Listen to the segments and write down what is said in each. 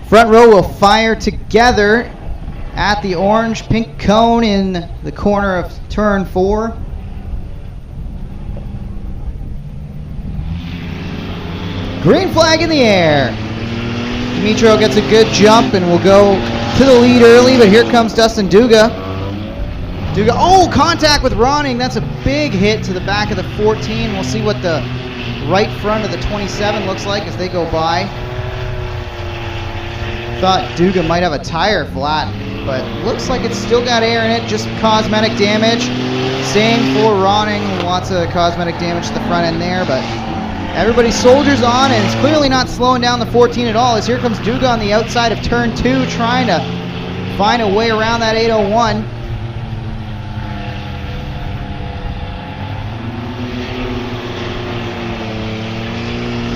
Front row will fire together at the orange-pink cone in the corner of turn 4. Green flag in the air. Dimitro gets a good jump and will go to the lead early, but here comes Dustin Duga. Oh, contact with Ronning. That's a big hit to the back of the 14. We'll see what the right front of the 27 looks like as they go by. Thought Duga might have a tire flat, but looks like it's still got air in it, just cosmetic damage. Same for Ronning, lots of cosmetic damage to the front end there, but everybody soldiers on, and it's clearly not slowing down the 14 at all, as here comes Duga on the outside of turn 2, trying to find a way around that 801.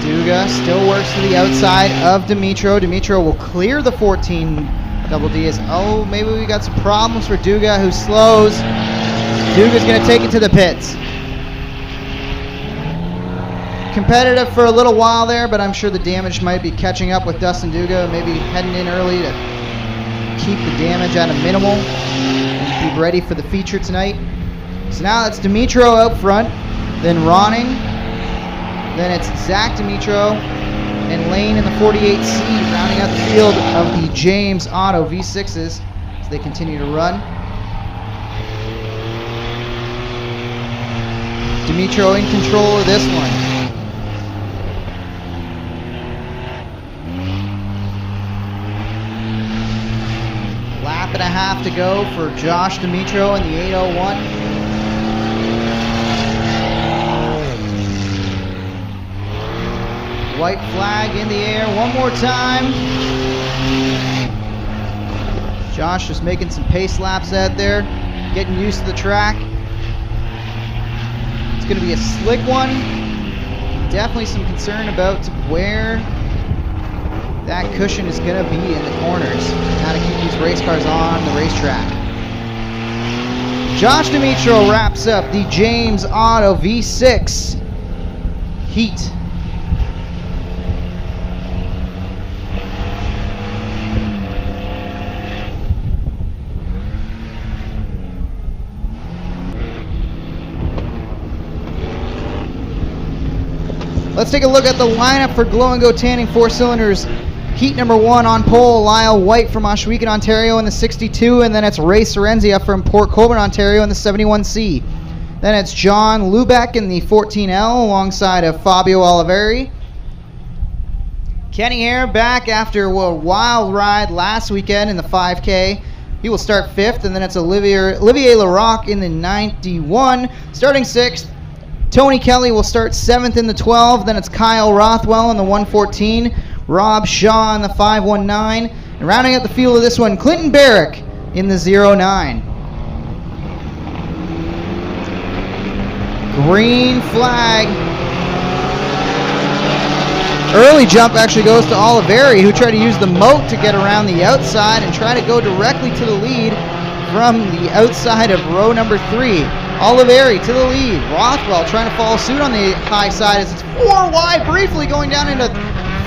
Duga still works to the outside of Dimitro. Dimitro will clear the 14 double D. Oh, maybe we got some problems for Duga, who slows. Duga's going to take it to the pits. Competitive for a little while there, but I'm sure the damage might be catching up with Dustin Duga, maybe heading in early to keep the damage at a minimal and be ready for the feature tonight. So now it's Dimitro out front, then Ronning. Then it's Zach Dimitro and Lane in the 48C, rounding out the field of the James Auto V6s as they continue to run. Dimitro in control of this one. Lap and a half to go for Josh Dimitro in the 801. White flag in the air one more time. Josh just making some pace laps out there, getting used to the track. It's going to be a slick one. Definitely some concern about where that cushion is going to be in the corners. How to keep these race cars on the racetrack. Josh Dimitro wraps up the James Auto V6 heat. Let's take a look at the lineup for Glow and Go Tanning 4 cylinders. Heat number 1 on pole, Lyle White from Ohsweken, Ontario in the 62, and then it's Ray Sorrenzia from Port Colborne, Ontario in the 71C. Then it's John Lubeck in the 14L alongside of Fabio Oliveri. Kenny Hare back after a wild ride last weekend in the 5K. He will start 5th, and then it's Olivier Larocque in the 91, starting 6th. Tony Kelly will start 7th in the 12. Then it's Kyle Rothwell in the 114. Rob Shaw in the 519. And rounding out the field of this one, Clinton Barrick in the 09. Green flag. Early jump actually goes to Oliveri, who tried to use the moat to get around the outside and try to go directly to the lead from the outside of row number 3. Oliveri to the lead. Rothwell trying to follow suit on the high side as it's 4 wide, briefly going down into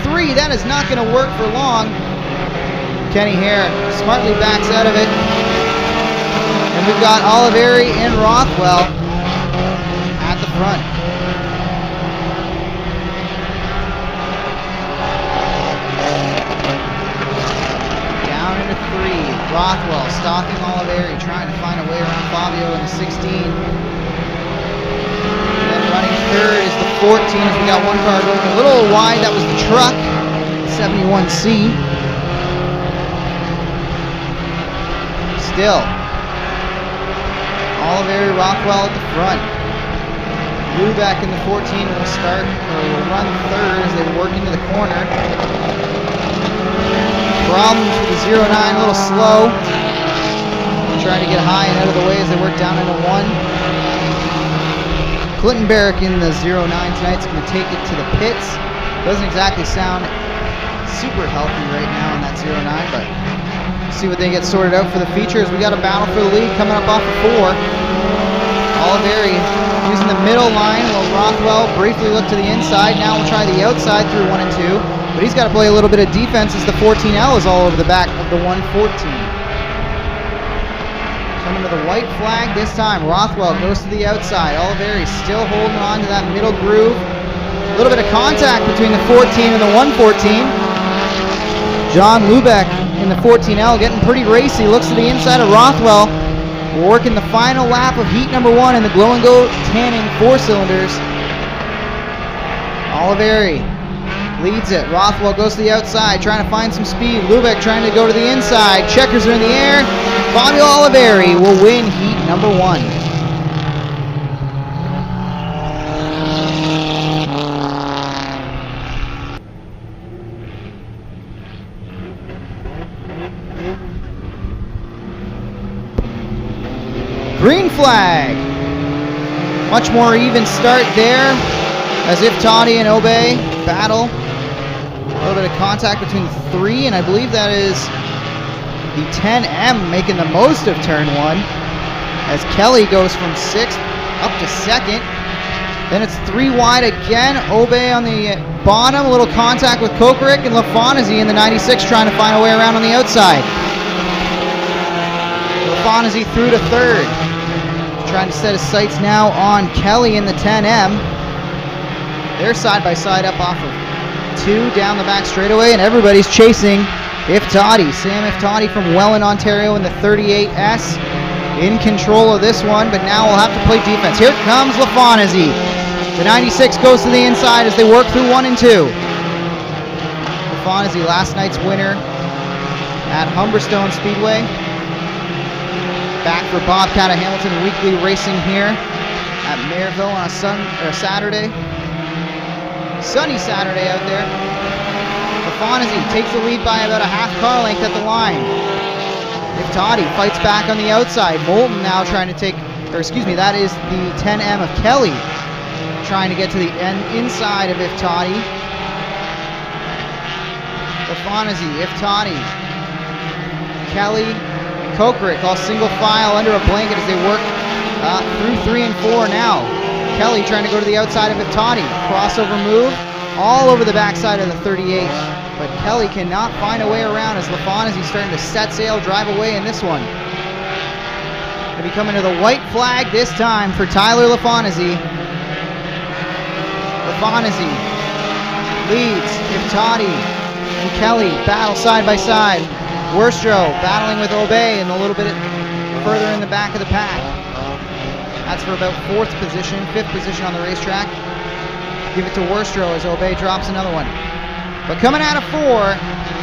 3. That is not going to work for long. Kenny Hare smartly backs out of it. And we've got Oliveri and Rothwell at the front. Down into 3. Rothwell stalking Oliveri, trying to find a way around Fabio in the 16. And then running third is the 14 as we got one car going a little wide. That was the truck, 71C. Still, Oliveri, Rothwell at the front. Lubeck in the 14 will start, or will run third as they work into the corner. Problems with the 09, a little slow. Trying to get high and out of the way as they work down into 1. Clinton Barrick in the 09 tonight is going to take it to the pits. Doesn't exactly sound super healthy right now in that 09, but see what they get sorted out for the features. We got a battle for the lead coming up off of 4. Oliveri using the middle line while Rothwell briefly look to the inside. Now we'll try the outside through 1 and 2. But he's got to play a little bit of defense as the 14L is all over the back of the 114. Coming to the white flag this time. Rothwell goes to the outside. Oliveri still holding on to that middle groove. A little bit of contact between the 14 and the 114. John Lubeck in the 14L getting pretty racy. Looks to the inside of Rothwell. We're working the final lap of heat number 1 in the Glow and Go tanning 4 cylinders. Oliveri leads it. Rothwell goes to the outside, trying to find some speed. Lubeck trying to go to the inside. Checkers are in the air. Fabio Oliveri will win heat number 1. Green flag. Much more even start there as if Toddy and Obey battle. A little bit of contact between 3, and I believe that is the 10M making the most of turn 1 as Kelly goes from 6th up to 2nd. Then it's 3 wide again. Obey on the bottom. A little contact with Kokerick and Lafontaine in the 96 trying to find a way around on the outside. Lafontaine through to 3rd. Trying to set his sights now on Kelly in the 10M. They're side by side up off of 2 down the back straightaway, and everybody's chasing Iftadi. Sam Iftadi from Welland, Ontario in the 38S in control of this one, but now we'll have to play defense. Here comes Lafontaine. The 96 goes to the inside as they work through 1 and 2. Lafontaine, last night's winner at Humberstone Speedway. Back for Bobcat of Hamilton weekly racing here at Merrittville on a Saturday. Sunny Saturday out there. Lafontaine takes the lead by about a half car length at the line. Iftadi fights back on the outside. Moulton now trying to take, that is the 10M of Kelly trying to get to the inside of Iftadi. Lafontaine, Iftadi, Kelly, Kokerick all single file under a blanket as they work through 3 and 4 now. Kelly trying to go to the outside of Iftadi. Crossover move all over the backside of the 38. But Kelly cannot find a way around as Lafontaine starting to set sail, drive away in this one. Going to be coming to the white flag this time for Tyler Lafontaine. Lafontaine leads. Iftadi and Kelly battle side by side. Worstro battling with Obey and a little bit further in the back of the pack. That's for about 4th position, 5th position on the racetrack. Give it to Worstro as Obey drops another one. But coming out of 4,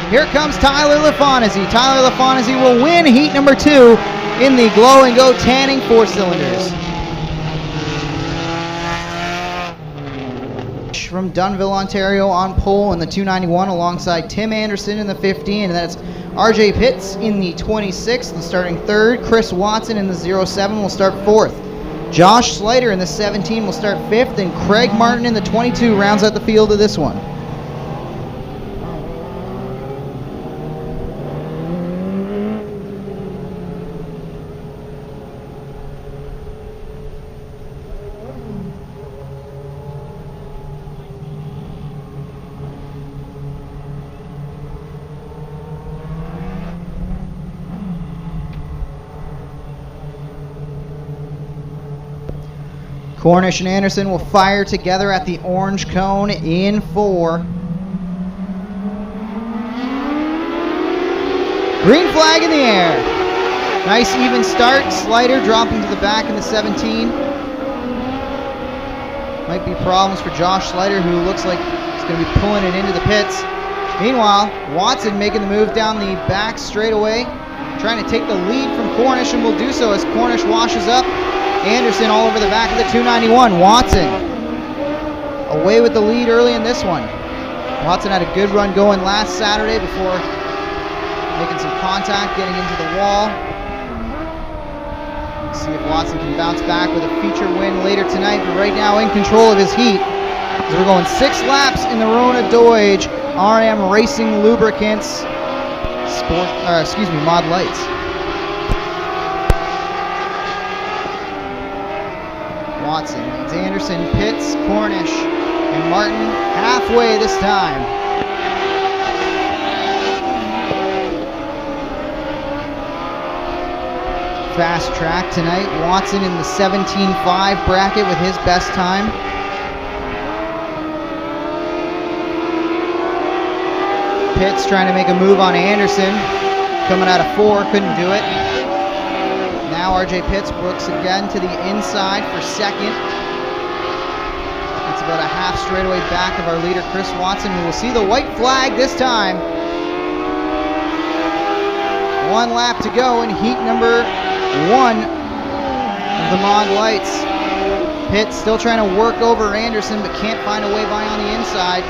here comes Tyler Lafontaine. Tyler Lafontaine will win heat number 2 in the Glow and Go tanning 4 cylinders. From Dunnville, Ontario on pole in the 291 alongside Tim Anderson in the 15, and that's RJ Pitts in the 26th and starting 3rd. Chris Watson in the 07 will start 4th. Josh Slater in the 17 will start 5th, and Craig Martin in the 22 rounds out the field of this one. Cornish and Anderson will fire together at the orange cone in 4. Green flag in the air. Nice even start. Slider dropping to the back in the 17. Might be problems for Josh Slider, who looks like he's going to be pulling it into the pits. Meanwhile, Watson making the move down the back straightaway, trying to take the lead from Cornish, and will do so as Cornish washes up. Anderson all over the back of the 291. Watson away with the lead early in this one. Watson had a good run going last Saturday before making some contact, getting into the wall. See if Watson can bounce back with a feature win later tonight, but right now in control of his heat. As we're going 6 laps in the Rona Deutsch RM Racing Lubricants Mod Lights. Watson leads Anderson, Pitts, Cornish, and Martin halfway this time. Fast track tonight. Watson in the 17.5 bracket with his best time. Pitts trying to make a move on Anderson. Coming out of 4, couldn't do it. Now RJ Pitts looks again to the inside for second. It's about a half straightaway back of our leader Chris Watson, who will see the white flag this time. 1 lap to go in heat number 1 of the Mod Lights. Pitts still trying to work over Anderson, but can't find a way by on the inside.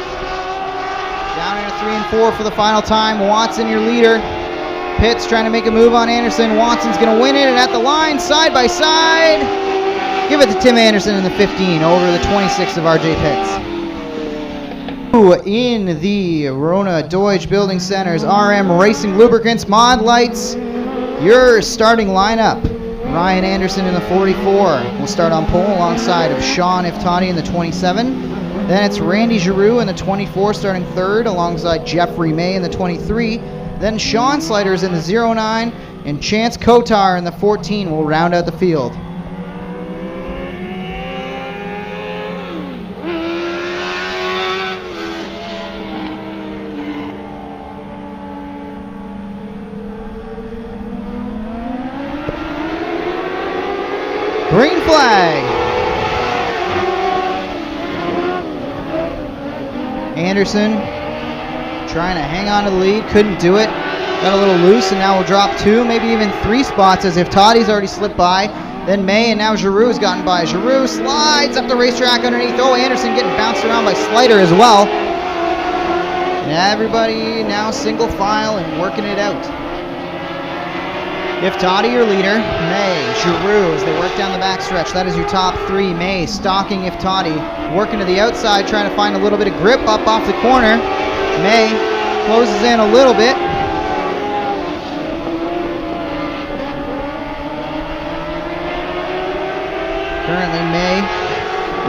Down into 3 and 4 for the final time. Watson, your leader. Pitts trying to make a move on Anderson. Watson's going to win it, and at the line, side by side. Give it to Tim Anderson in the 15 over the 26 of RJ Pitts. In the Rona Deutsch Building Center's RM Racing Lubricants Mod Lights, your starting lineup. Ryan Anderson in the 44 will start on pole alongside of Sean Iftati in the 27. Then it's Randy Giroux in the 24 starting third alongside Jeffrey May in the 23. Then Sean Sliders in the 09 and Chance Kotar in the 14 will round out the field. Green flag. Anderson trying to hang on to the lead, couldn't do it. Got a little loose, and now we'll drop 2, maybe even 3 spots, as if Toddy's already slipped by. Then May, and now Giroux has gotten by. Giroux slides up the racetrack underneath. Oh, Anderson getting bounced around by Slider as well. And everybody now single file and working it out. Iftati, your leader. May, Giroux as they work down the backstretch. That is your top 3. May stalking Iftati, working to the outside, trying to find a little bit of grip up off the corner. May closes in a little bit. Currently May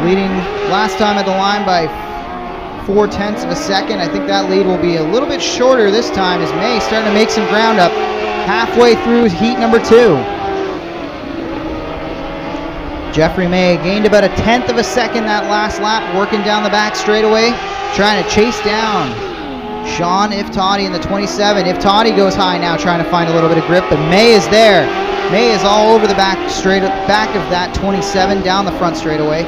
leading last time at the line by 0.4 of a second. I think that lead will be a little bit shorter this time as May starting to make some ground up halfway through heat number 2. Jeffrey May gained about 1/10 of a second that last lap, working down the back straightaway, trying to chase down Sean Iftati in the 27. Iftati goes high now, trying to find a little bit of grip, but May is there. May is all over the back of that 27, down the front straightaway.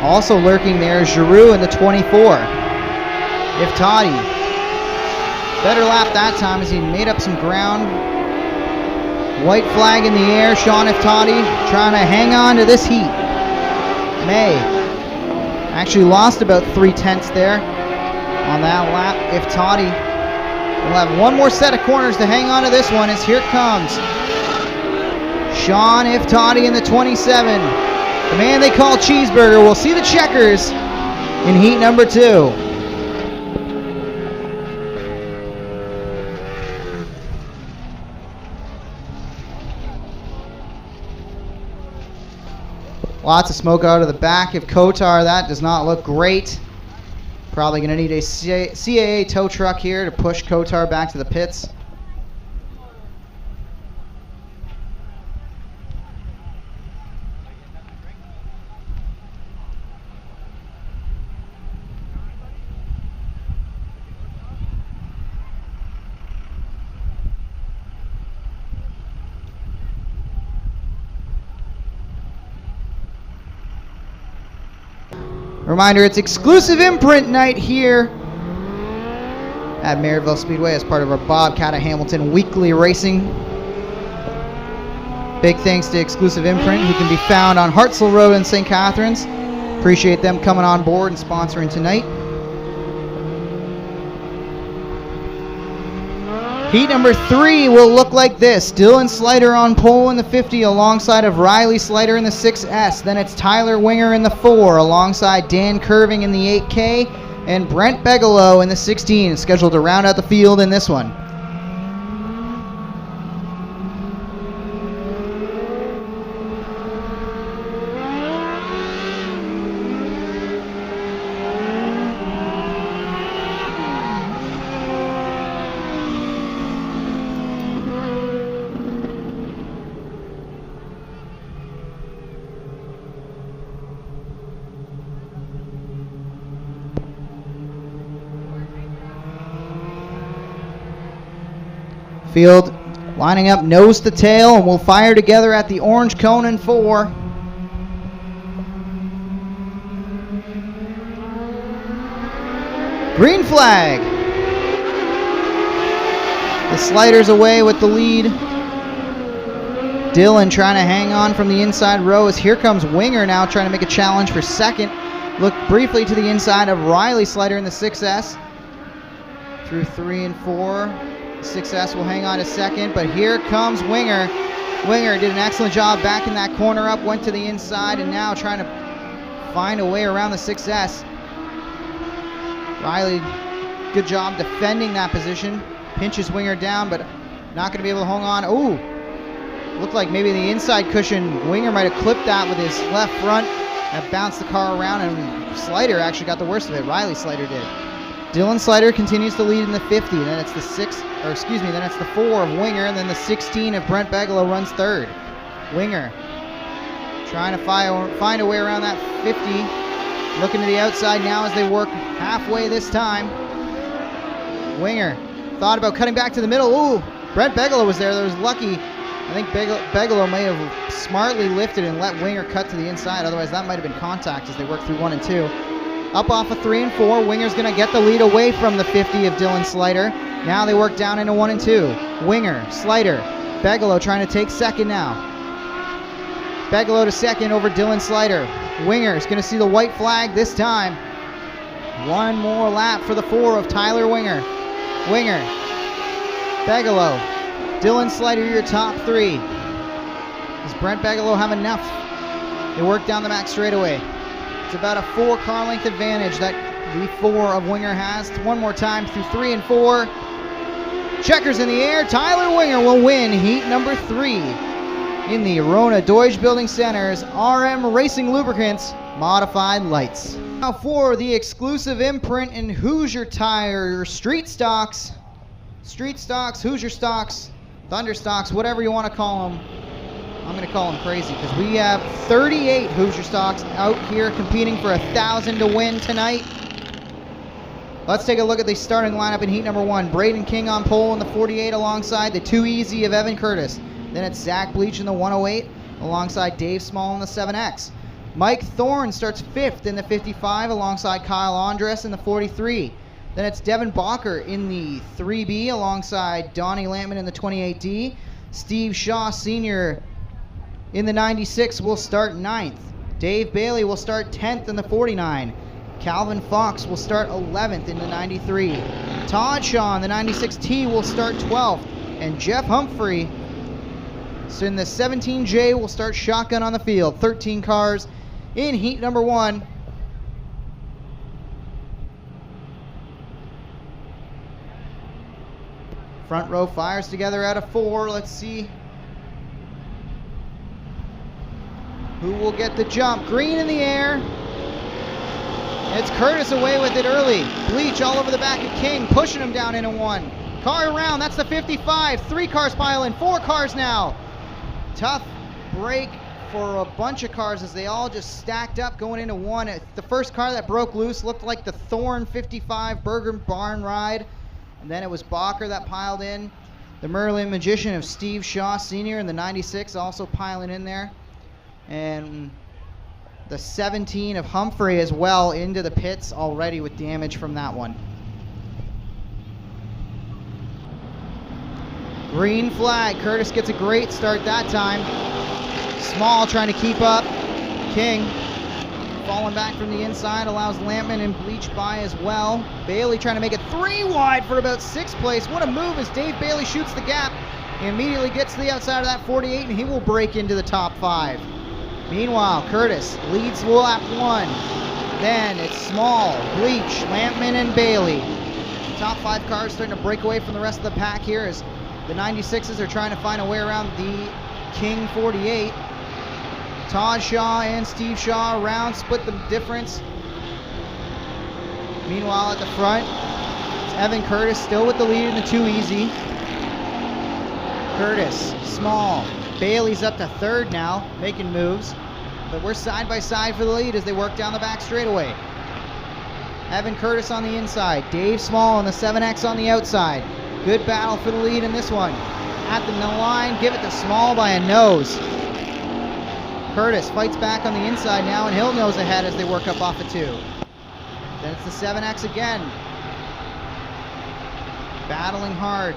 Also lurking there is Giroux in the 24. Iftati, better lap that time as he made up some ground. White flag in the air. Sean Iftati trying to hang on to this heat. May actually lost about 0.3 there on that lap. Iftati will have one more set of corners to hang on to this one, as here comes Sean Iftati in the 27. The man they call Cheeseburger will see the checkers in heat number 2. Lots of smoke out of the back of Kotar. That does not look great. Probably going to need a CAA tow truck here to push Kotar back to the pits. Reminder, it's exclusive imprint night here at Merrittville Speedway as part of our Bobcat of Hamilton weekly racing. Big thanks to Exclusive Imprint, who can be found on Hartsel Road in St. Catharines. Appreciate them coming on board and sponsoring tonight. Heat number 3 will look like this. Dylan Slater on pole in the 50 alongside of Riley Slater in the 6S. Then it's Tyler Winger in the 4 alongside Dan Curving in the 8K. And Brent Bigelow in the 16 scheduled to round out the field in this one. Field lining up nose to tail, and we'll fire together at the orange cone in 4. Green flag. The Sliders away with the lead. Dylan trying to hang on from the inside row as here comes Winger now trying to make a challenge for second. Look briefly to the inside of Riley Slater in the 6S. Through 3 and 4. 6S will hang on to second, but here comes Winger. Winger did an excellent job backing that corner up, went to the inside, and now trying to find a way around the 6S. Riley, good job defending that position. Pinches Winger down, but not going to be able to hang on. Ooh, looked like maybe the inside cushion. Winger might have clipped that with his left front. That bounced the car around, and Slater actually got the worst of it. Riley Slater did. Dylan Slater continues to lead in the 50, then it's the 4 of Winger, and then the 16 of Brent Bigelow runs third. Winger trying to find a way around that 50, looking to the outside now as they work halfway this time. Winger thought about cutting back to the middle. Ooh, Brent Bigelow was there. That was lucky. I think Bigelow may have smartly lifted and let Winger cut to the inside, otherwise that might have been contact as they work through 1 and 2. Up off of 3 and 4, Winger's going to get the lead away from the 50 of Dylan Slater. Now they work down into 1 and 2. Winger, Slater, Bigelow trying to take second now. Bigelow to second over Dylan Slater. Winger's going to see the white flag this time. One more lap for the 4 of Tyler Winger. Winger, Bigelow, Dylan Slater, your top 3. Does Brent Bigelow have enough? They work down the back straightaway. It's about a 4-car length advantage that the 4 of Winger has. One more time through 3 and 4. Checkers in the air. Tyler Winger will win heat number 3 in the Rona Deutsch Building Center's RM Racing Lubricants Modified Lights. Now for the exclusive imprint in Hoosier Tire Street Stocks. Street Stocks, Hoosier Stocks, Thunder Stocks, whatever you want to call them. I'm going to call them crazy because we have 38 Hoosier Stocks out here competing for $1,000 to win tonight. Let's take a look at the starting lineup in heat number 1. Braden King on pole in the 48 alongside the 2 Easy of Evan Curtis. Then it's Zach Bleach in the 108 alongside Dave Small in the 7X. Mike Thorne starts 5th in the 55 alongside Kyle Andres in the 43. Then it's Devin Bacher in the 3B alongside Donnie Lampman in the 28D. Steve Shaw Sr. in the 96 will start 9th. Dave Bailey will start 10th in the 49. Calvin Fox will start 11th in the 93. Todd Shaw in the 96T will start 12th. And Jeff Humphrey in the 17J will start shotgun on the field. 13 cars in heat number 1. Front row fires together out of 4. Let's see who will get the jump. Green in the air. It's Curtis away with it early. Bleach all over the back of King, pushing him down into 1. Car around, that's the 55. 3 cars pile in, 4 cars now. Tough break for a bunch of cars as they all just stacked up going into 1. The first car that broke loose looked like the Thorne 55 Burger Barn Ride. And then it was Bacher that piled in. The Merlin Magician of Steve Shaw Sr. in the 96 also piling in there. And the 17 of Humphrey as well into the pits already with damage from that one. Green flag. Curtis gets a great start that time. Small trying to keep up. King falling back from the inside, allows Lampman and Bleach by as well. Bailey trying to make it 3 wide for about 6th place. What a move as Dave Bailey shoots the gap. He immediately gets to the outside of that 48, and he will break into the top 5. Meanwhile, Curtis leads lap 1. Then it's Small, Bleach, Lampman, and Bailey. The top 5 cars starting to break away from the rest of the pack here as the 96s are trying to find a way around the King 48. Todd Shaw and Steve Shaw around, split the difference. Meanwhile, at the front, it's Evan Curtis still with the lead in the 2 easy. Curtis, Small, Bailey's up to 3rd now, making moves. But we're side by side for the lead as they work down the back straightaway. Evan Curtis on the inside, Dave Small on the 7X on the outside. Good battle for the lead in this one. At the line, give it to Small by a nose. Curtis fights back on the inside now, and he'll nose ahead as they work up off of 2. Then it's the 7X again. Battling hard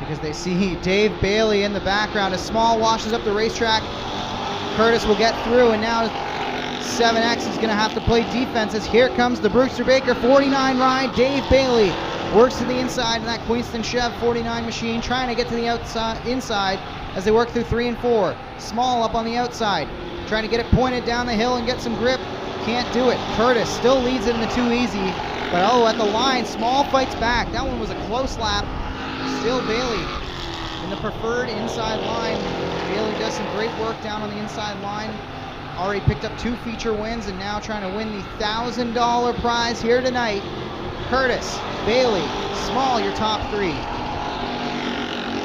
because they see Dave Bailey in the background as Small washes up the racetrack. Curtis will get through, and now 7X is going to have to play defense as here comes the Brewster Baker 49 ride. Dave Bailey works to the inside in that Queenston Chev 49 machine, trying to get to the inside as they work through 3 and 4. Small up on the outside, trying to get it pointed down the hill and get some grip. Can't do it. Curtis still leads it in the 2 easy, but at the line, Small fights back. That one was a close lap. Still Bailey in the preferred inside line. Bailey does some great work down on the inside line. Already picked up 2 feature wins and now trying to win the $1,000 prize here tonight. Curtis, Bailey, Small, your top 3.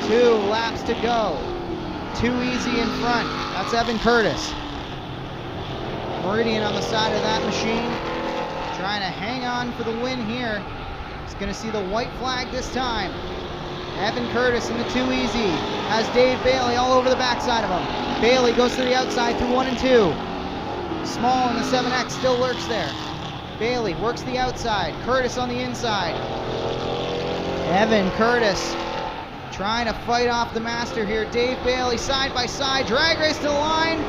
2 laps to go. 2 easy in front. That's Evan Curtis. Meridian on the side of that machine, trying to hang on for the win here. He's going to see the white flag this time. Evan Curtis in the 2 easy has Dave Bailey all over the backside of him. Bailey goes to the outside through 1 and 2. Small in the 7X still lurks there. Bailey works the outside. Curtis on the inside. Evan Curtis trying to fight off the master here. Dave Bailey side by side. Drag race to the line.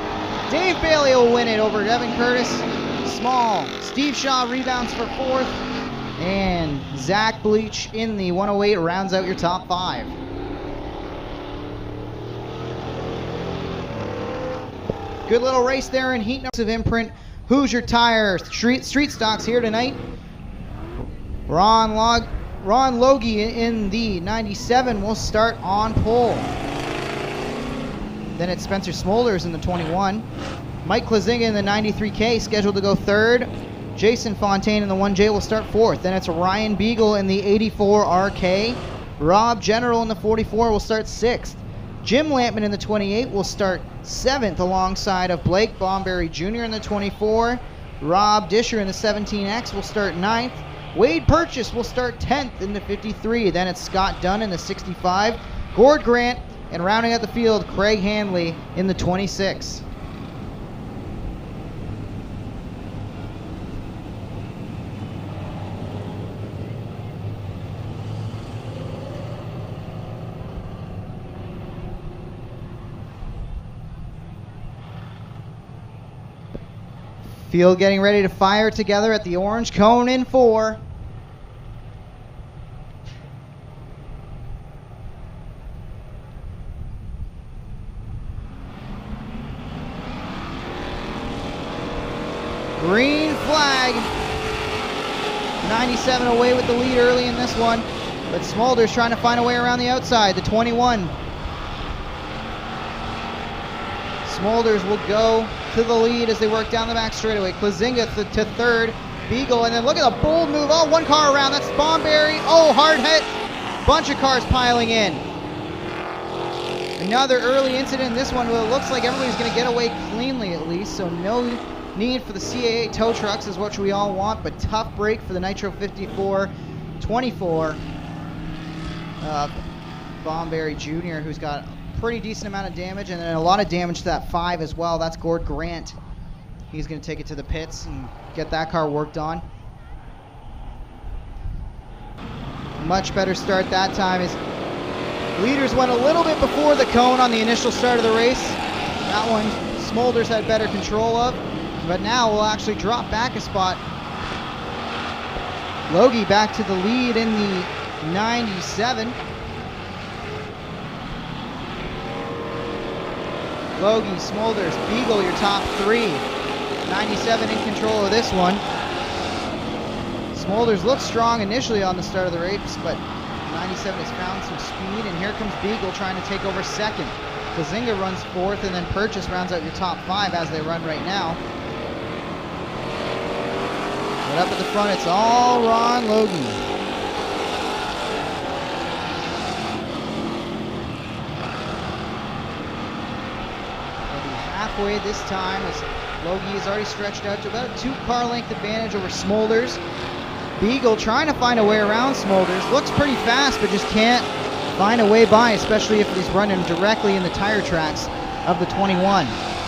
Dave Bailey will win it over Evan Curtis. Small. Steve Shaw rebounds for 4th. And Zach Bleach in the 108 rounds out your top 5. Good little race there in heat numbers of Imprint. Hoosier Tire Street Stocks here tonight. Ron Logie in the 97 will start on pole. Then it's Spencer Smolders in the 21. Mike Klazinga in the 93K scheduled to go 3rd. Jason Fontaine in the 1J will start 4th. Then it's Ryan Beagle in the 84 RK. Rob General in the 44 will start 6th. Jim Lampman in the 28 will start 7th alongside of Blake Bomberry Jr. in the 24. Rob Disher in the 17X will start 9th. Wade Purchase will start 10th in the 53. Then it's Scott Dunn in the 65. Gord Grant, and rounding out the field, Craig Hanley in the 26. Field getting ready to fire together at the orange cone in 4. Green flag. 97 away with the lead early in this one, but Smolders trying to find a way around the outside, the 21. Smolders will go to the lead as they work down the back straightaway. Klazinga to 3rd. Beagle, and then look at the bold move. Oh, 1 car around. That's Bomberry. Oh, hard hit. Bunch of cars piling in. Another early incident in this one. Well, it looks like everybody's going to get away cleanly at least, so no need for the CAA tow trucks is what we all want, but tough break for the Nitro 54 24. Bomberry Jr., who's got pretty decent amount of damage, and then a lot of damage to that 5 as well. That's Gord Grant. He's going to take it to the pits and get that car worked on. Much better start that time. His leaders went a little bit before the cone on the initial start of the race. That one Smolders had better control of, but now we'll actually drop back a spot. Logie back to the lead in the 97. Logie, Smolders, Beagle, your top three. 97 in control of this one. Smolders looked strong initially on the start of the race, but 97 has found some speed, and here comes Beagle trying to take over second. Plazinga runs fourth, and then Purchase rounds out your top five as they run right now. But up at the front, it's all Ron Logie. They'll be halfway this time as Logie is already stretched out to about a 2-car length advantage over Smolders. Beagle trying to find a way around Smolders. Looks pretty fast, but just can't find a way by, especially if he's running directly in the tire tracks of the 21.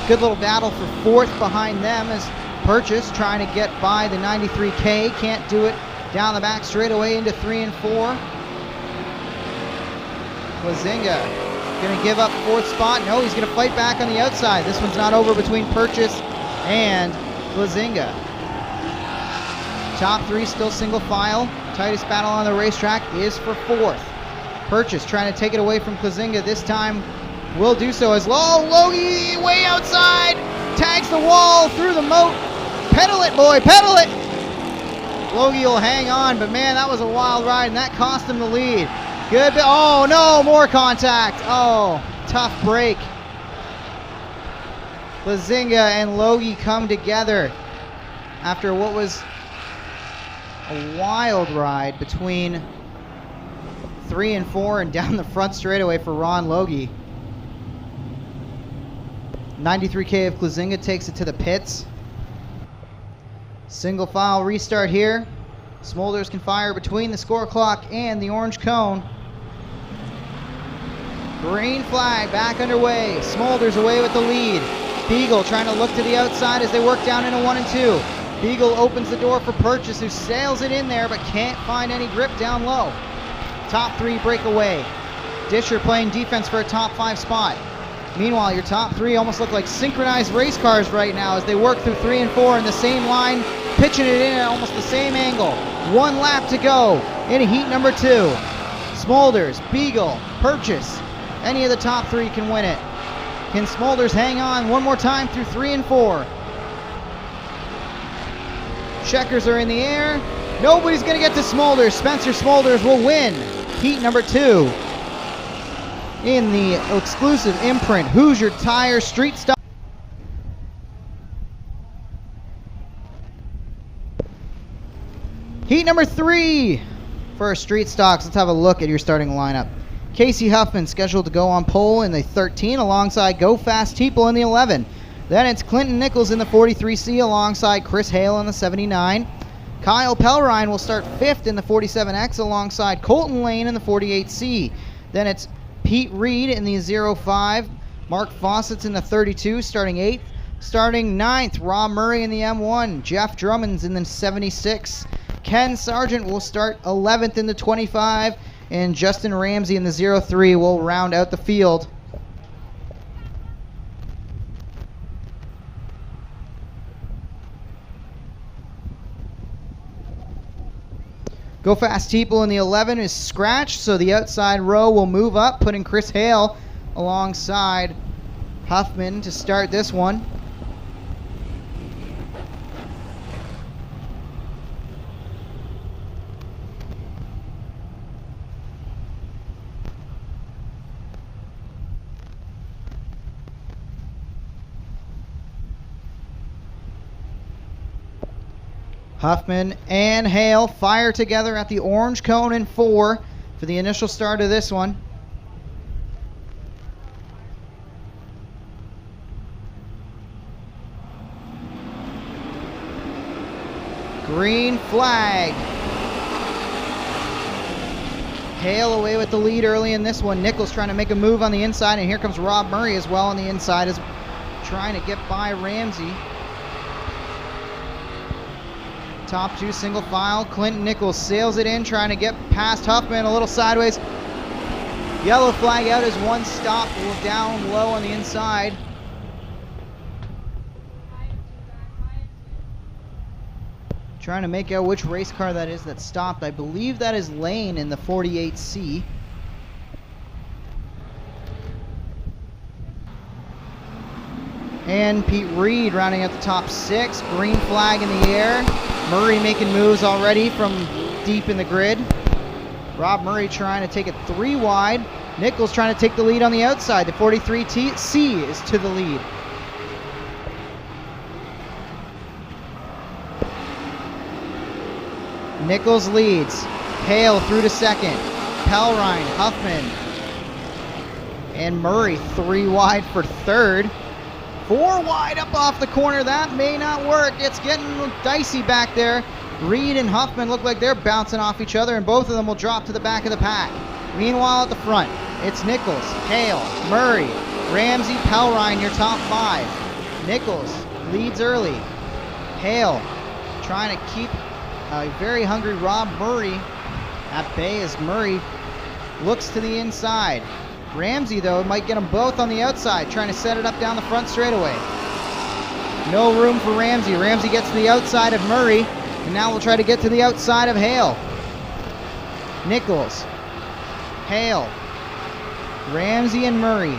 Good little battle for fourth behind them as Purchase trying to get by the 93K. Can't do it down the back straight away into 3 and 4. Plazinga going to give up fourth spot. No, he's going to fight back on the outside. This one's not over between Purchase and Plazinga. Top three still single file. Tightest battle on the racetrack is for fourth. Purchase trying to take it away from Plazinga. This time will do so as Logie way outside. Tags the wall through the moat. Pedal it, boy, pedal it. Logie will hang on, but man, that was a wild ride, and that cost him the lead. Good. Oh, no, more contact. Oh, tough break. Plazinga and Logie come together after what was a wild ride between 3 and 4 and down the front straightaway for Ron Logie. 93K of Plazinga takes it to the pits. Single file restart here. Smolders can fire between the score clock and the orange cone. Green flag back underway. Smolders away with the lead. Beagle trying to look to the outside as they work down into 1 and 2. Beagle opens the door for Purchase, who sails it in there but can't find any grip down low. Top three break away. Disher playing defense for a top 5 spot. Meanwhile, your top three almost look like synchronized race cars right now as they work through 3 and 4 in the same line, pitching it in at almost the same angle. 1 lap to go in heat number 2. Smolders, Beagle, Purchase. Any of the top three can win it. Can Smolders hang on one more time through 3 and 4? Checkers are in the air. Nobody's going to get to Smolders. Spencer Smolders will win heat number 2 in the exclusive imprint Hoosier Tire Street Stock. Heat number 3 for our street stocks. Let's have a look at your starting lineup. Casey Huffman scheduled to go on pole in the 13 alongside Go Fast Teeple in the 11. Then it's Clinton Nichols in the 43C alongside Chris Hale in the 79. Kyle Pelrine will start 5th in the 47X alongside Colton Lane in the 48C. Then it's Pete Reed in the 05. Mark Fawcett's in the 32, starting 8th. Starting 9th, Rob Murray in the M1. Jeff Drummond's in the 76. Ken Sargent will start 11th in the 25. And Justin Ramsey in the 03 will round out the field. Go Fast Teeple in the 11 is scratched, so the outside row will move up, putting Chris Hale alongside Huffman to start this one. Huffman and Hale fire together at the orange cone in 4 for the initial start of this one. Green flag. Hale away with the lead early in this one. Nichols trying to make a move on the inside, and here comes Rob Murray as well on the inside, is trying to get by Ramsey. Top two single file. Clinton Nichols sails it in, trying to get past Huffman a little sideways. Yellow flag out as one stop down low on the inside. Trying to make out which race car that is that stopped. I believe that is Lane in the 48C. And Pete Reed rounding out the top six. Green flag in the air. Murray making moves already from deep in the grid. Rob Murray trying to take it 3 wide. Nichols trying to take the lead on the outside. The 43C is to the lead. Nichols leads. Hale through to second. Pelrine, Huffman, and Murray 3 wide for third. 4 wide up off the corner. That may not work. It's getting dicey back there. Reed and Huffman look like they're bouncing off each other, and both of them will drop to the back of the pack. Meanwhile, at the front, it's Nichols, Hale, Murray, Ramsey, Pelrine, your top 5. Nichols leads early. Hale trying to keep a very hungry Rob Murray at bay as Murray looks to the inside. Ramsey, though, might get them both on the outside, trying to set it up down the front straightaway. No room for Ramsey. Ramsey gets to the outside of Murray, and now we'll try to get to the outside of Hale. Nichols, Hale, Ramsey, and Murray.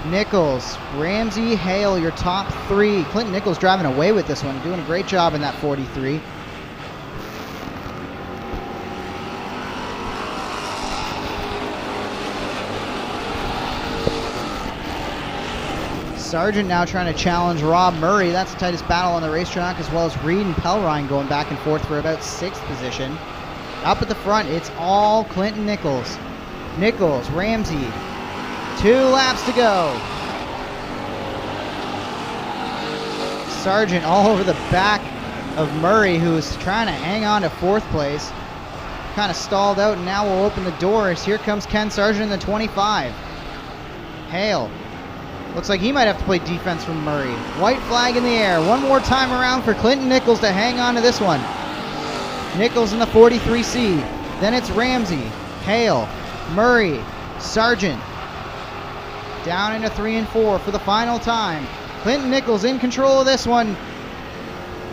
Nichols, Ramsey, Hale, your top 3. Clinton Nichols driving away with this one, doing a great job in that 43. Sargent now trying to challenge Rob Murray. That's the tightest battle on the racetrack, as well as Reed and Pelrine going back and forth for about 6th position. Up at the front, it's all Clinton Nichols. Nichols, Ramsey. 2 laps to go. Sargent all over the back of Murray, who's trying to hang on to 4th place. Kind of stalled out, and now we'll open the doors. Here comes Ken Sargent in the 25. Hale. Looks like he might have to play defense from Murray. White flag in the air. One more time around for Clinton Nichols to hang on to this one. Nichols in the 43C. Then it's Ramsey, Hale, Murray, Sargent. Down into 3 and 4 for the final time. Clinton Nichols in control of this one.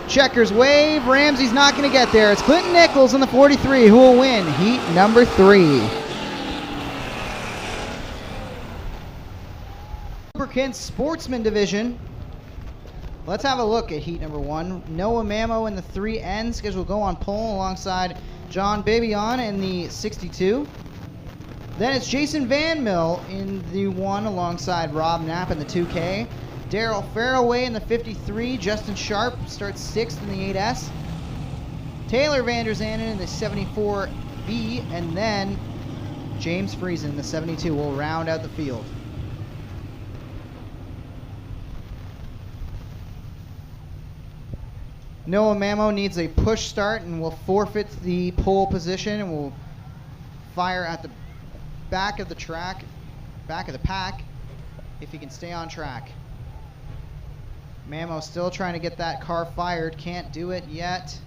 Checkers wave. Ramsey's not going to get there. It's Clinton Nichols in the 43 who will win heat number 3. Lubricants Sportsman Division. Let's have a look at heat number 1. Noah Mamo in the 3N scheduled to go on pole alongside John Babion in the 62. Then it's Jason Van Mill in the 1 alongside Rob Knapp in the 2K. Daryl Farroway in the 53. Justin Sharp starts 6th in the 8S. Taylor Vander Zanden in the 74B. And then James Friesen in the 72 will round out the field. Noah Mamo needs a push start and will forfeit the pole position and will fire at the back of the track, back of the pack, if he can stay on track. Mamo still trying to get that car fired, can't do it yet.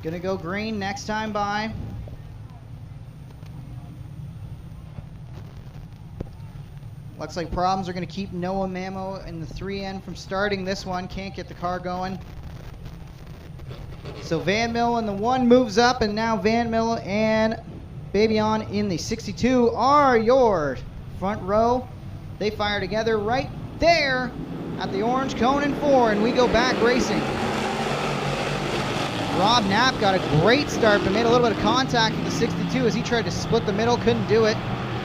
Gonna go green next time by. Looks like problems are gonna keep Noah Mamo in the 3N from starting this one. Can't get the car going. So Van Mill in the 1 moves up, and now Van Mill and Babion in the 62 are your front row. They fire together right there at the orange cone in 4, and we go back racing. Rob Knapp got a great start, but made a little bit of contact with the 62 as he tried to split the middle, couldn't do it.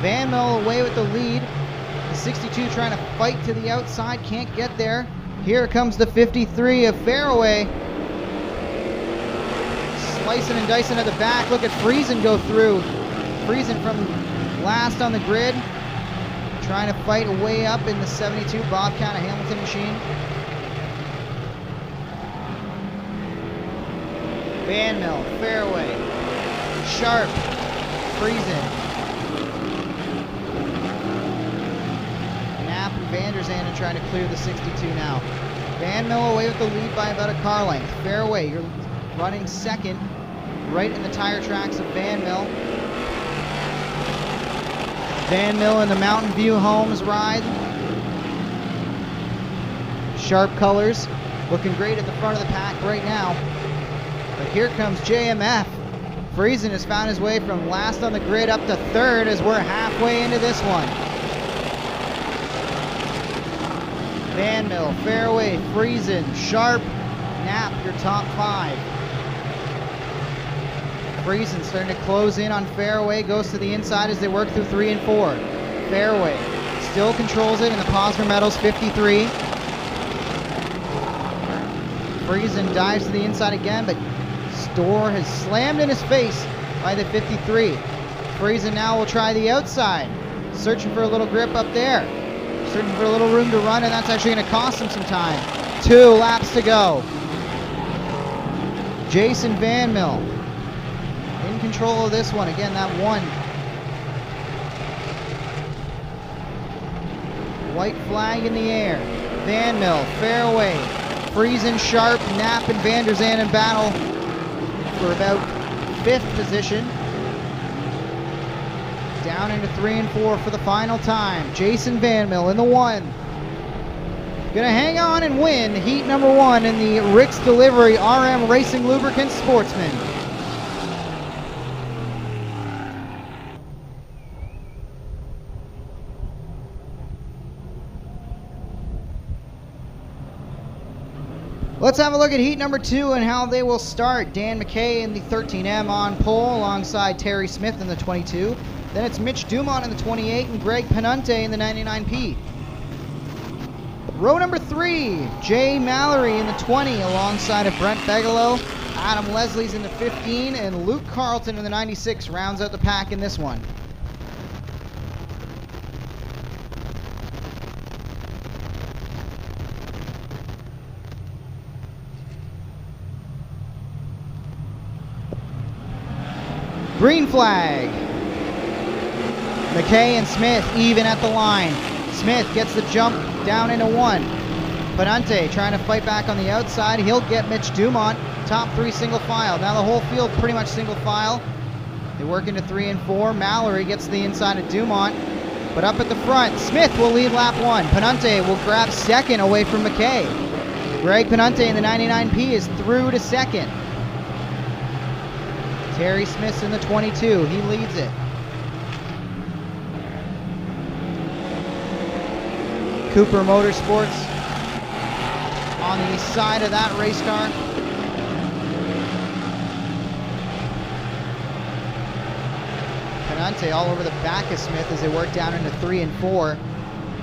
Van Mill away with the lead. The 62 trying to fight to the outside, can't get there. Here comes the 53 of Fairway. Slicing and dicing at the back. Look at Friesen go through. Friesen from last on the grid. Trying to fight way up in the 72 Bobcat, a Hamilton machine. Van Mill, Fairway, Sharp, Friesen. Knapp and Van der Zanden trying to clear the 62 now. Van Mill away with the lead by about a car length. Fairway, you're running second, right in the tire tracks of Van Mill. Van Mill in the Mountain View Homes ride. Sharp colors, looking great at the front of the pack right now. But here comes JMF. Friesen has found his way from last on the grid up to third as we're halfway into this one. Van Mill, Fairway, Friesen, Sharp, Knapp, your top 5. Friesen starting to close in on Fairway, goes to the inside as they work through 3 and 4. Fairway still controls it in the Posner Metals 53. Friesen dives to the inside again, but Storr has slammed in his face by the 53. Friesen now will try the outside, searching for a little grip up there, searching for a little room to run, and that's actually going to cost him some time. 2 laps to go. Jason Van Mill in control of this one. Again, that one. White flag in the air. Van Mill, Fairway, Friesen, Sharp, Knapp, and Van der Zanden battle for about 5th position. Down into 3 and 4 for the final time. Jason Van Mill in the 1. Gonna hang on and win heat number 1 in the Rick's Delivery RM Racing Lubricants Sportsman. Let's have a look at heat number 2 and how they will start. Dan McKay in the 13M on pole alongside Terry Smith in the 22. Then it's Mitch Dumont in the 28 and Greg Penante in the 99P. Row number 3, Jay Mallory in the 20 alongside of Brent Bigelow. Adam Leslie's in the 15 and Luke Carlton in the 96 rounds out the pack in this one. Green flag. McKay and Smith even at the line. Smith gets the jump down into 1. Penante trying to fight back on the outside. He'll get Mitch Dumont. Top 3 single file. Now the whole field pretty much single file. They work into 3 and 4. Mallory gets the inside of Dumont. But up at the front, Smith will lead lap 1. Penante will grab second away from McKay. Greg Penante in the 99P is through to second. Terry Smith's in the 22. He leads it. Cooper Motorsports on the side of that race car. Penante all over the back of Smith as they work down into 3 and 4.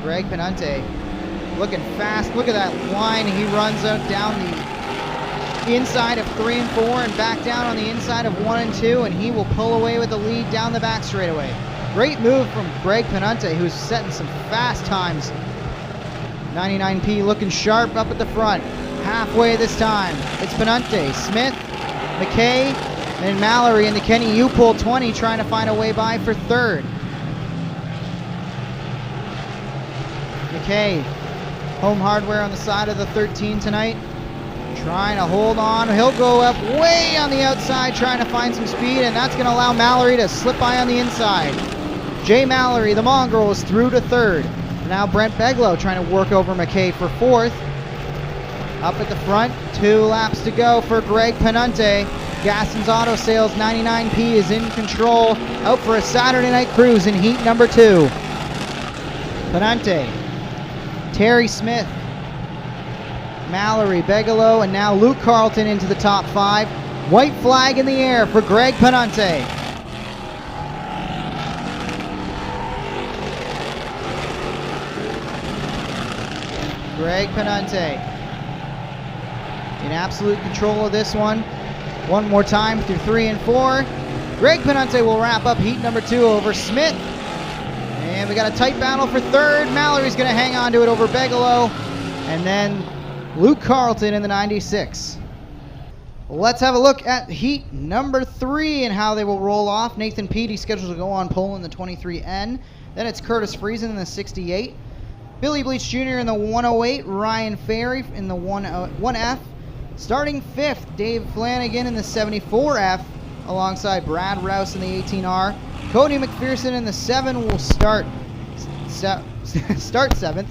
Greg Penante looking fast. Look at that line. He runs out down the inside of 3 and 4 and back down on the inside of 1 and 2, and he will pull away with the lead down the back straightaway. Great move from Greg Penante, who's setting some fast times. 99P looking sharp up at the front. Halfway this time, it's Penante, Smith, McKay, and Mallory in the Kenny U-Pole 20 trying to find a way by for 3rd. McKay, Home Hardware on the side of the 13 tonight. Trying to hold on. He'll go up way on the outside trying to find some speed, and that's going to allow Mallory to slip by on the inside. Jay Mallory, the mongrel, is through to 3rd. Now Brent Bigelow trying to work over McKay for 4th. Up at the front, 2 laps to go for Greg Penante. Gaston's Auto Sales 99P is in control, out for a Saturday night cruise in heat number 2. Penante Terry Smith, Mallory, Bigelow, and now Luke Carlton into the top 5. White flag in the air for Greg Penante. Greg Penante in absolute control of this one. One more time through 3 and 4. Greg Penante will wrap up heat number 2 over Smith. And we got a tight battle for 3rd. Mallory's going to hang on to it over Bigelow. And then Luke Carlton in the 96. Let's have a look at heat number 3 and how they will roll off. Nathan Peaty scheduled to go on pole in the 23N. Then it's Curtis Friesen in the 68. Billy Bleach Jr. in the 108. Ryan Ferry in the 1F. Starting 5th, Dave Flanagan in the 74F alongside Brad Rouse in the 18R. Cody McPherson in the 7 will start 7th.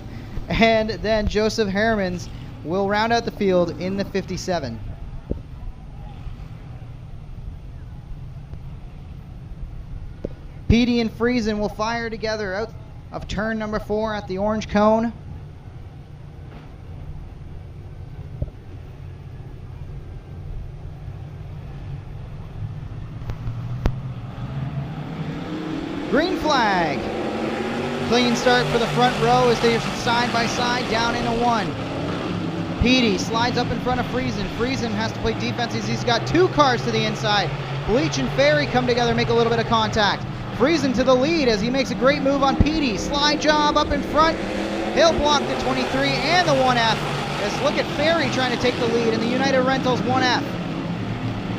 And then Joseph Hermans will round out the field in the 57. Petey and Friesen will fire together out of turn number 4 at the orange cone. Green flag. Clean start for the front row as they are side by side down into 1. Petey slides up in front of Friesen. Friesen has to play defense as he's got 2 cars to the inside. Bleach and Ferry come together, make a little bit of contact. Friesen to the lead as he makes a great move on Petey. Slide job up in front. He'll block the 23 and the 1F. As look at Ferry trying to take the lead in the United Rentals 1F.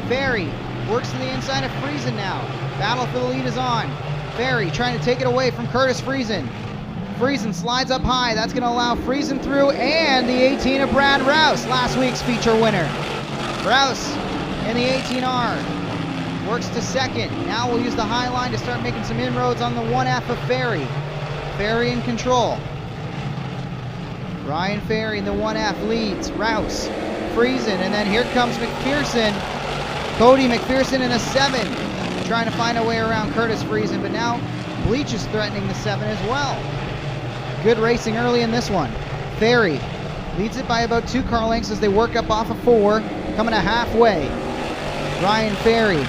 Ferry works to the inside of Friesen now. Battle for the lead is on. Ferry trying to take it away from Curtis Friesen. Friesen slides up high. That's going to allow Friesen through and the 18 of Brad Rouse, last week's feature winner. Rouse in the 18R works to 2nd. Now we'll use the high line to start making some inroads on the 1F of Ferry. Ferry in control. Ryan Ferry in the 1F leads. Rouse, Friesen, and then here comes McPherson. Cody McPherson in a 7. Trying to find a way around Curtis Friesen, but now Bleach is threatening the 7 as well. Good racing early in this one. Ferry leads it by about 2 car lengths as they work up off of 4, coming to halfway. Ryan Ferry,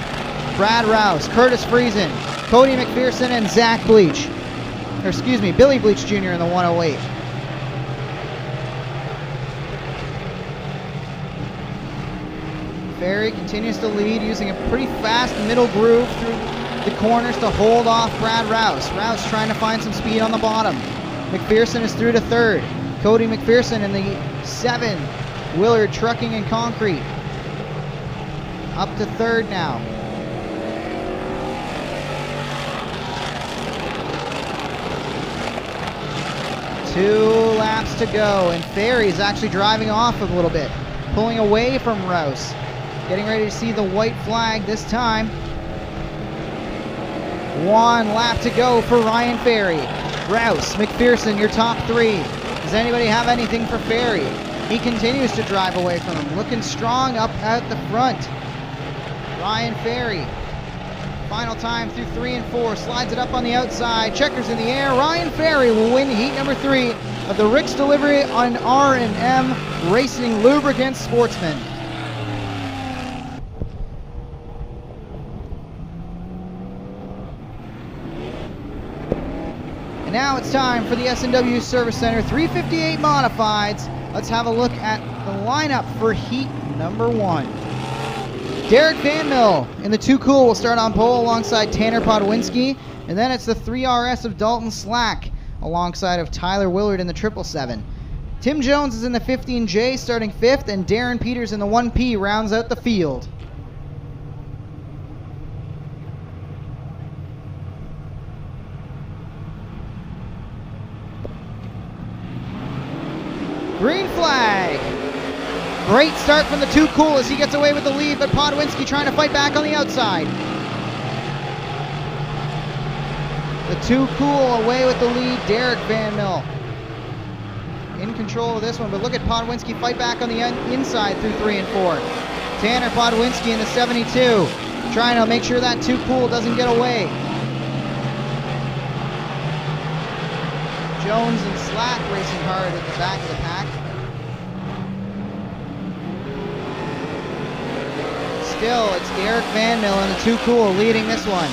Brad Rouse, Curtis Friesen, Cody McPherson, and Zach Bleach. Or excuse me, Billy Bleach Jr. in the 108. Ferry continues to lead using a pretty fast middle groove through the corners to hold off Brad Rouse. Rouse trying to find some speed on the bottom. McPherson is through to 3rd. Cody McPherson in the 7. Willard Trucking and Concrete up to 3rd now. Two laps to go, and Ferry's actually driving off a little bit, pulling away from Rouse. Getting ready to see the white flag this time. 1 lap to go for Ryan Ferry. Rouse, McPherson, your top 3. Does anybody have anything for Ferry? He continues to drive away from him, looking strong up at the front. Ryan Ferry, final time through 3 and 4, slides it up on the outside, checkers in the air. Ryan Ferry will win heat number 3 of the Rick's Delivery on R&M Racing Lubricants Sportsman. Now it's time for the S&W Service Center 358 Modifieds. Let's have a look at the lineup for heat number 1. Derek Van Mill in the 2 Cool will start on pole alongside Tanner Podwinski. And then it's the 3RS of Dalton Slack alongside of Tyler Willard in the 777. Tim Jones is in the 15J starting 5th, and Darren Peters in the 1P rounds out the field. Green flag. Great start from the 2 Cool as he gets away with the lead, but Podwinski trying to fight back on the outside. The 2 Cool away with the lead. Derek Van Mill in control of this one, but look at Podwinski fight back on the inside through 3 and 4. Tanner Podwinski in the 72 trying to make sure that 2 Cool doesn't get away. Jones and Slack racing hard in the back of the pack. Still, it's Derek Van Mill and the Too Cool leading this one.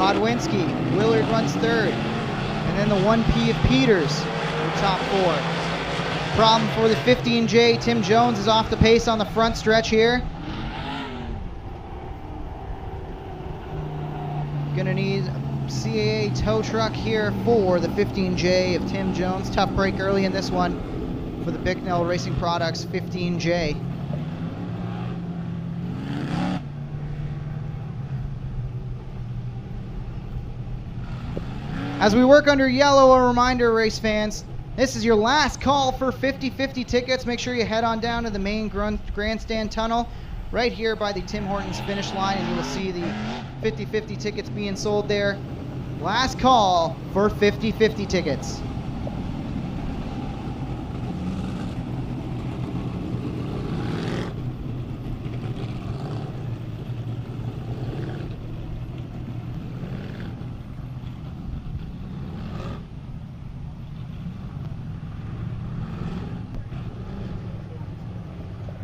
Podwinski, Willard runs third. And then the 1P of Peters, the top four. Problem for the 15J, Tim Jones is off the pace on the front stretch here. Gonna need a CAA tow truck here for the 15J of Tim Jones. Tough break early in this one for the Bicknell Racing Products 15J. As we work under yellow, a reminder, race fans, this is your last call for 50/50 tickets. Make sure you head on down to the main grandstand tunnel right here by the Tim Hortons finish line, and you will see the 50/50 tickets being sold there. Last call for 50/50 tickets.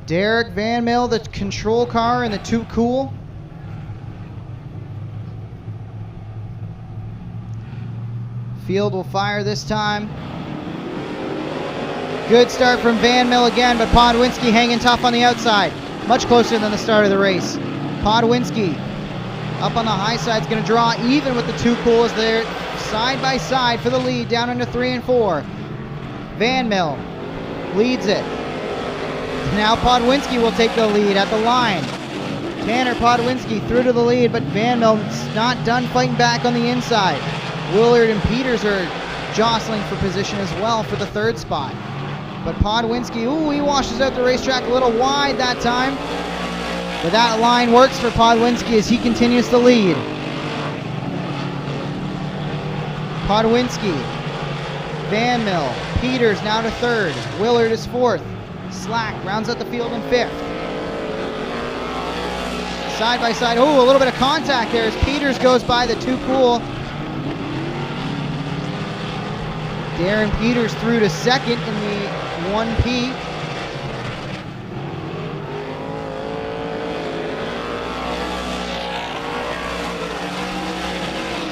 Derek Van Mill, the control car, and the Too Cool. Field will fire this time. Good start from Van Mill again, but Podwinski hanging tough on the outside. Much closer than the start of the race. Podwinski up on the high side is going to draw even with the Too Cool as they're side by side for the lead down into 3 and 4. Van Mill leads it. Now Podwinski will take the lead at the line. Tanner Podwinski through to the lead, but Van Mill's not done fighting back on the inside. Willard and Peters are jostling for position as well for the third spot. But Podwinski, he washes out the racetrack a little wide that time. But that line works for Podwinski as he continues to lead. Podwinski, Van Mill, Peters now to third. Willard is fourth. Slack rounds out the field in fifth. Side by side, a little bit of contact there as Peters goes by the Too Cool. Darren Peters through to second in the 1P.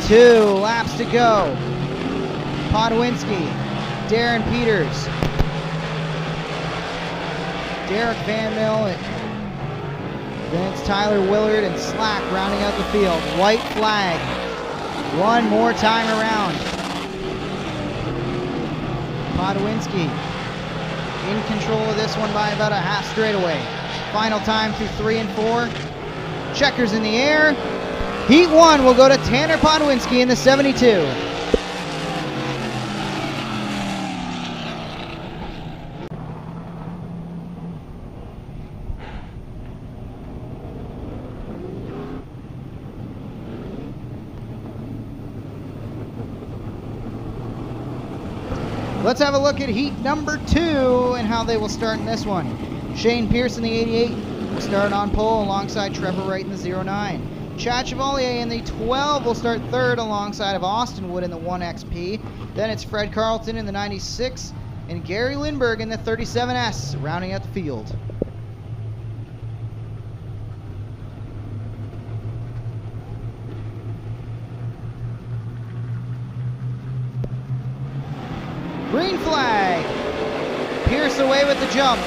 Two laps to go. Podwinski, Darren Peters, Derek Van Mill, then it's Tyler Willard and Slack rounding out the field. White flag. One more time around. Podwinski in control of this one by about a half straightaway. Final time through 3 and 4. Checkers in the air. Heat 1 will go to Tanner Podwinski in the 72. Let's have a look at heat number 2 and how they will start in this one. Shane Pierce in the 88 will start on pole alongside Trevor Wright in the 09. Chad Chevalier in the 12 will start third alongside of Austin Wood in the 1XP. Then it's Fred Carlton in the 96 and Gary Lindbergh in the 37S rounding out the field. Green flag. Pierce away with the jump.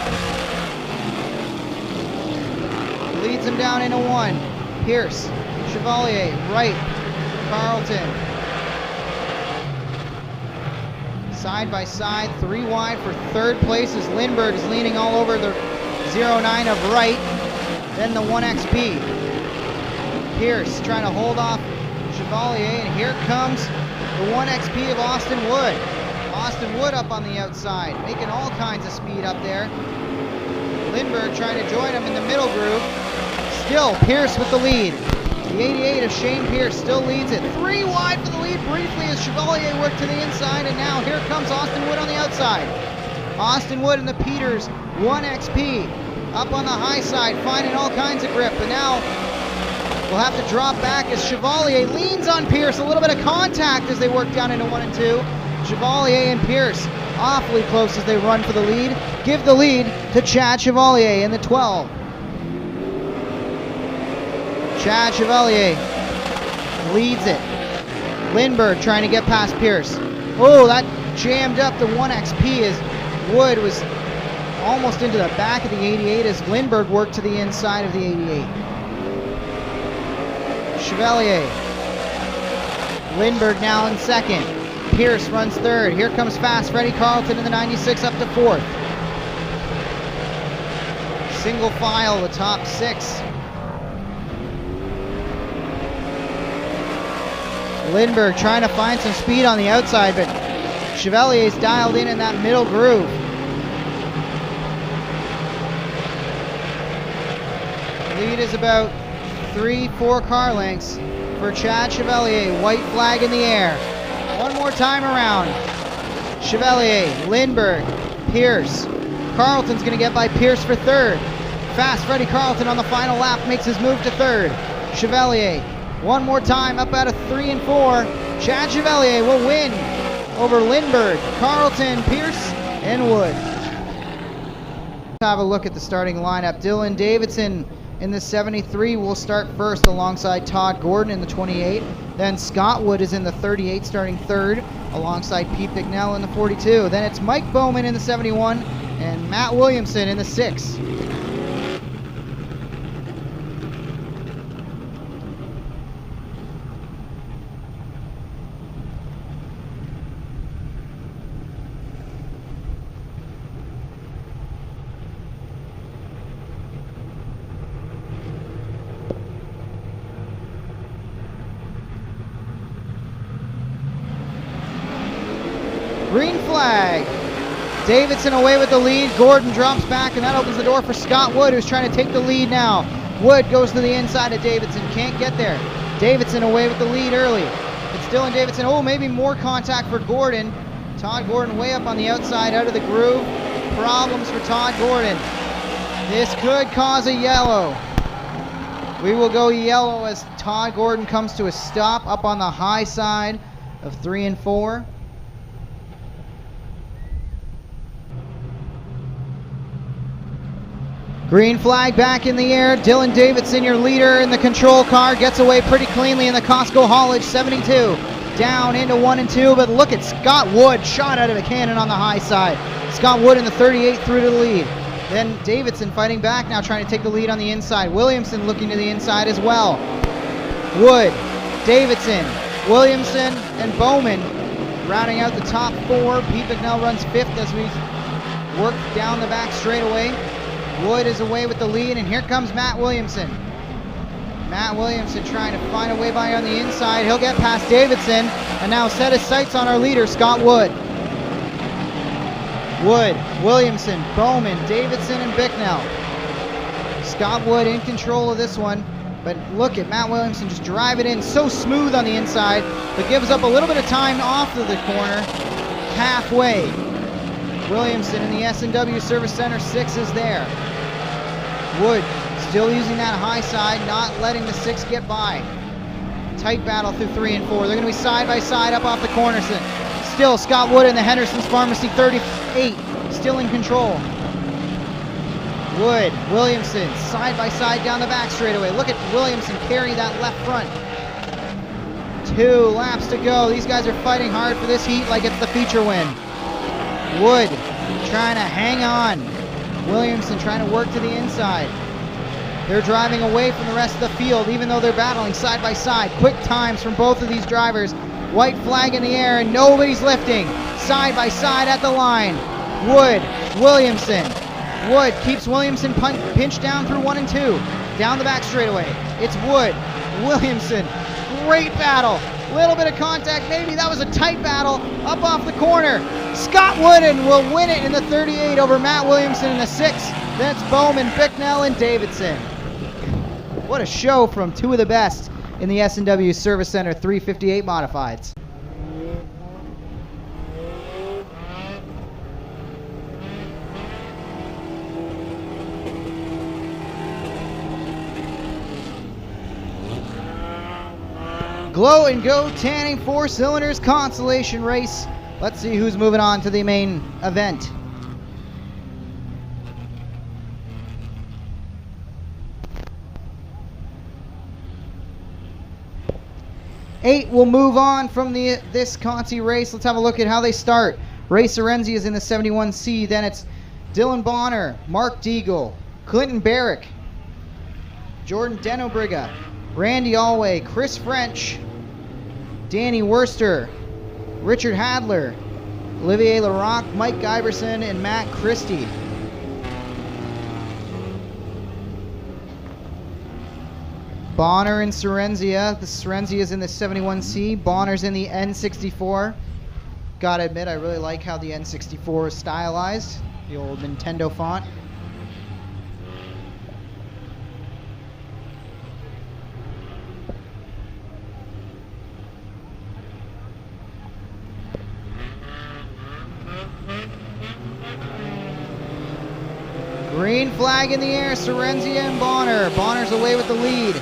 Leads him down into 1. Pierce, Chevalier, Wright, Carlton. Side by side, 3 wide for third place as Lindbergh is leaning all over the 09 of Wright. Then the 1XP. Pierce trying to hold off Chevalier, and here comes the 1XP of Austin Wood. Austin Wood up on the outside, making all kinds of speed up there. Lindbergh trying to join him in the middle groove. Still Pierce with the lead. The 88 of Shane Pierce still leads it. 3 wide for the lead briefly as Chevalier worked to the inside, and now here comes Austin Wood on the outside. Austin Wood and the Peters 1XP up on the high side, finding all kinds of grip, but now we'll have to drop back as Chevalier leans on Pierce. A little bit of contact as they work down into 1 and 2. Chevalier and Pierce awfully close as they run for the lead. Give the lead to Chad Chevalier in the 12. Chad Chevalier leads it. Lindbergh trying to get past Pierce. Oh, that jammed up the 1XP as Wood was almost into the back of the 88 as Lindbergh worked to the inside of the 88. Chevalier. Lindbergh now in second. Pierce runs third. Here comes fast Freddie Carlton in the 96 up to fourth. Single file, the top 6. Lindbergh trying to find some speed on the outside, but Chevalier's dialed in that middle groove. Lead is about 3-4 car lengths for Chad Chevalier. White flag in the air. One more time around. Chevalier, Lindbergh, Pierce. Carlton's going to get by Pierce for third. Fast Freddie Carlton on the final lap makes his move to third. Chevalier, one more time up out of 3 and 4. Chad Chevalier will win over Lindbergh, Carlton, Pierce, and Wood. Let's have a look at the starting lineup. Dylan Davidson in the 73 will start first alongside Todd Gordon in the 28. Then Scott Wood is in the 38 starting third alongside Pete Bicknell in the 42. Then it's Mike Bowman in the 71 and Matt Williamson in the 6. Green flag. Davidson away with the lead. Gordon drops back, and that opens the door for Scott Wood, who's trying to take the lead now. Wood goes to the inside of Davidson. Can't get there. Davidson away with the lead early. It's Dylan Davidson. Oh, maybe more contact for Gordon. Todd Gordon way up on the outside, out of the groove. Problems for Todd Gordon. This could cause a yellow. We will go yellow as Todd Gordon comes to a stop up on the high side of 3 and 4. Green flag back in the air. Dylan Davidson, your leader in the control car, gets away pretty cleanly in the Costco haulage. 72 down into 1 and 2, but look at Scott Wood, shot out of a cannon on the high side. Scott Wood in the 38 through to the lead. Then Davidson fighting back now, trying to take the lead on the inside. Williamson looking to the inside as well. Wood, Davidson, Williamson, and Bowman rounding out the top 4. Pete Bicknell runs 5th as we work down the back straightaway. Wood is away with the lead, and here comes Matt Williamson. Matt Williamson trying to find a way by on the inside. He'll get past Davidson, and now set his sights on our leader, Scott Wood. Wood, Williamson, Bowman, Davidson, and Bicknell. Scott Wood in control of this one, but look at Matt Williamson just drive it in so smooth on the inside, but gives up a little bit of time off of the corner, halfway. Williamson in the S&W Service Center 6 is there. Wood still using that high side, not letting the 6 get by. Tight battle through 3 and 4. They're going to be side by side up off the corner. Still Scott Wood in the Henderson's Pharmacy 38, still in control. Wood, Williamson, side by side down the back straightaway. Look at Williamson carry that left front. 2 laps to go. These guys are fighting hard for this heat like it's the feature win. Wood trying to hang on. Williamson trying to work to the inside. They're driving away from the rest of the field, even though they're battling side by side. Quick times from both of these drivers. White flag in the air, and nobody's lifting. Side by side at the line. Wood, Williamson. Wood keeps Williamson pinched down through 1 and 2. Down the back straightaway. It's Wood, Williamson. Great battle. Little bit of contact, maybe that was a tight battle. Up off the corner. Scott Wooden will win it in the 38 over Matt Williamson in the 6. That's Bowman, Bicknell, and Davidson. What a show from 2 of the best in the S&W Service Center 358 Modifieds. Glow and Go Tanning 4 Cylinders Consolation Race Let's see who's moving on to the main event. Eight will move on from this Conti race. Let's have a look at how they start. Ray Sorenzi is in the 71C. Then it's Dylan Bonner, Mark Deagle, Clinton Barrick, Jordan Denobriga, Randy Alway, Chris French, Danny Worster, Richard Hadler, Olivier Larocque, Mike Giberson, and Matt Christie. Bonner and Sorenzia. The Sorenzia is in the 71C. Bonner's in the N64. Gotta admit, I really like how the N64 is stylized. The old Nintendo font. Green flag in the air, Sorenzia and Bonner. Bonner's away with the lead.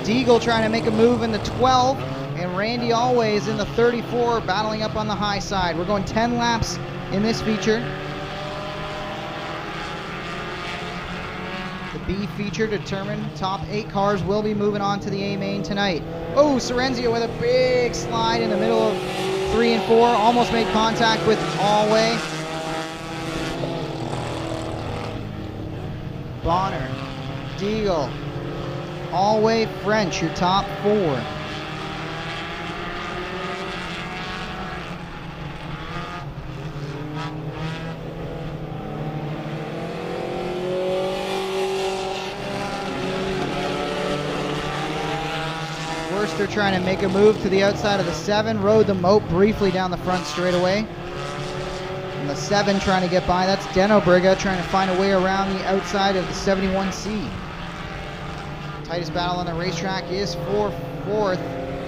Deagle trying to make a move in the 12, and Randy Alway is in the 34, battling up on the high side. We're going 10 laps in this feature. The B feature determined top 8 cars will be moving on to the A main tonight. Oh, Sorenzia with a big slide in the middle of 3 and 4, almost made contact with Alway. Bonner, Deagle, Alway, French, your top 4. Worster trying to make a move to the outside of the 7, rode the moat briefly down the front straightaway. And the 7 trying to get by, that's Denobriga trying to find a way around the outside of the 71C. Tightest battle on the racetrack is for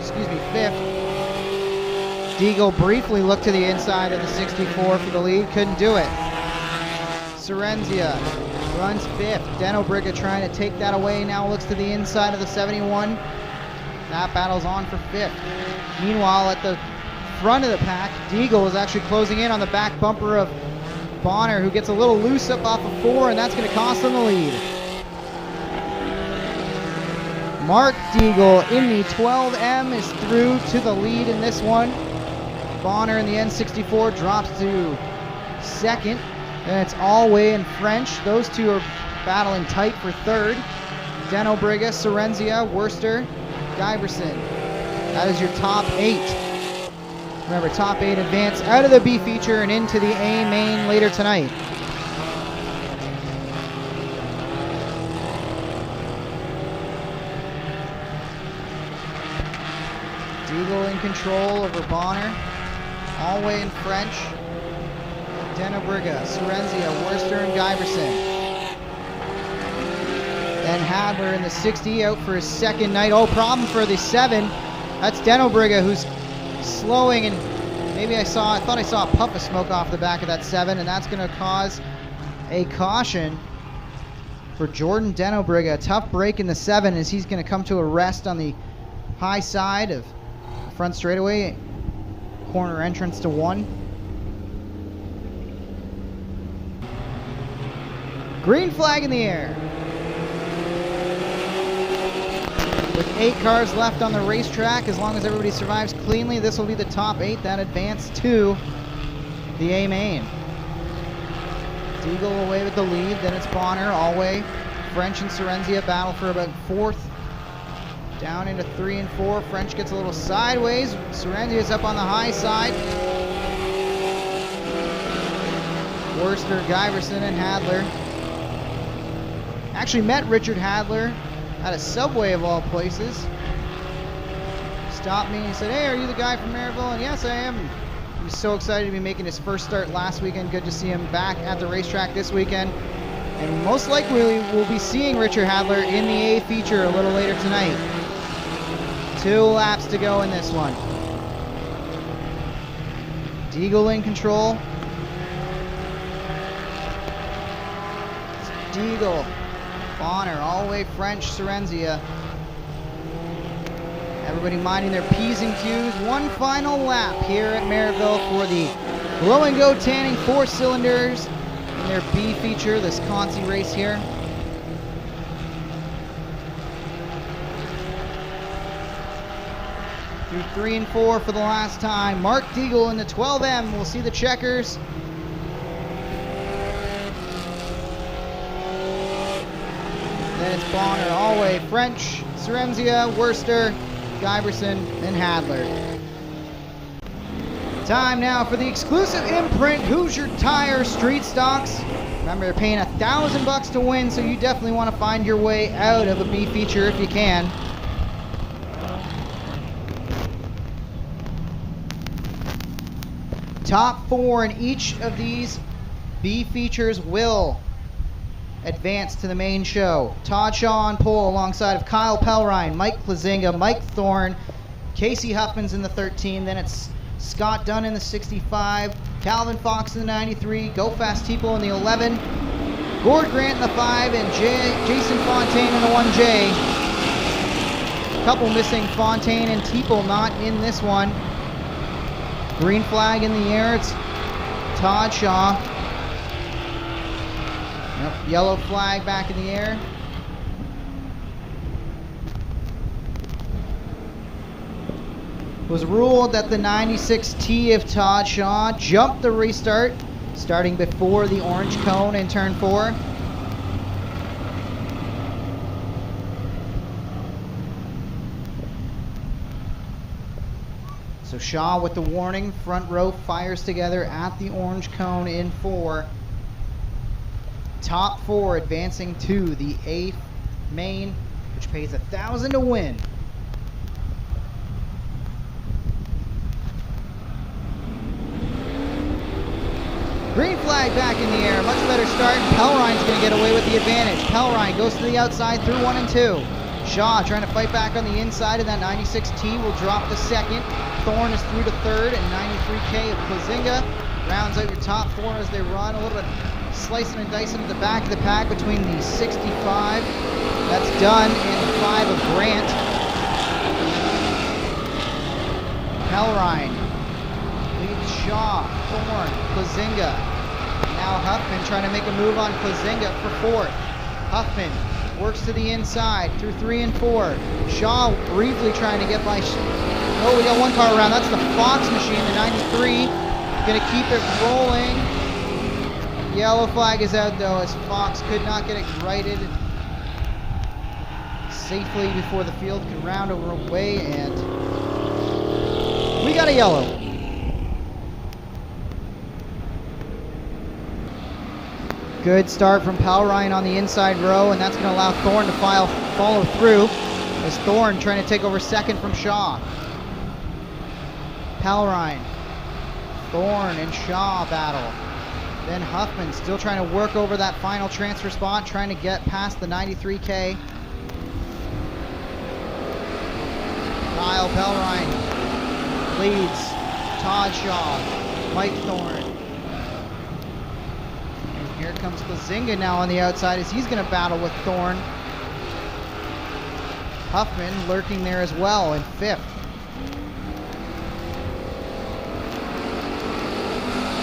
fifth. Deagle briefly looked to the inside of the 64 for the lead, couldn't do it. Sorenzia runs 5th. Denobriga trying to take that away, now looks to the inside of the 71. That battle's on for 5th. Meanwhile, at the front of the pack, Deagle is actually closing in on the back bumper of Bonner, who gets a little loose up off of 4, and that's going to cost him the lead. Mark Deagle in the 12M is through to the lead in this one. Bonner in the N64 drops to 2nd. Then it's Alway and French. Those two are battling tight for 3rd. Denobriga, Sorenzia, Worster, Giberson. That is your top 8. Remember, top 8 advance out of the B feature and into the A main later tonight. Deagle in control over Bonner. Alway and French. Denobriga, Sorenzia, Worster, and Giberson. Then Hadler in the 60 out for his 2nd night. Oh, problem for the 7. That's Denobriga who's slowing, and maybe I thought I saw a puff of smoke off the back of that 7, and that's going to cause a caution for Jordan Denobriga. A tough break in the 7 as he's going to come to a rest on the high side of the front straightaway, corner entrance to 1. Green flag in the air. With 8 cars left on the racetrack, as long as everybody survives cleanly, this will be the top 8 that advance to the A main. Deagle away with the lead, then it's Bonner, Alway, French and Sorenzia battle for about 4th. Down into 3 and 4, French gets a little sideways, Sorenzia's up on the high side. Worster, Giberson, and Hadler. Actually met Richard Hadler at a Subway of all places. Stopped me and he said, "Hey, are you the guy from Merrittville?" And yes, I am. He was so excited to be making his first start last weekend. Good to see him back at the racetrack this weekend. And most likely we'll be seeing Richard Hadler in the A feature a little later tonight. 2 laps to go in this one. Deagle in control. It's Deagle, Bonner, Alway, French, Sorenzia. Everybody minding their P's and Q's. One final lap here at Merrittville for the Glow and Go Tanning 4 cylinders in their B feature, this Consi race here. Through 3 and 4 for the last time. Mark Deagle in the 12M. We'll see the checkers. Then it's Bonner, Allway, French, Ceremzia, Worcester, Giberson, and Hadler. Time now for the exclusive imprint Hoosier Tire Street Stocks. Remember, you're paying $1,000 to win, so you definitely want to find your way out of a B feature if you can. Top 4 in each of these B features will advance to the main show. Todd Shaw on pole alongside of Kyle Pelrine, Mike Plazinga, Mike Thorne, Casey Huffman's in the 13. Then it's Scott Dunn in the 65, Calvin Fox in the 93, Go Fast Tipo in the 11, Gord Grant in the 5, and Jason Fontaine in the 1J. Couple missing, Fontaine and Tipo not in this one. Green flag in the air, it's Todd Shaw. Yep, yellow flag back in the air. It was ruled that the 96T of Todd Shaw jumped the restart, starting before the orange cone in turn 4. So Shaw with the warning, front row fires together at the orange cone in 4. Top 4 advancing to the 8th main, which pays $1,000 to win. Green flag back in the air, much better start. Pelrine's going to get away with the advantage. Pelrine goes to the outside through 1 and 2. Shaw trying to fight back on the inside of that 96T will drop the 2nd. Thorne is through to 3rd, and 93K of Plazinga rounds out your top 4 as they run. A little bit slicing and dicing at the back of the pack between the 65. That's done in the 5 of Grant. Pelrine leads Shaw, Thorne, Plazinga. Now Huffman trying to make a move on Plazinga for 4th. Huffman works to the inside through 3 and 4. Shaw briefly trying to get by. Oh, we got one car around. That's the Fox machine, the 93. Going to keep it rolling. Yellow flag is out though, as Fox could not get it righted safely before the field could round away, and we got a yellow. Good start from Pelrine on the inside row, and that's going to allow Thorne to follow through, as Thorne trying to take over 2nd from Shaw. Pelrine, Thorne, and Shaw battle. Then Huffman still trying to work over that final transfer spot, trying to get past the 93K. Kyle Pelrine leads Todd Shaw, Mike Thorne. And here comes Plazinga now on the outside as he's going to battle with Thorne. Huffman lurking there as well in 5th.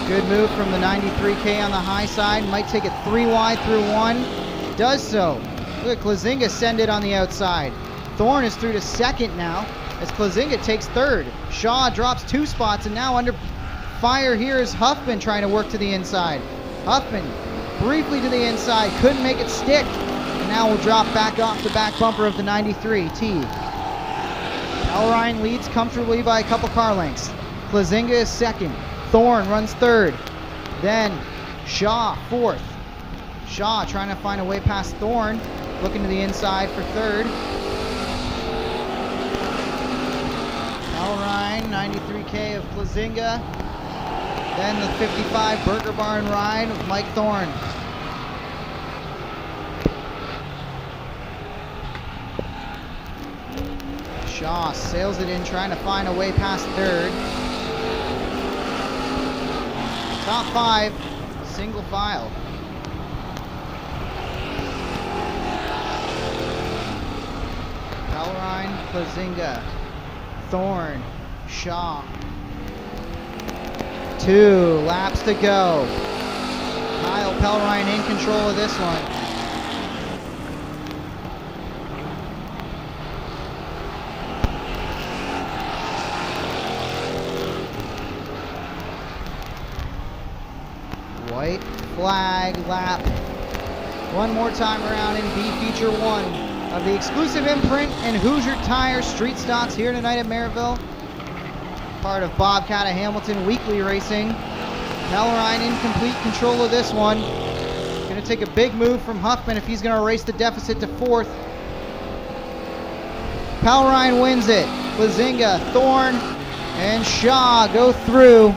Good move from the 93K on the high side. Might take it 3 wide through 1. Does so. Look at Plazinga send it on the outside. Thorne is through to 2nd now as Plazinga takes 3rd. Shaw drops 2 spots, and now under fire here is Huffman trying to work to the inside. Huffman briefly to the inside. Couldn't make it stick. And now will drop back off the back bumper of the 93T. Pelrine leads comfortably by a couple car lengths. Plazinga is 2nd. Thorne runs 3rd. Then Shaw 4th. Shaw trying to find a way past Thorne. Looking to the inside for 3rd. Pelrine, 93K of Plazinga. Then the 55 Burger Barn ride with Mike Thorne. Shaw sails it in, trying to find a way past 3rd. Top 5, single file. Pelrine, Plazinga. Thorne, Shaw. 2 laps to go. Kyle Pelrine in control of this one. White flag lap. One more time around in B Feature 1 of the exclusive imprint and Hoosier Tire Street Stocks here tonight at Merrittville. Part of Bobcat of Hamilton Weekly Racing. Pelrine in complete control of this one. Going to take a big move from Huffman if he's going to erase the deficit to 4th. Pelrine wins it. Lazinga, Thorne, and Shaw go through.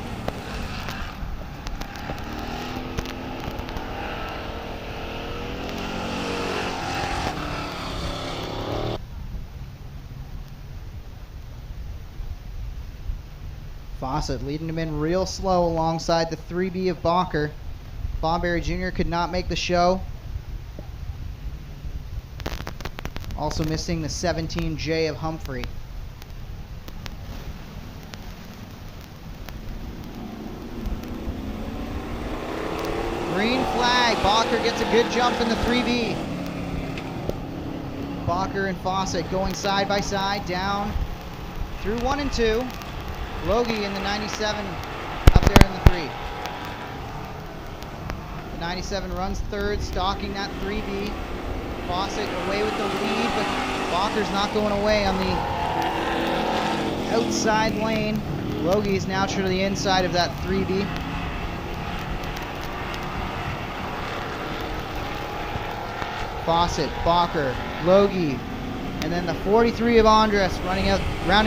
Fawcett leading him in real slow alongside the 3B of Bacher. Bobberry Jr. could not make the show. Also missing the 17J of Humphrey. Green flag. Bacher gets a good jump in the 3B. Bacher and Fawcett going side by side down through 1 and 2. Logie in the 97 up there in the 3. The 97 runs 3rd, stalking that 3B. Fawcett away with the lead, but Bacher's not going away on the outside lane. Logie is now to the inside of that 3B. Fawcett, Bacher, Logie, and then the 43 of Andres rounding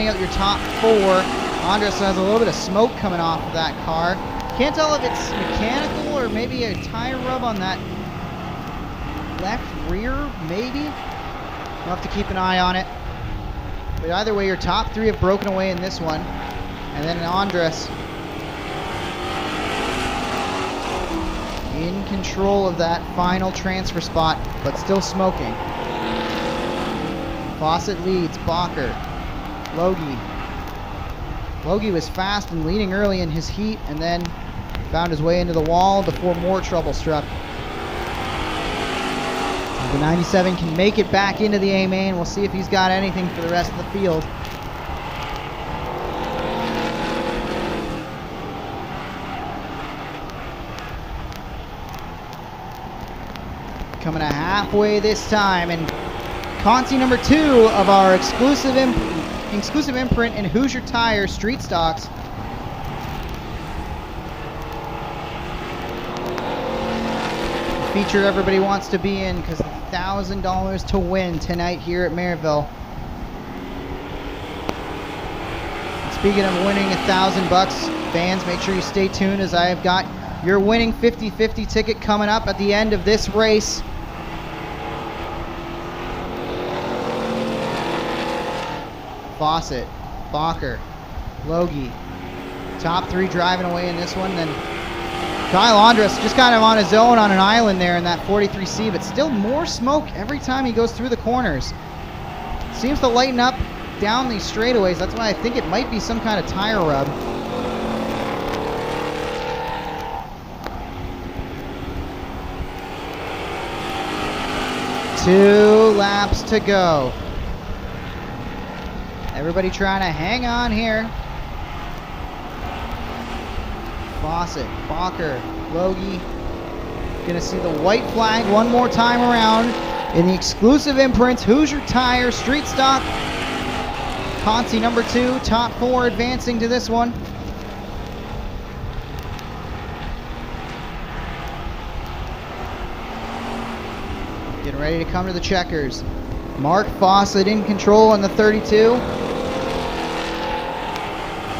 out your top 4. Andres has a little bit of smoke coming off of that car. Can't tell if it's mechanical or maybe a tire rub on that left rear, maybe. You'll have to keep an eye on it. But either way, your top 3 have broken away in this one. And then Andres in control of that final transfer spot, but still smoking. Fawcett leads, Bacher, Logie. Logie was fast and leading early in his heat and then found his way into the wall before more trouble struck. The 97 can make it back into the A main. We'll see if he's got anything for the rest of the field. Coming to halfway this time, and Conti number 2 of our exclusive imprint in Hoosier Tire Street Stocks. Feature everybody wants to be in because $1,000 to win tonight here at Merrittville. And speaking of winning $1,000, fans, make sure you stay tuned as I have got your winning 50-50 ticket coming up at the end of this race. Fawcett, Bacher, Logie, top 3 driving away in this one. Then Kyle Andres just kind of on his own on an island there in that 43C, but still more smoke every time he goes through the corners. Seems to lighten up down these straightaways. That's why I think it might be some kind of tire rub. Two laps to go. Everybody trying to hang on here. Fawcett, Bacher, Logie. Gonna see the white flag one more time around in the exclusive imprints Hoosier Tire Street Stock. Conti number 2, top 4 advancing to this one. Getting ready to come to the checkers. Mark Fawcett in control on the 32.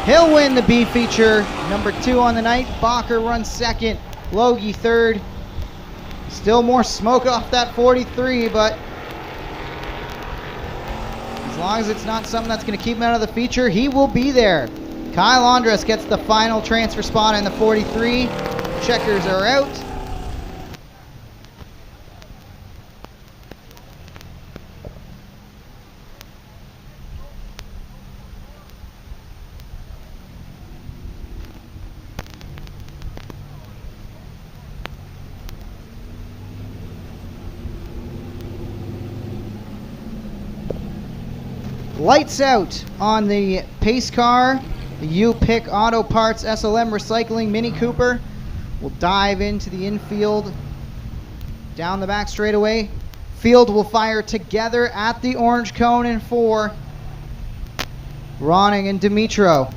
He'll win the B feature, number 2 on the night. Bacher runs 2nd, Logie 3rd. Still more smoke off that 43, but as long as it's not something that's going to keep him out of the feature, he will be there. Kyle Andres gets the final transfer spot in the 43. Checkers are out. Lights out on the pace car, the U-Pick Auto Parts SLM Recycling Mini Cooper. We'll dive into the infield, down the back straightaway. Field will fire together at the orange cone in 4. Ronning and Dimitro.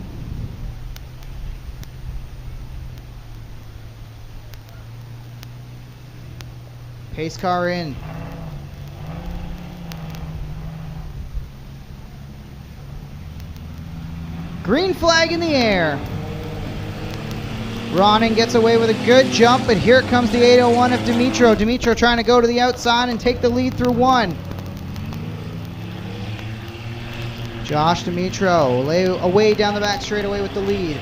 Pace car in. Green flag in the air. Ronning gets away with a good jump, but here comes the 801 of Dimitro. Dimitro trying to go to the outside and take the lead through 1. Josh Dimitro away down the back straightaway with the lead.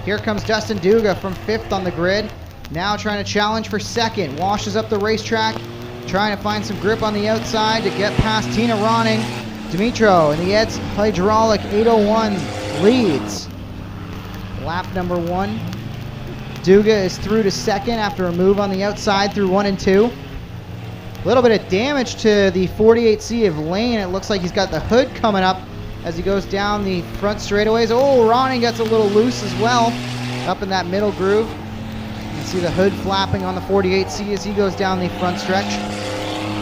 Here comes Dustin Duga from 5th on the grid. Now trying to challenge for 2nd. Washes up the racetrack, trying to find some grip on the outside to get past Tina Ronning. Dimitro in the Ed's Hydraulic 801 leads lap number 1. Duga is through to 2nd after a move on the outside through 1 and 2. A little bit of damage to the 48C of Lane. It looks like he's got the hood coming up as he goes down the front straightaways. Oh, Ronning gets a little loose as well up in that middle groove. You can see the hood flapping on the 48C as he goes down the front stretch.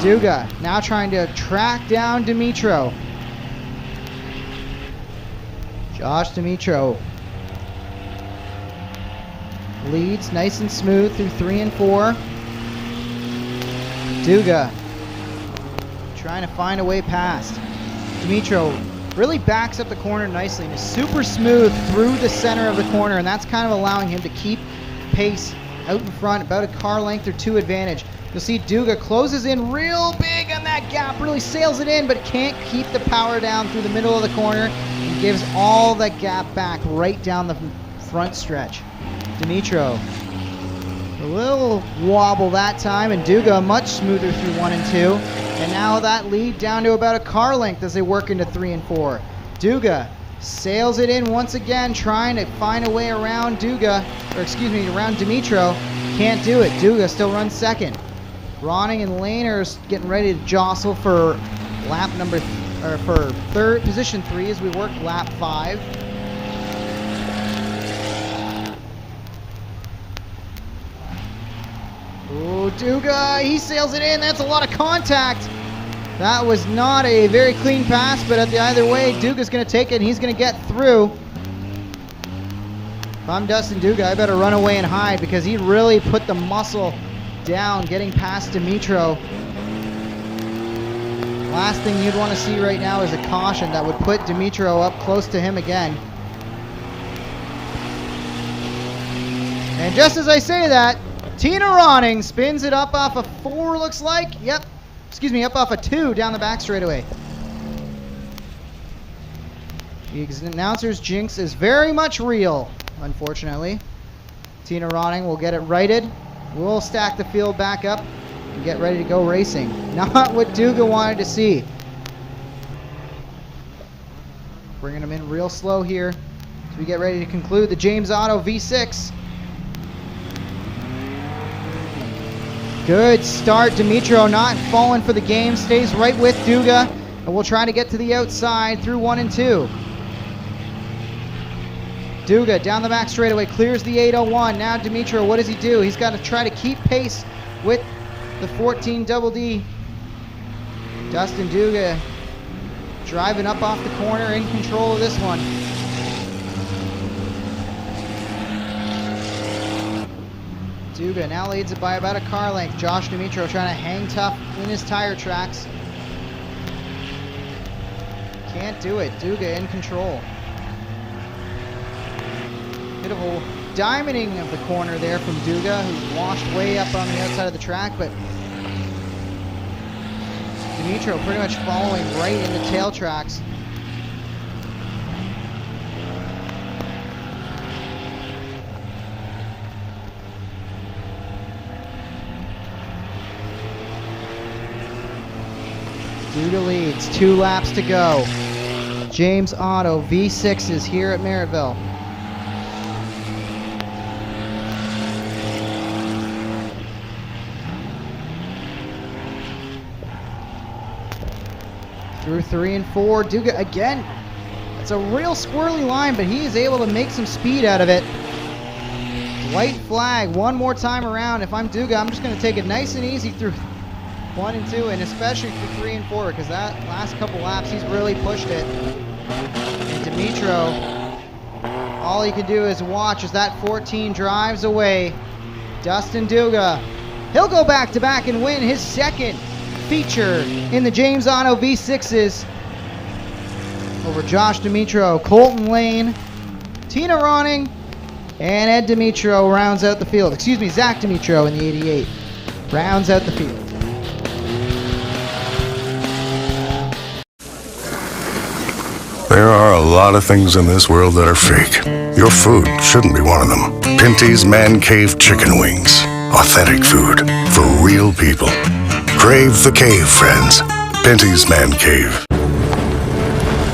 Duga now trying to track down Dimitro. Josh Dimitro leads nice and smooth through 3 and 4. Duga trying to find a way past. Dimitro really backs up the corner nicely and is super smooth through the center of the corner, and that's kind of allowing him to keep pace out in front, about a car length or 2 advantage. You'll see Duga closes in real big on that gap, really sails it in, but can't keep the power down through the middle of the corner and gives all that gap back right down the front stretch. Dimitro, a little wobble that time, and Duga much smoother through 1 and 2. And now that lead down to about a car length as they work into 3 and 4. Duga sails it in once again, trying to find a way around around Dimitro. Can't do it. Duga still runs 2nd. Ronning and Lane are getting ready to jostle for position 3 as we work lap 5. Oh, Duga, he sails it in. That's a lot of contact. That was not a very clean pass, but at the either way, Duga's going to take it and he's going to get through. If I'm Dustin Duga, I better run away and hide because he really put the muscle down getting past Dimitro. Last thing you'd want to see right now is a caution that would put Dimitro up close to him again. And just as I say that, Tina Ronning spins it up off a 4, looks like. Up off a 2 down the back straightaway. The announcer's jinx is very much real, unfortunately. Tina Ronning will get it righted. We'll stack the field back up and get ready to go racing. Not what Duga wanted to see. Bringing them in real slow here as we get ready to conclude the James Auto V6. Good start. Dimitro not falling for the game. Stays right with Duga. And we'll try to get to the outside through 1 and 2. Duga down the back straightaway. Clears the 801. Now Dimitro, what does he do? He's got to try to keep pace with the 14 Double D. Dustin Duga driving up off the corner, in control of this one. Duga now leads it by about a car length. Josh Dimitro trying to hang tough in his tire tracks. Can't do it. Duga in control. Bit of a diamonding of the corner there from Duga, who's washed way up on the outside of the track, but Dimitro pretty much following right in the tail tracks. Duga leads, 2 laps to go. James Auto V6 is here at Merrittville. through 3 and 4. Duga again. It's a real squirrely line, but he is able to make some speed out of it. White flag one more time around. If I'm Duga, I'm just going to take it nice and easy through 1 and 2, and especially through 3 and 4, because that last couple laps he's really pushed it. And Dimitro, all he can do is watch as that 14 drives away. Dustin Duga, he'll go back to back and win his second feature in the James Auto V6s over Josh Dimitro. Colton Lane, Tina Ronning, and Ed Dimitro rounds out the field. Excuse me, Zach Dimitro in the 88 rounds out the field. There are a lot of things in this world that are fake. Your food shouldn't be one of them. Pinty's Man Cave Chicken Wings. Authentic food for real people. Crave the cave, friends. Pinty's Man Cave.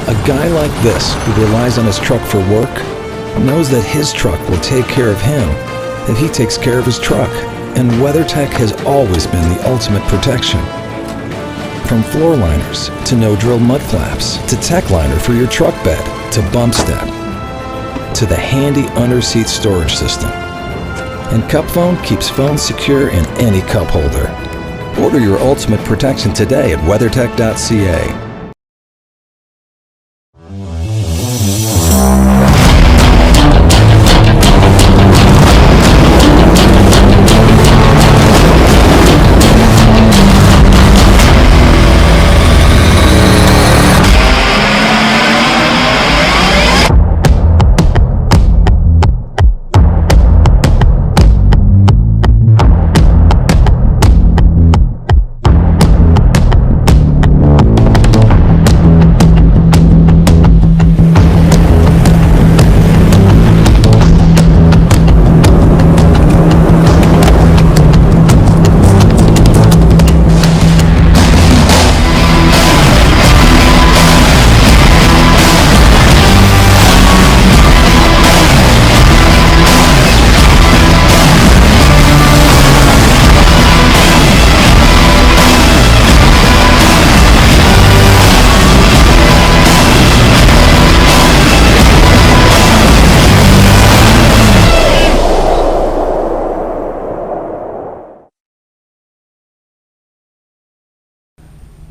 A guy like this, who relies on his truck for work, knows that his truck will take care of him if he takes care of his truck. And WeatherTech has always been the ultimate protection. From floor liners to no-drill mud flaps to tech liner for your truck bed to bump step to the handy under-seat storage system. And Cup Phone keeps phones secure in any cup holder. Order your ultimate protection today at weathertech.ca.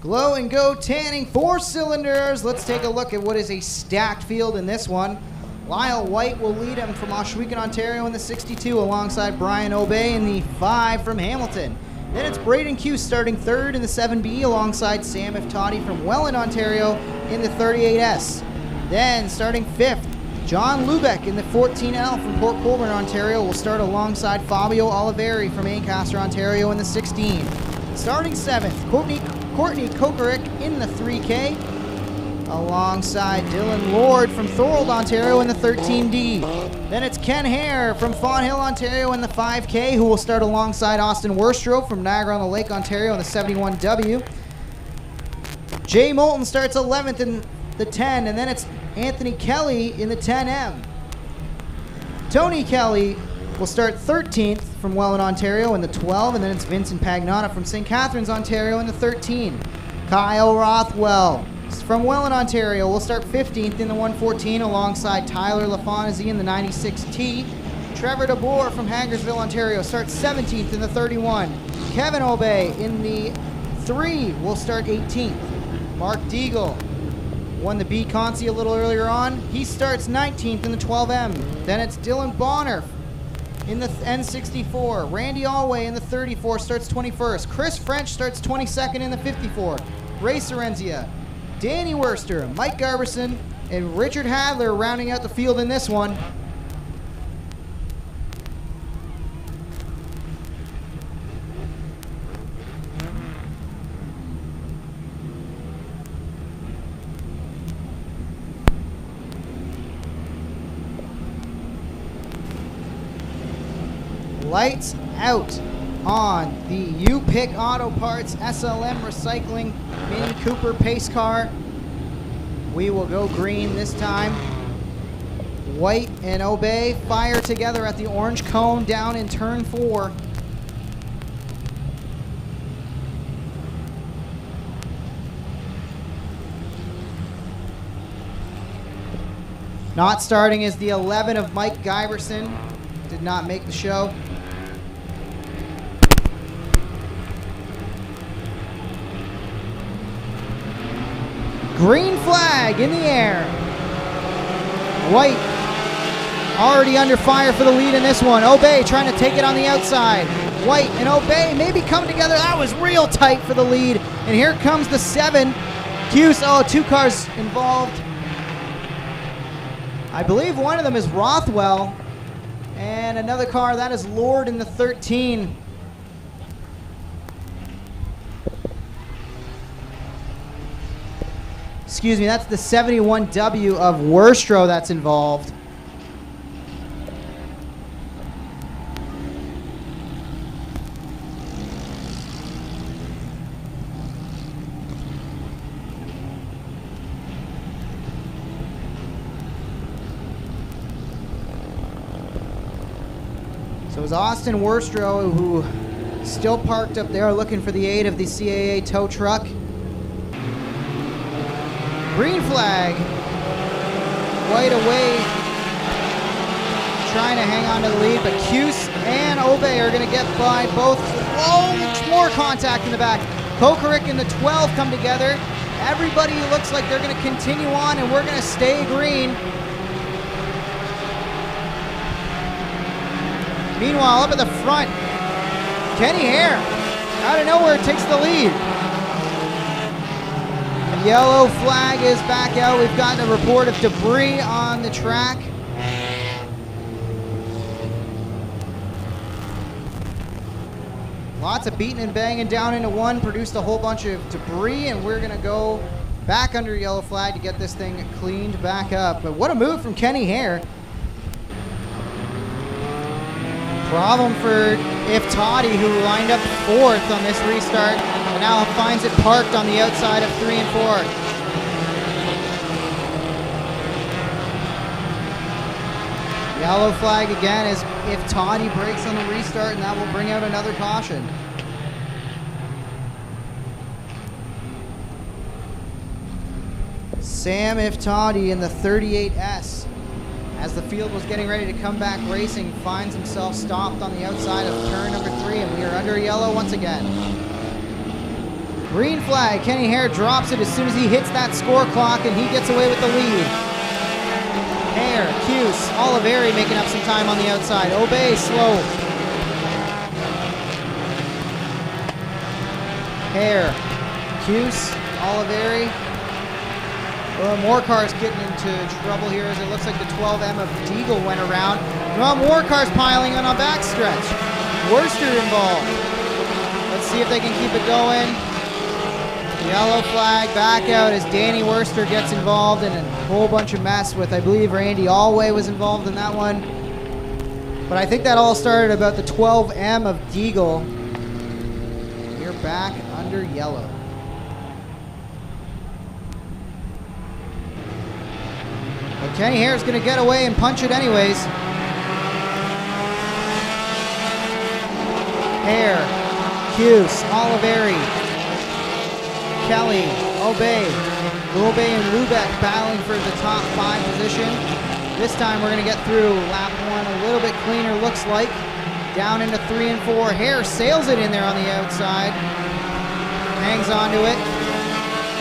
Glow and Go tanning 4 cylinders. Let's take a look at what is a stacked field in this one. Lyle White will lead him from Ohsweken, Ontario in the 62 alongside Brian Obey in the 5 from Hamilton. Then it's Braden Q starting 3rd in the 7B alongside Sam Iftati from Welland, Ontario in the 38S. Then starting 5th, John Lubeck in the 14L from Port Colborne, Ontario will start alongside Fabio Oliveri from Ancaster, Ontario in the 16. Starting 7th, Courtney Kokerick in the 3K, alongside Dylan Lord from Thorold, Ontario in the 13D. Then it's Ken Hare from Fawn Hill, Ontario in the 5K, who will start alongside Austin Worstrow from Niagara-on-the-Lake, Ontario in the 71W. Jay Moulton starts 11th in the 10, and then it's Anthony Kelly in the 10M. Tony Kelly will start 13th from Welland, Ontario in the 12, and then it's Vincent Pagnotta from St. Catharines, Ontario in the 13. Kyle Rothwell from Welland, Ontario will start 15th in the 114 alongside Tyler LaFontaine in the 96T. Trevor DeBoer from Hagersville, Ontario starts 17th in the 31. Kevin Obey in the 3 will start 18th. Mark Deagle won the B Consi a little earlier on. He starts 19th in the 12M. Then it's Dylan Bonner in the N64. Randy Alway in the 34 starts 21st. Chris French starts 22nd in the 54. Ray Sorrenzia, Danny Worster, Mike Garberson, and Richard Hadler rounding out the field in this one. Lights out on the U-Pick Auto Parts SLM Recycling Mini Cooper Pace Car. We will go green this time. White and Obey fire together at the orange cone down in turn 4. Not starting is the 11 of Mike Giberson. Did not make the show. Green flag in the air. White already under fire for the lead in this one. Obey trying to take it on the outside. White and Obey maybe coming together. That was real tight for the lead. And here comes the 7. Cuse. Oh, 2 cars involved. I believe one of them is Rothwell. And another car, that is Lord in the 13. Excuse me, that's the 71W of Worstro that's involved. So it was Austin Worstro who still parked up there looking for the aid of the CAA tow truck. Green flag. White away. Trying to hang on to the lead, but Cuse and Obey are going to get by both. Oh, more contact in the back. Kokorik and the 12 come together. Everybody looks like they're going to continue on, and we're going to stay green. Meanwhile, up at the front, Kenny Hare, out of nowhere, takes the lead. Yellow flag is back out. We've gotten a report of debris on the track. Lots of beating and banging down into one, produced a whole bunch of debris, and we're going to go back under yellow flag to get this thing cleaned back up. But what a move from Kenny Hare. Problem for Iftadi, who lined up 4th on this restart, and now finds it parked on the outside of 3 and 4. Yellow flag again as Iftadi breaks on the restart, and that will bring out another caution. Sam Iftadi in the 38S. As the field was getting ready to come back racing, finds himself stopped on the outside of turn number 3, and we are under yellow once again. Green flag. Kenny Hare drops it as soon as he hits that score clock, and he gets away with the lead. Hare, Cuse, Oliveri making up some time on the outside. Obey slow. Hare, Cuse, Oliveri. Well, more cars getting into trouble here as it looks like the 12M of Deagle went around. Well, more cars piling on a backstretch. Worster involved. Let's see if they can keep it going. Yellow flag back out as Danny Worster gets involved in a whole bunch of mess with, I believe, Randy Allway was involved in that one. But I think that all started about the 12M of Deagle. We're back under yellow. But Kenny Hare's going to get away and punch it anyways. Hare, Cuse, Oliveri, Kelly, Obey. Obey and Lubeck battling for the top 5 position. This time we're going to get through lap 1 a little bit cleaner, looks like. Down into 3 and 4. Hare sails it in there on the outside. Hangs onto it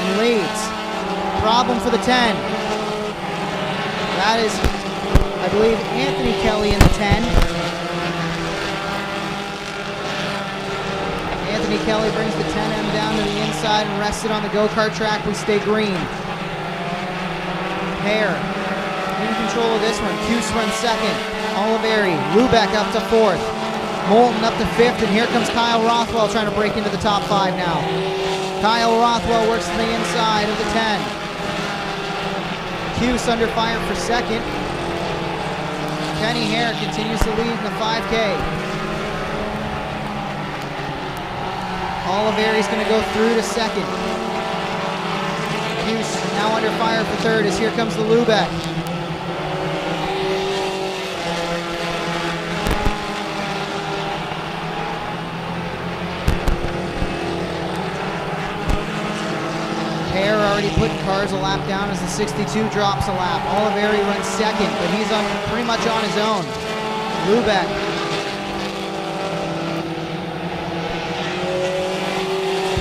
and leads. Problem for the 10. That is, I believe, Anthony Kelly in the 10. Anthony Kelly brings the 10M down to the inside and rests it on the go-kart track. We stay green. Hare in control of this one. Cuse runs 2nd. Oliveri, Lubeck up to 4th. Moulton up to 5th, and here comes Kyle Rothwell trying to break into the top 5 now. Kyle Rothwell works to the inside of the 10. Cuse under fire for 2nd. Kenny Hare continues to lead in the 5K. Oliveri's going to go through to 2nd. Cuse now under fire for 3rd as here comes the Lubeck. Hare already putting cars a lap down as the 62 drops a lap. Oliveri runs second, but he's pretty much on his own. Lubeck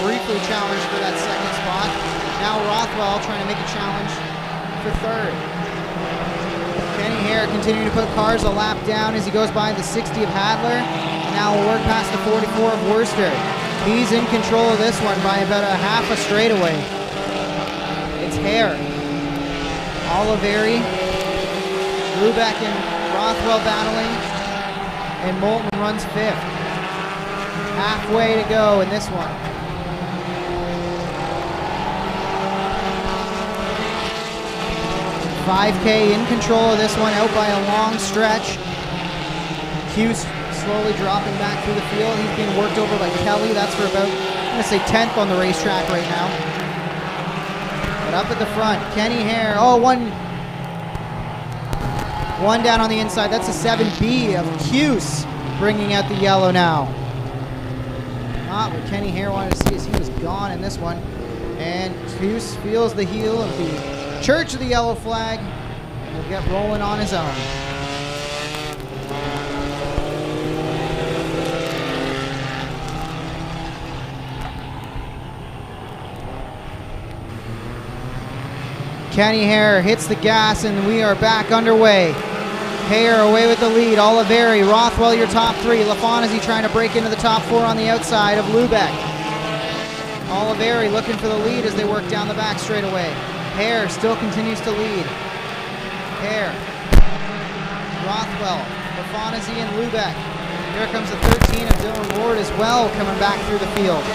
briefly challenged for that second spot. Now Rothwell trying to make a challenge for third. Kenny Hare continuing to put cars a lap down as he goes by the 60 of Hadler. Now we'll work past the 44 of Worcester. He's in control of this one by about a half a straightaway. It's Hare. Oliveri, Lubeck and Rothwell battling, and Moulton runs fifth. Halfway to go in this one. $5K in control of this one, out by a long stretch. Hughes slowly dropping back through the field. He's being worked over by Kelly. That's for about, I'm going to say 10th on the racetrack right now. But up at the front, Kenny Hare. Oh, one down on the inside. That's a 7B of Hughes bringing out the yellow now. Not what Kenny Hare wanted to see as he was gone in this one. And Hughes feels the heel of the Church of the Yellow Flag and will get rolling on his own. Kenny Hare hits the gas and we are back underway. Hare away with the lead. Oliveri, Rothwell your top three. Lafontaine trying to break into the top four on the outside of Lubeck. Oliveri looking for the lead as they work down the back straightaway. Hare still continues to lead. Hare, Rothwell, Lafontaine and Lubeck. Here comes the 13 of Dylan Ward as well coming back through the field.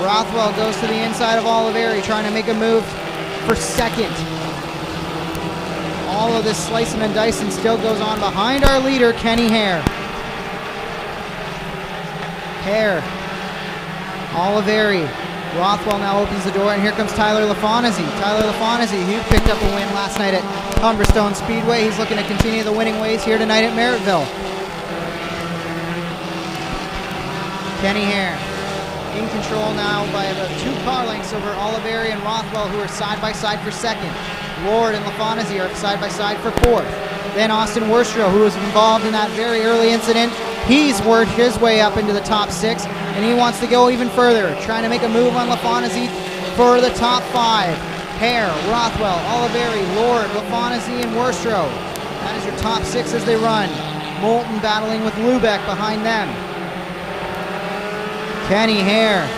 Rothwell goes to the inside of Oliveri trying to make a move for second. All of this slicing and dicing still goes on behind our leader, Kenny Hare. Hare, Oliveri, Rothwell now opens the door, and here comes Tyler Lafontaine. Tyler Lafontaine, who picked up a win last night at Humberstone Speedway. He's looking to continue the winning ways here tonight at Merrittville. Kenny Hare in control now by about 2 car lengths over Oliveri and Rothwell, who are side by side for second. Ward and Lafontaine are side by side for fourth. Then Austin Worcester, who was involved in that very early incident, he's worked his way up into the top 6, and he wants to go even further, trying to make a move on Lafontaine for the top 5. Hare, Rothwell, Oliveri, Lord, Lafontaine, and Worcester. That is your top 6 as they run. Moulton battling with Lubeck behind them. Kenny Hare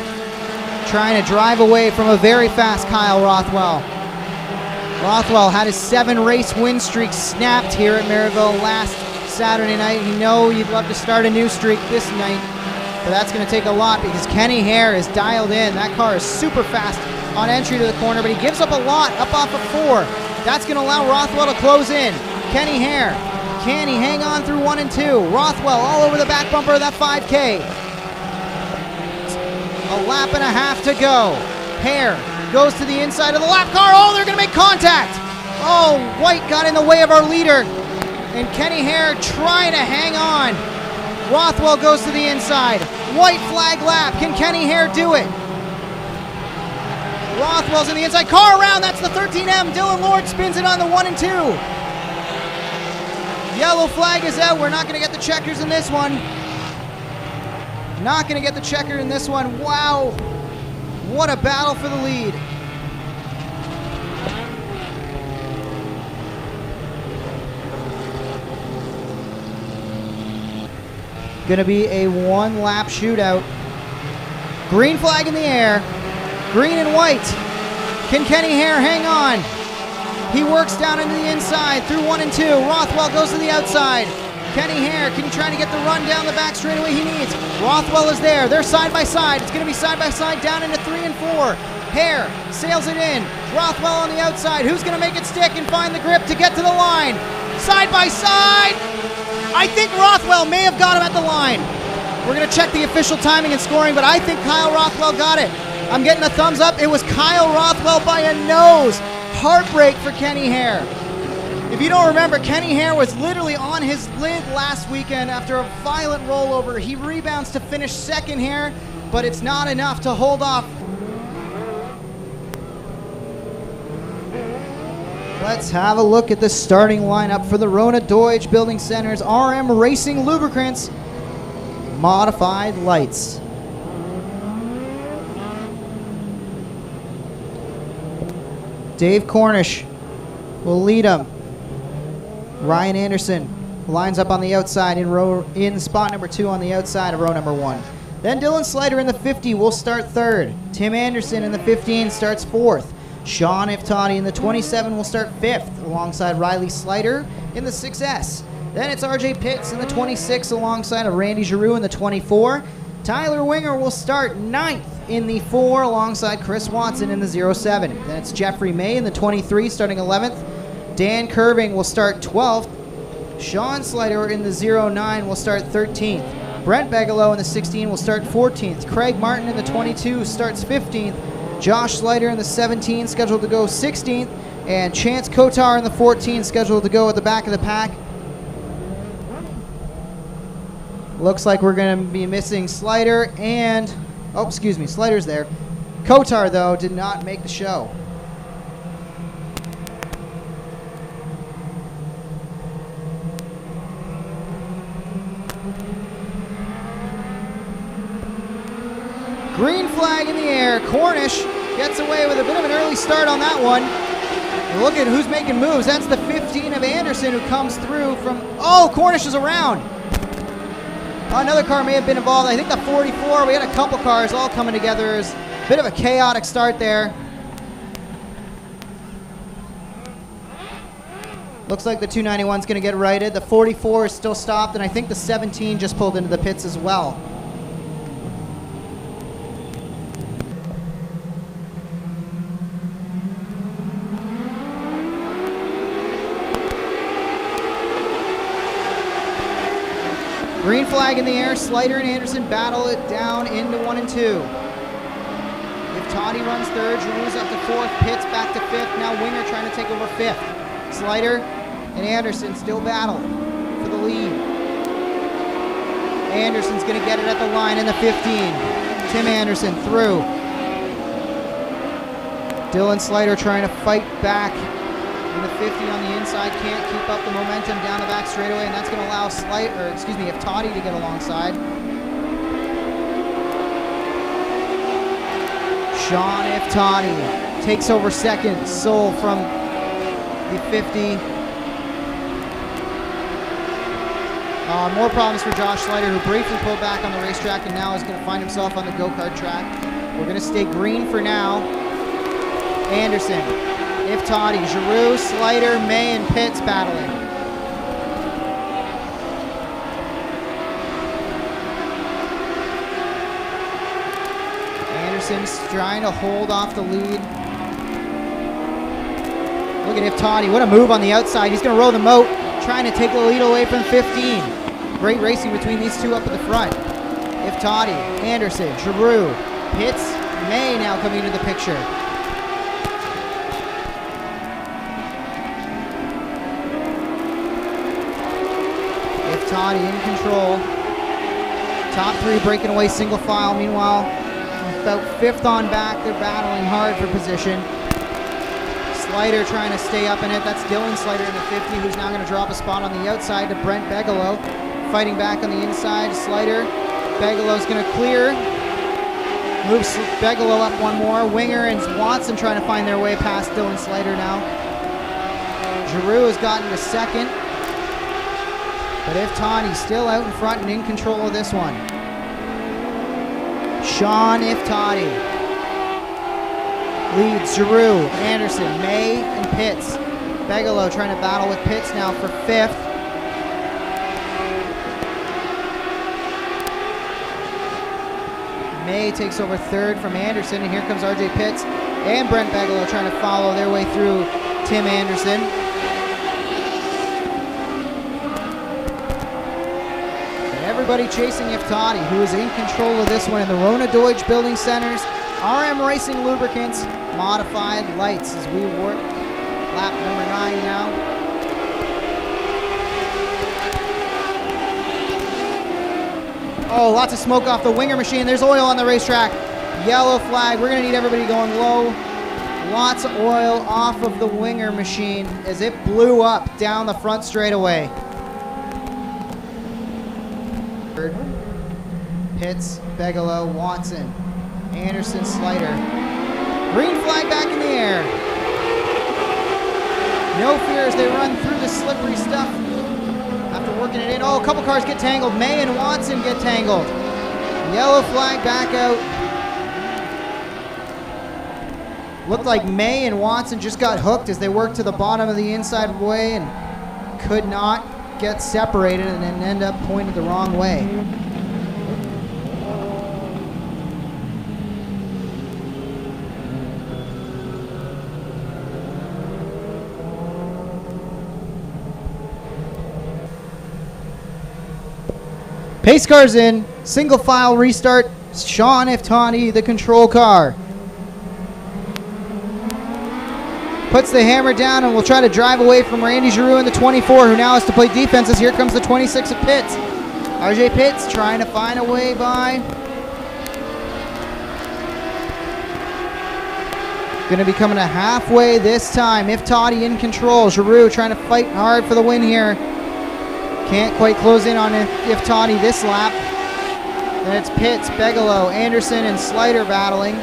trying to drive away from a very fast Kyle Rothwell. Rothwell had his 7-race win streak snapped here at Merrittville last Saturday night. You know you'd love to start a new streak this night, but that's going to take a lot because Kenny Hare is dialed in. That car is super fast on entry to the corner, but he gives up a lot up off of 4. That's going to allow Rothwell to close in. Kenny Hare, can he hang on through 1 and 2? Rothwell all over the back bumper of that 5K. A lap and a half to go. Hare goes to the inside of the lap car. Oh, they're going to make contact. Oh, White got in the way of our leader. And Kenny Hare trying to hang on. Rothwell goes to the inside. White flag lap. Can Kenny Hare do it? Rothwell's in the inside. Car around. That's the 13M. Dylan Lord spins it on the 1 and 2. Yellow flag is out. We're not going to get the checkers in this one. Not going to get the checker in this one. Wow. What a battle for the lead. Going to be a 1-lap shootout. Green flag in the air. Green and white. Can Kenny Hare hang on? He works down into the inside through 1 and 2. Rothwell goes to the outside. Kenny Hare, can he try to get the run down the back straightaway he needs? Rothwell is there. They're side by side. It's going to be side by side down into 3 and 4. Hare sails it in. Rothwell on the outside. Who's going to make it stick and find the grip to get to the line? Side by side. I think Rothwell may have got him at the line. We're going to check the official timing and scoring, but I think Kyle Rothwell got it. I'm getting a thumbs up. It was Kyle Rothwell by a nose. Heartbreak for Kenny Hare. If you don't remember, Kenny Hare was literally on his lid last weekend after a violent rollover. He rebounds to finish second here, but it's not enough to hold off Let's have a look at the starting lineup for the Rona Deutsch Building Center's RM Racing Lubricants Modified Lights. Dave Cornish will lead them. Ryan Anderson lines up on the outside in spot number 2 on the outside of row number 1. Then Dylan Slater in the 50 will start 3rd. Tim Anderson in the 15 starts 4th. Sean Iftati in the 27 will start 5th alongside Riley Slater in the 6S. Then it's RJ Pitts in the 26 alongside of Randy Giroux in the 24. Tyler Winger will start 9th in the 4 alongside Chris Watson in the 07. Then it's Jeffrey May in the 23 starting 11th. Dan Curving will start 12th. Sean Slater in the 09 will start 13th. Brent Bigelow in the 16 will start 14th. Craig Martin in the 22 starts 15th. Josh Slater in the 17 scheduled to go 16th. And Chance Kotar in the 14 scheduled to go at the back of the pack. Looks like we're going to be missing Slater and... Oh, excuse me, Slater's there. Kotar, though, did not make the show. Green flag in the air. Cornish gets away with a bit of an early start on that one. Look at who's making moves. That's the 15 of Anderson who comes through from... Oh, Cornish is around. Another car may have been involved. I think the 44. We had a couple cars all coming together. It was a bit of a chaotic start there. Looks like the 291 is going to get righted. The 44 is still stopped, and I think the 17 just pulled into the pits as well. Green flag in the air. Slater and Anderson battle it down into 1 and 2. If Toddy runs 3rd, Giroux's up to 4th, Pitts back to 5th. Now Winger trying to take over 5th. Slater and Anderson still battle for the lead. Anderson's going to get it at the line in the 15. Tim Anderson through. Dylan Slater trying to fight back in the 50 on the inside, can't keep up the momentum down the back straightaway, and that's going to allow Iftati to get alongside. Sean Iftati takes over 2nd, Soul from the 50. More problems for Josh Slater, who briefly pulled back on the racetrack and now is going to find himself on the go-kart track. We're going to stay green for now. Anderson, Iftati, Giroux, Slater, May, and Pitts battling. Anderson's trying to hold off the lead. Look at Iftati, what a move on the outside. He's going to roll the moat, trying to take the lead away from 15. Great racing between these two up at the front. Iftati, Anderson, Giroux, Pitts, May now coming into the picture. Iftati in control. Top 3 breaking away single file. Meanwhile, about 5th on back. They're battling hard for position. Slater trying to stay up in it. That's Dylan Slater in the 50, who's now going to drop a spot on the outside to Brent Bigelow. Fighting back on the inside. Slater. Bigelow's going to clear. Moves Bigelow up one more. Winger and Watson trying to find their way past Dylan Slater now. Giroux has gotten to 2nd. But Iftati still out in front and in control of this one. Sean Iftati leads Giroux, Anderson, May, and Pitts. Bigelow trying to battle with Pitts now for 5th. May takes over 3rd from Anderson, and here comes RJ Pitts and Brent Bigelow trying to follow their way through Tim Anderson. Everybody chasing Iftati, who is in control of this one in the Rona Deutsch Building Center's RM Racing Lubricants Modified Lights as we work lap number 9 now. Oh, lots of smoke off the Winger machine. There's oil on the racetrack. Yellow flag. We're going to need everybody going low. Lots of oil off of the winger machine as it blew up down the front straightaway. Pitts, Bigelow, Watson, Anderson, Slider. Green flag back in the air. No fear as they run through the slippery stuff after working it in. Oh, a couple cars get tangled. May and Watson get tangled. Yellow flag back out. Looked like May and Watson just got hooked as they worked to the bottom of the inside way and could not get separated and then end up pointed the wrong way. Pace car's in, single file restart, Sean Iftani, the control car. Puts the hammer down and will try to drive away from Randy Giroux in the 24, who now has to play defenses. Here comes the 26 of Pitts. RJ Pitts trying to find a way by. Going to be coming to halfway this time. Iftani in control. Giroux trying to fight hard for the win here. Can't quite close in on Iftani this lap. Then it's Pitts, Bigelow, Anderson, and Slider battling.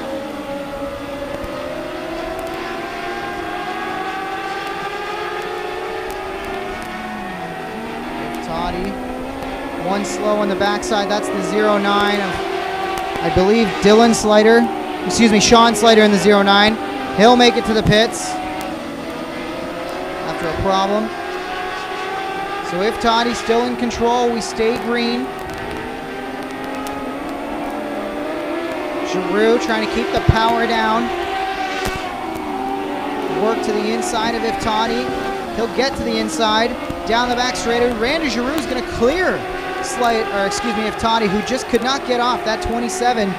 One slow on the backside. That's the 09 of, I believe, Dylan Slider. Excuse me, Sean Slider in the 09. He'll make it to the pits after a problem. So if Toddy's still in control, we stay green. Giroux trying to keep the power down. Work to the inside of Iftani. He'll get to the inside. Down the back straight. Randy Giroux is going to clear Iftani, who just could not get off that 27.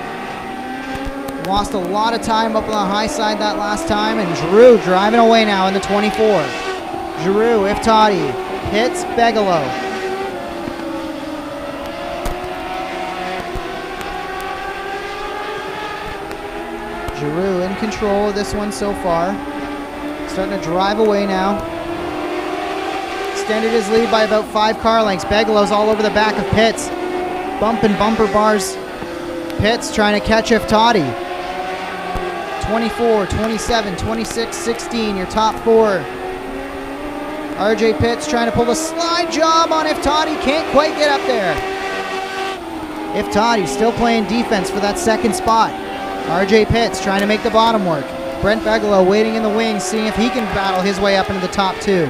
Lost a lot of time up on the high side that last time, and Giroux driving away now in the 24. Giroux, Iftani, Pitts, Bigelow. Giroux in control of this one so far. Starting to drive away now. Extended his lead by about 5 car lengths. Bigelow's all over the back of Pitts. Bumping bumper bars. Pitts trying to catch Iftani. 24, 27, 26, 16, your top 4. RJ Pitts trying to pull a slide job on Iftani. Can't quite get up there. Iftani still playing defense for that second spot. RJ Pitts trying to make the bottom work. Brent Bigelow waiting in the wings, seeing if he can battle his way up into the top 2.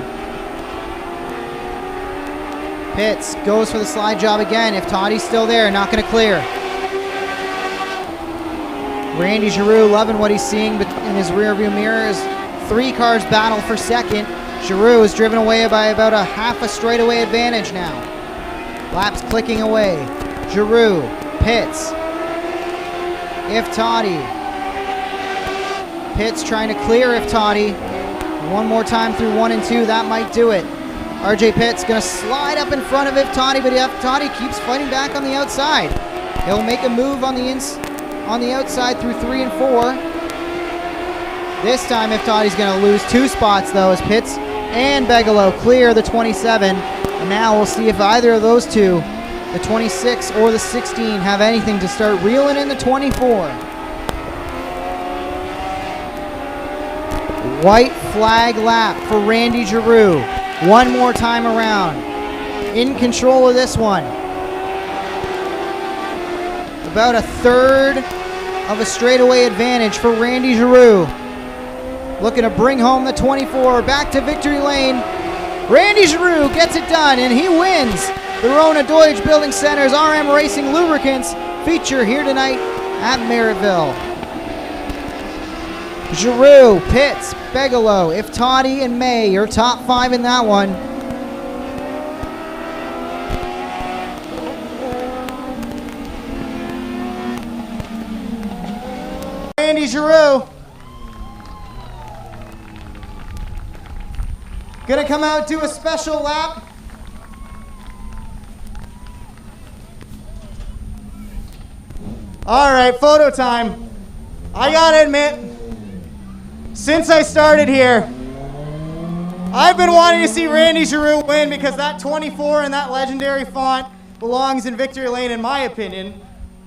Pitts goes for the slide job again. Iftani's still there, not going to clear. Randy Giroux loving what he's seeing in his rearview mirror as 3 cars battle for second. Giroux is driven away by about a half a straightaway advantage now. Laps clicking away. Giroux, Pitts, Iftani. Pitts trying to clear Iftani. One more time through 1 and 2, that might do it. RJ Pitts going to slide up in front of Iftani, but Iftani keeps fighting back on the outside. He'll make a move on the outside through 3 and 4. This time Iftani's going to lose 2 spots though as Pitts and Bigelow clear the 27. And now we'll see if either of those two, the 26 or the 16, have anything to start reeling in the 24. White flag lap for Randy Giroux. One more time around. In control of this one. About a third of a straightaway advantage for Randy Giroux. Looking to bring home the 24 back to victory lane. Randy Giroux gets it done and he wins the Rona Deutsch Building Center's RM Racing Lubricants feature here tonight at Merrittville. Giroux, Pitts, Bigelow, Iftani, and May, your top 5 in that one. Randy Giroux gonna come out, do a special lap. All right, photo time. I gotta admit, Since I started here, I've been wanting to see Randy Giroux win because that 24 and that legendary font belongs in victory lane, in my opinion.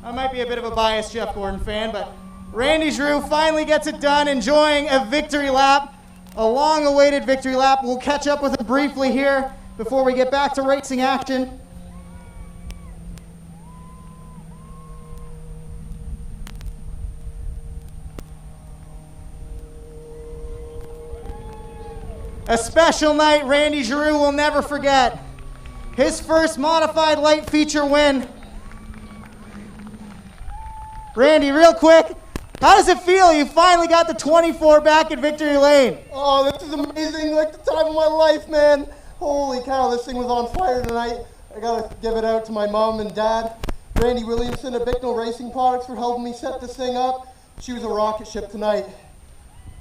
I might be a bit of a biased Jeff Gordon fan, but Randy Giroux finally gets it done, enjoying a victory lap, a long-awaited victory lap. We'll catch up with it briefly here before we get back to racing action. A special night Randy Giroux will never forget. His first modified light feature win. Randy, real quick, how does it feel? You finally got the 24 back in victory lane. Oh, this is amazing, like the time of my life, man. Holy cow, this thing was on fire tonight. I gotta give it out to my mom and dad. Randy Williamson of Bicknell Racing Products for helping me set this thing up. She was a rocket ship tonight.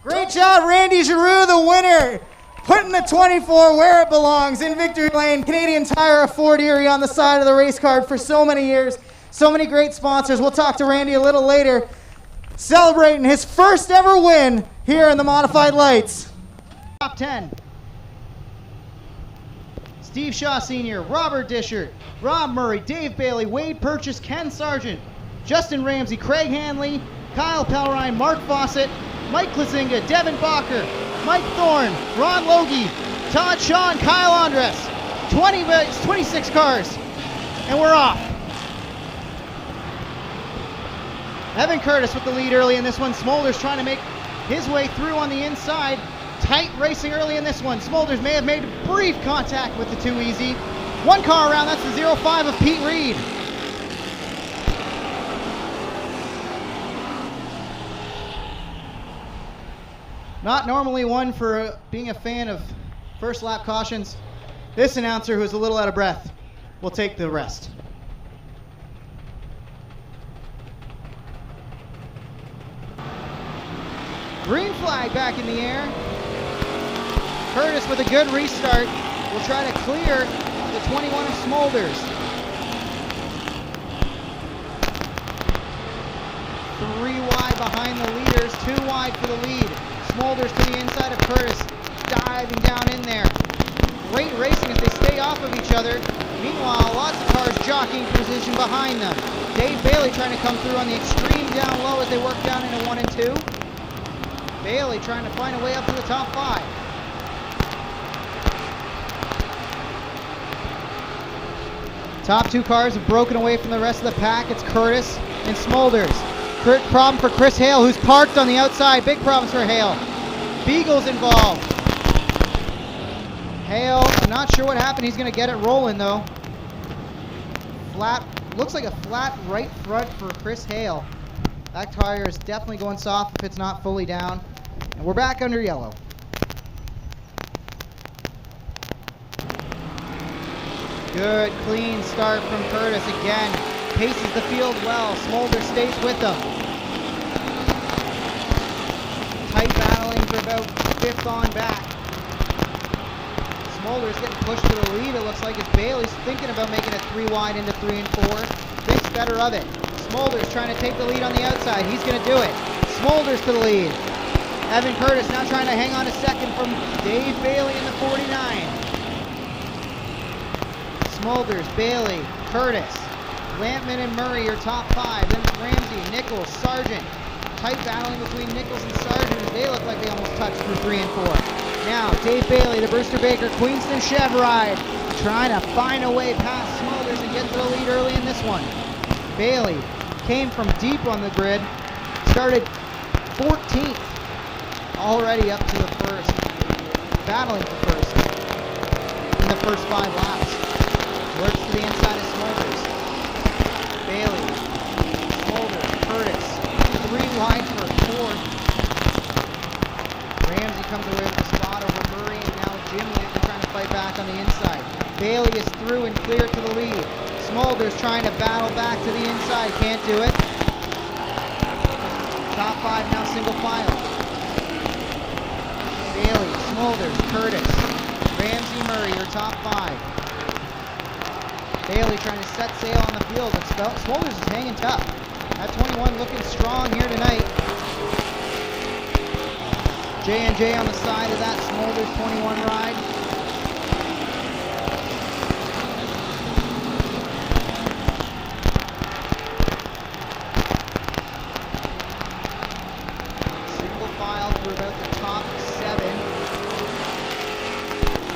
Great job, Randy Giroux, the winner. Putting the 24 where it belongs, in victory lane. Canadian Tire of Fort Erie on the side of the race card for so many years. So many great sponsors. We'll talk to Randy a little later. Celebrating his first ever win here in the Modified Lights. Top 10. Steve Shaw Sr., Robert Dishart, Rob Murray, Dave Bailey, Wade Purchase, Ken Sargent, Justin Ramsey, Craig Hanley, Kyle Pelrine, Mark Fawcett, Mike Klazinga, Devin Bacher, Mike Thorne, Ron Logie, Todd Shaw, and Kyle Andres. 26 cars, and we're off. Evan Curtis with the lead early in this one. Smolders trying to make his way through on the inside. Tight racing early in this one. Smolders may have made brief contact with the 2 Easy. One car around, that's the 05 of Pete Reed. Not normally one for being a fan of first lap cautions. This announcer, who's a little out of breath, will take the rest. Green flag back in the air. Curtis with a good restart will try to clear the 21 of Smolders. 3 wide behind the leaders, 2 wide for the lead. Smolders to the inside of Curtis, diving down in there. Great racing as they stay off of each other. Meanwhile, lots of cars jockeying position behind them. Dave Bailey trying to come through on the extreme down low as they work down into 1 and 2. Bailey trying to find a way up to the top 5. Top 2 cars have broken away from the rest of the pack. It's Curtis and Smolders. Problem for Chris Hale, who's parked on the outside. Big problems for Hale. Beagle's involved. Hale, I'm not sure what happened. He's going to get it rolling, though. Flat, looks like a flat right front for Chris Hale. That tire is definitely going soft if it's not fully down. And we're back under yellow. Good, clean start from Curtis again. Paces the field well. Smolders stays with them. Tight battling for about 5th on back. Smolders getting pushed to the lead. It looks like it's Bailey's thinking about making it 3 wide into 3 and 4. Thinks better of it. Smolders trying to take the lead on the outside. He's going to do it. Smolders to the lead. Evan Curtis now trying to hang on a second from Dave Bailey in the 49. Smolders, Bailey, Curtis, Lampman and Murray are top 5. Then it's Ramsey, Nichols, Sargent. Tight battling between Nichols and Sargent as they look like they almost touched through 3 and 4. Now Dave Bailey, the Brewster Baker, Queenston Chev ride, trying to find a way past Smolders and get to the lead early in this one. Bailey came from deep on the grid, started 14th, already up to the first, battling for first in the first 5 laps. Works to the inside of Smolders. Bailey, Smolders, Curtis, 3 wide for 4th. Ramsey comes away with the spot over Murray, and now Jim Lampman trying to fight back on the inside. Bailey is through and clear to the lead. Smolders trying to battle back to the inside, can't do it. Top 5 now single file. Bailey, Smolders, Curtis, Ramsey, Murray, your top 5. Bailey trying to set sail on the field, but Smolders is hanging tough. That 21 looking strong here tonight. J&J on the side of that Smolders 21 ride. Single file through about the top 7.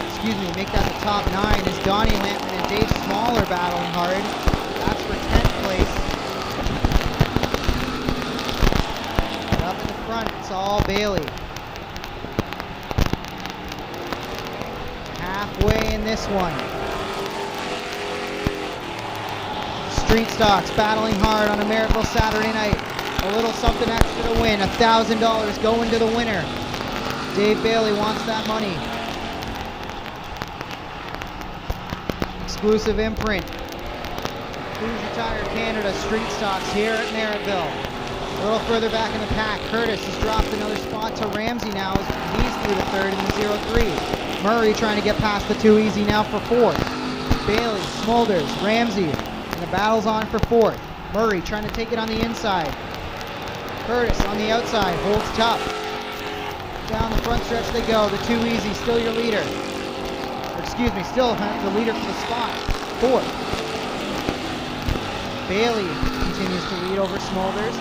Excuse me, make that the top 9 is Donnie Lampman and Dave Smaller battling hard. That's for 10th place. And up in the front, it's all Bailey. Halfway in this one. Street Stocks battling hard on a Merrittville Saturday night. A little something extra to win. $1,000 going to the winner. Dave Bailey wants that money. Exclusive imprint. Hoosier Tire Canada Street Stocks here at Merrittville. A little further back in the pack, Curtis has dropped another spot to Ramsey now as he's through the third in the 0-3. Murray trying to get past the 2 easy now for fourth. Bailey, Smolders, Ramsey, and the battle's on for fourth. Murray trying to take it on the inside. Curtis on the outside, holds tough. Down the front stretch they go, the 2 easy, still your leader. Or excuse me, still the leader for the spot. Fourth. Bailey continues to lead over Smolders.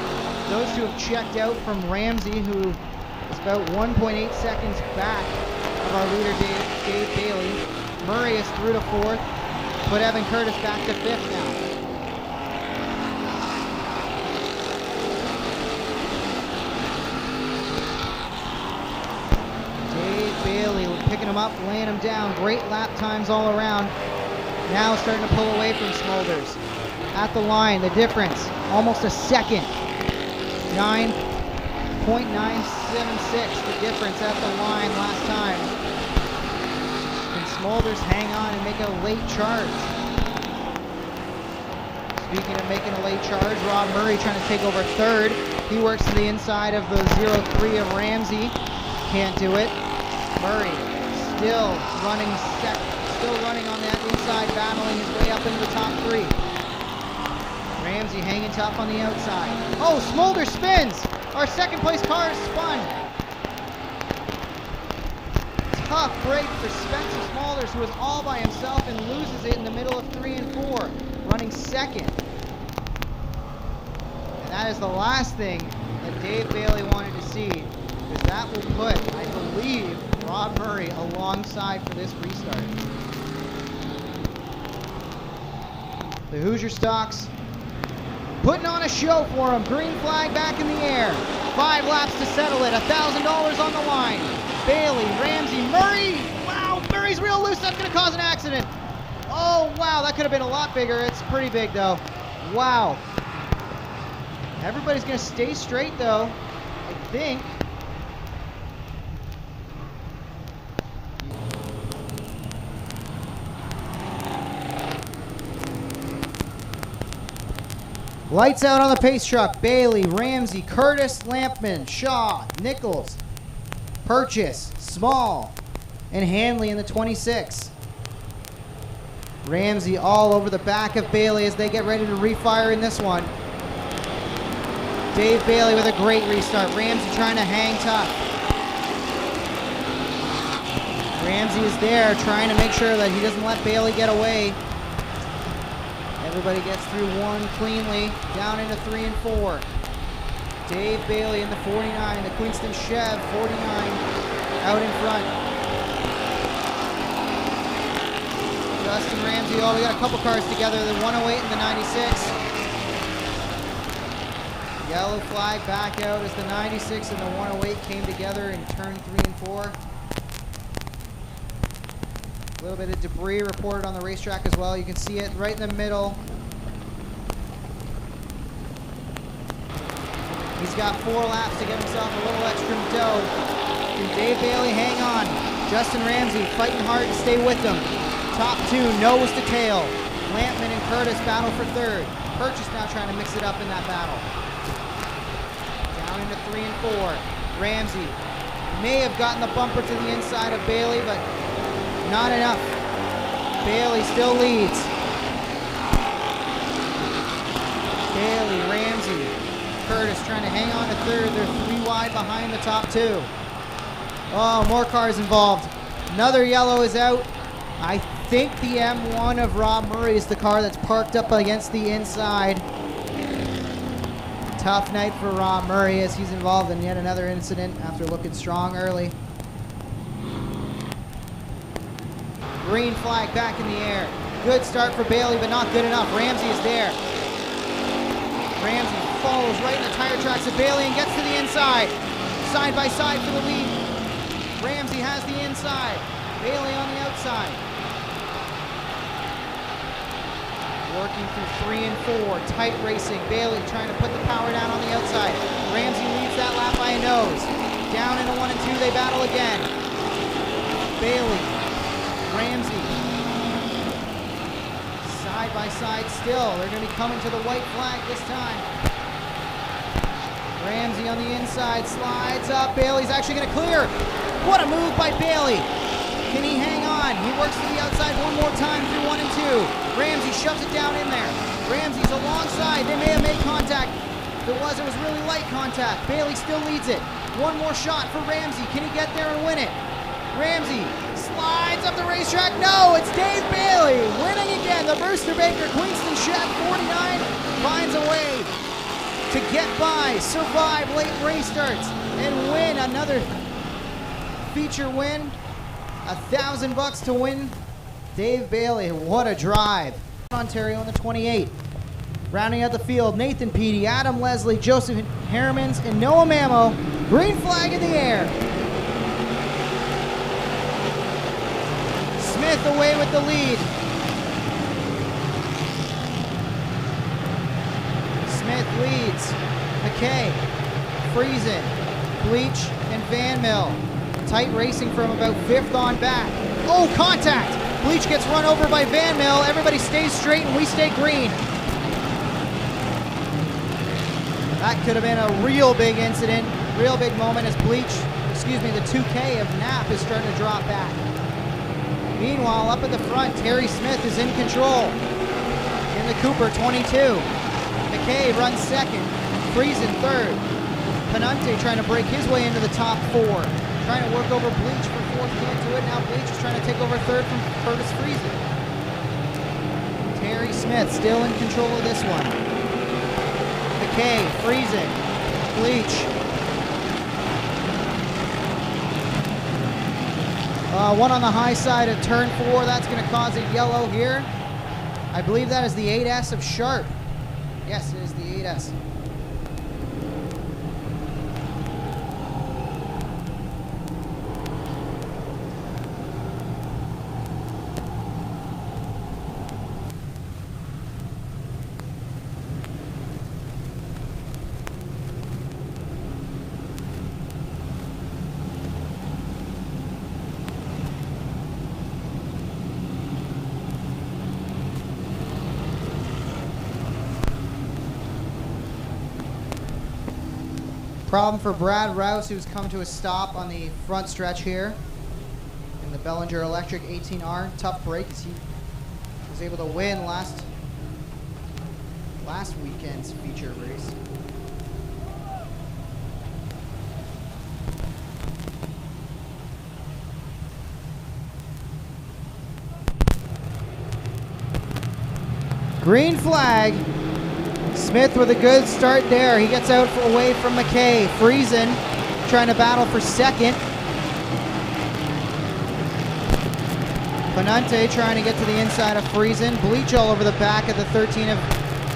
Those two have checked out from Ramsey, who is about 1.8 seconds back of our leader, Dave Bailey. Murray is through to fourth. Put Evan Curtis back to fifth now. Dave Bailey picking him up, laying him down. Great lap times all around. Now starting to pull away from Smolders. At the line, the difference, almost a second. 9.976, the difference at the line last time. Can Smolders hang on and make a late charge? Speaking of making a late charge, Rob Murray trying to take over third. He works to the inside of the 0-3 of Ramsey. Can't do it. Murray still running on that inside, battling his way up into the top 3. Ramsey hanging tough on the outside. Oh, Smolders spins! Our second place car is spun. Tough break for Spencer Smolders, who is all by himself and loses it in the middle of 3 and 4, running second. And that is the last thing that Dave Bailey wanted to see, because that will put, I believe, Rob Murray alongside for this restart. The Hoosier Stocks putting on a show for him. Green flag back in the air. 5 laps to settle it. $1,000 on the line. Bailey, Ramsey, Murray. Wow, Murray's real loose. That's going to cause an accident. Oh, wow, that could have been a lot bigger. It's pretty big, though. Wow. Everybody's going to stay straight, though, I think. Lights out on the pace truck. Bailey, Ramsey, Curtis, Lampman, Shaw, Nichols, Purchase, Small, and Hanley in the 26. Ramsey all over the back of Bailey as they get ready to refire in this one. Dave Bailey with a great restart. Ramsey trying to hang tough. Ramsey is there trying to make sure that he doesn't let Bailey get away. Everybody gets through one cleanly, down into 3 and 4. Dave Bailey in the 49, the Queenston Chev 49 out in front. Justin Ramsey, oh, we got a couple cars together, the 108 and the 96. Yellow flag back out as the 96 and the 108 came together in turn 3 and 4. A little bit of debris reported on the racetrack as well. You can see it right in the middle. He's got 4 laps to get himself a little extra dough. Can Dave Bailey hang on? Justin Ramsey fighting hard to stay with them. Top 2, nose to tail. Lampman and Curtis battle for third. Purchase now trying to mix it up in that battle. Down into 3 and 4. Ramsey may have gotten the bumper to the inside of Bailey, but not enough. Bailey still leads. Bailey, Ramsey, Curtis trying to hang on to third. They're 3 wide behind the top 2. Oh, more cars involved. Another yellow is out. I think the M1 of Rob Murray is the car that's parked up against the inside. Tough night for Rob Murray as he's involved in yet another incident after looking strong early. Green flag back in the air. Good start for Bailey, but not good enough. Ramsey is there. Ramsey follows right in the tire tracks of Bailey and gets to the inside. Side by side for the lead. Ramsey has the inside. Bailey on the outside. Working through 3 and 4. Tight racing. Bailey trying to put the power down on the outside. Ramsey leads that lap by a nose. Down into 1 and 2. They battle again. Bailey. Ramsey. Side by side still. They're going to be coming to the white flag this time. Ramsey on the inside. Slides up. Bailey's actually going to clear. What a move by Bailey. Can he hang on? He works to the outside one more time through 1 and 2. Ramsey shoves it down in there. Ramsey's alongside. They may have made contact. If it was really light contact. Bailey still leads it. One more shot for Ramsey. Can he get there and win it? Ramsey slides up the racetrack. No, it's Dave Bailey winning again. The Brewster Baker Queenston Chef 49 finds a way to get by, survive late race starts, and win another feature win. $1,000 to win. Dave Bailey, what a drive. Ontario in the 28. Rounding out the field, Nathan Peaty, Adam Leslie, Joseph Harrimans, and Noah Mamo. Green flag in the air. Smith away with the lead. Smith leads. McKay, Friesen, Bleach, and Van Mill. Tight racing from about 5th on back. Oh, contact! Bleach gets run over by Van Mill. Everybody stays straight and we stay green. That could have been a real big incident, real big moment as the 2K of Knapp is starting to drop back. Meanwhile, up at the front, Terry Smith is in control. In the Cooper 22. McKay runs 2nd. Friesen 3rd. Penante trying to break his way into the top 4. Trying to work over Bleach for 4th, can't do it. Now Bleach is trying to take over 3rd from Curtis Friesen. Terry Smith still in control of this one. McKay, Friesen, Bleach. One on the high side of turn 4. That's going to cause a yellow here. I believe that is the 8S of Sharp. Yes, it is the 8S. Problem for Brad Rouse, who's come to a stop on the front stretch here in the Bellinger Electric 18R. Tough break as he was able to win last weekend's feature race. Green flag. Smith with a good start there. He gets out away from McKay. Friesen trying to battle for 2nd. Penante trying to get to the inside of Friesen. Bleach all over the back of the 13 of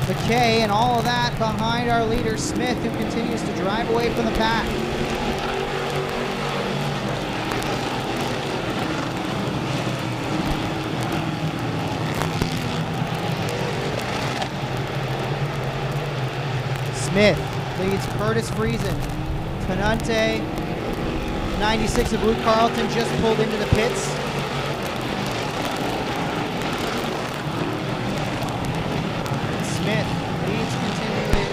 McKay, and all of that behind our leader Smith, who continues to drive away from the pack. Smith leads Curtis Friesen. Penante, 96 of Luke Carlton, just pulled into the pits. Smith leads continuing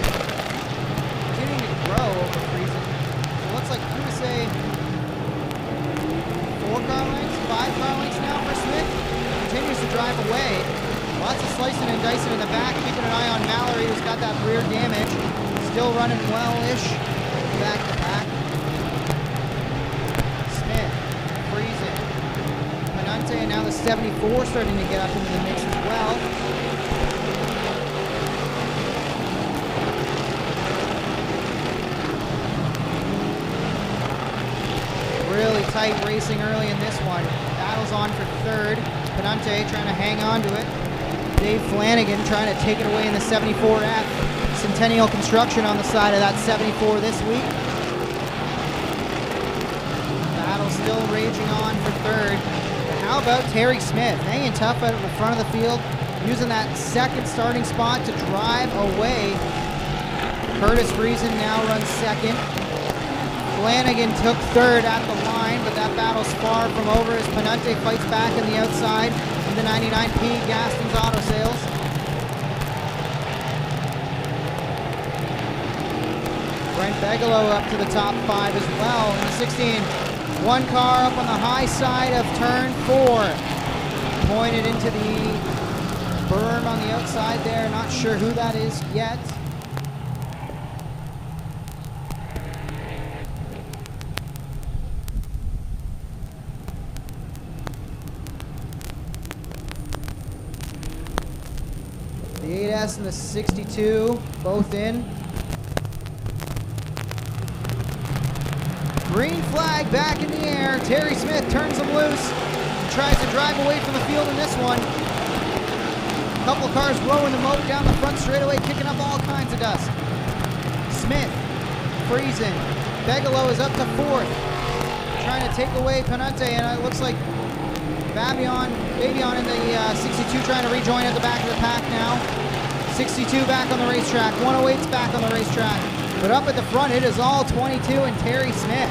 to grow over Friesen. It looks like you would say 4 car lengths, 5 car lengths now for Smith. Continues to drive away. Lots of slicing and dicing in the back, keeping an eye on Mallory, who's got that rear damage. Still running well-ish back to back. Smith Penante, and now the 74 starting to get up into the mix as well. Really tight racing early in this one. Battles on for third. Penante trying to hang on to it. Dave Flanagan trying to take it away in the 74F. Centennial Construction on the side of that 74 this week. Battle still raging on for third. But how about Terry Smith? Hanging tough at the front of the field, using that second starting spot to drive away. Curtis Friesen now runs second. Flanagan took third at the line, but that battle's far from over as Penante fights back on the outside in the 99P Gaston's Auto Sales. Brent Bigelow up to the top 5 as well in the 16. One car up on the high side of turn 4. Pointed into the berm on the outside there. Not sure who that is yet. The 8S and the 62, both in. Green flag back in the air. Terry Smith turns him loose. Tries to drive away from the field in this one. Couple cars blowing the moat down the front straightaway, kicking up all kinds of dust. Smith, Friesen. Bigelow is up to 4th. Trying to take away Penante, and it looks like Babion in the 62 trying to rejoin at the back of the pack now. 62 back on the racetrack. 108's back on the racetrack. But up at the front, it is all 22 and Terry Smith.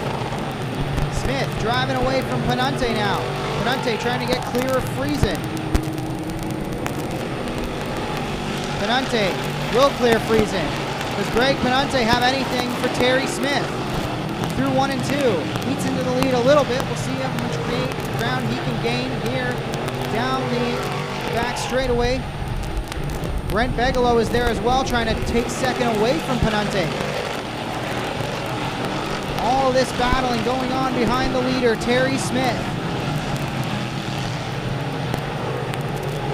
Smith driving away from Penante now. Penante trying to get clear of Friesen. Penante will clear Friesen. Does Greg Penante have anything for Terry Smith? Through 1 and 2. Eats into the lead a little bit. We'll see how much ground he can gain here down the back straightaway. Brent Bigelow is there as well, trying to take second away from Penante. All this battling going on behind the leader, Terry Smith.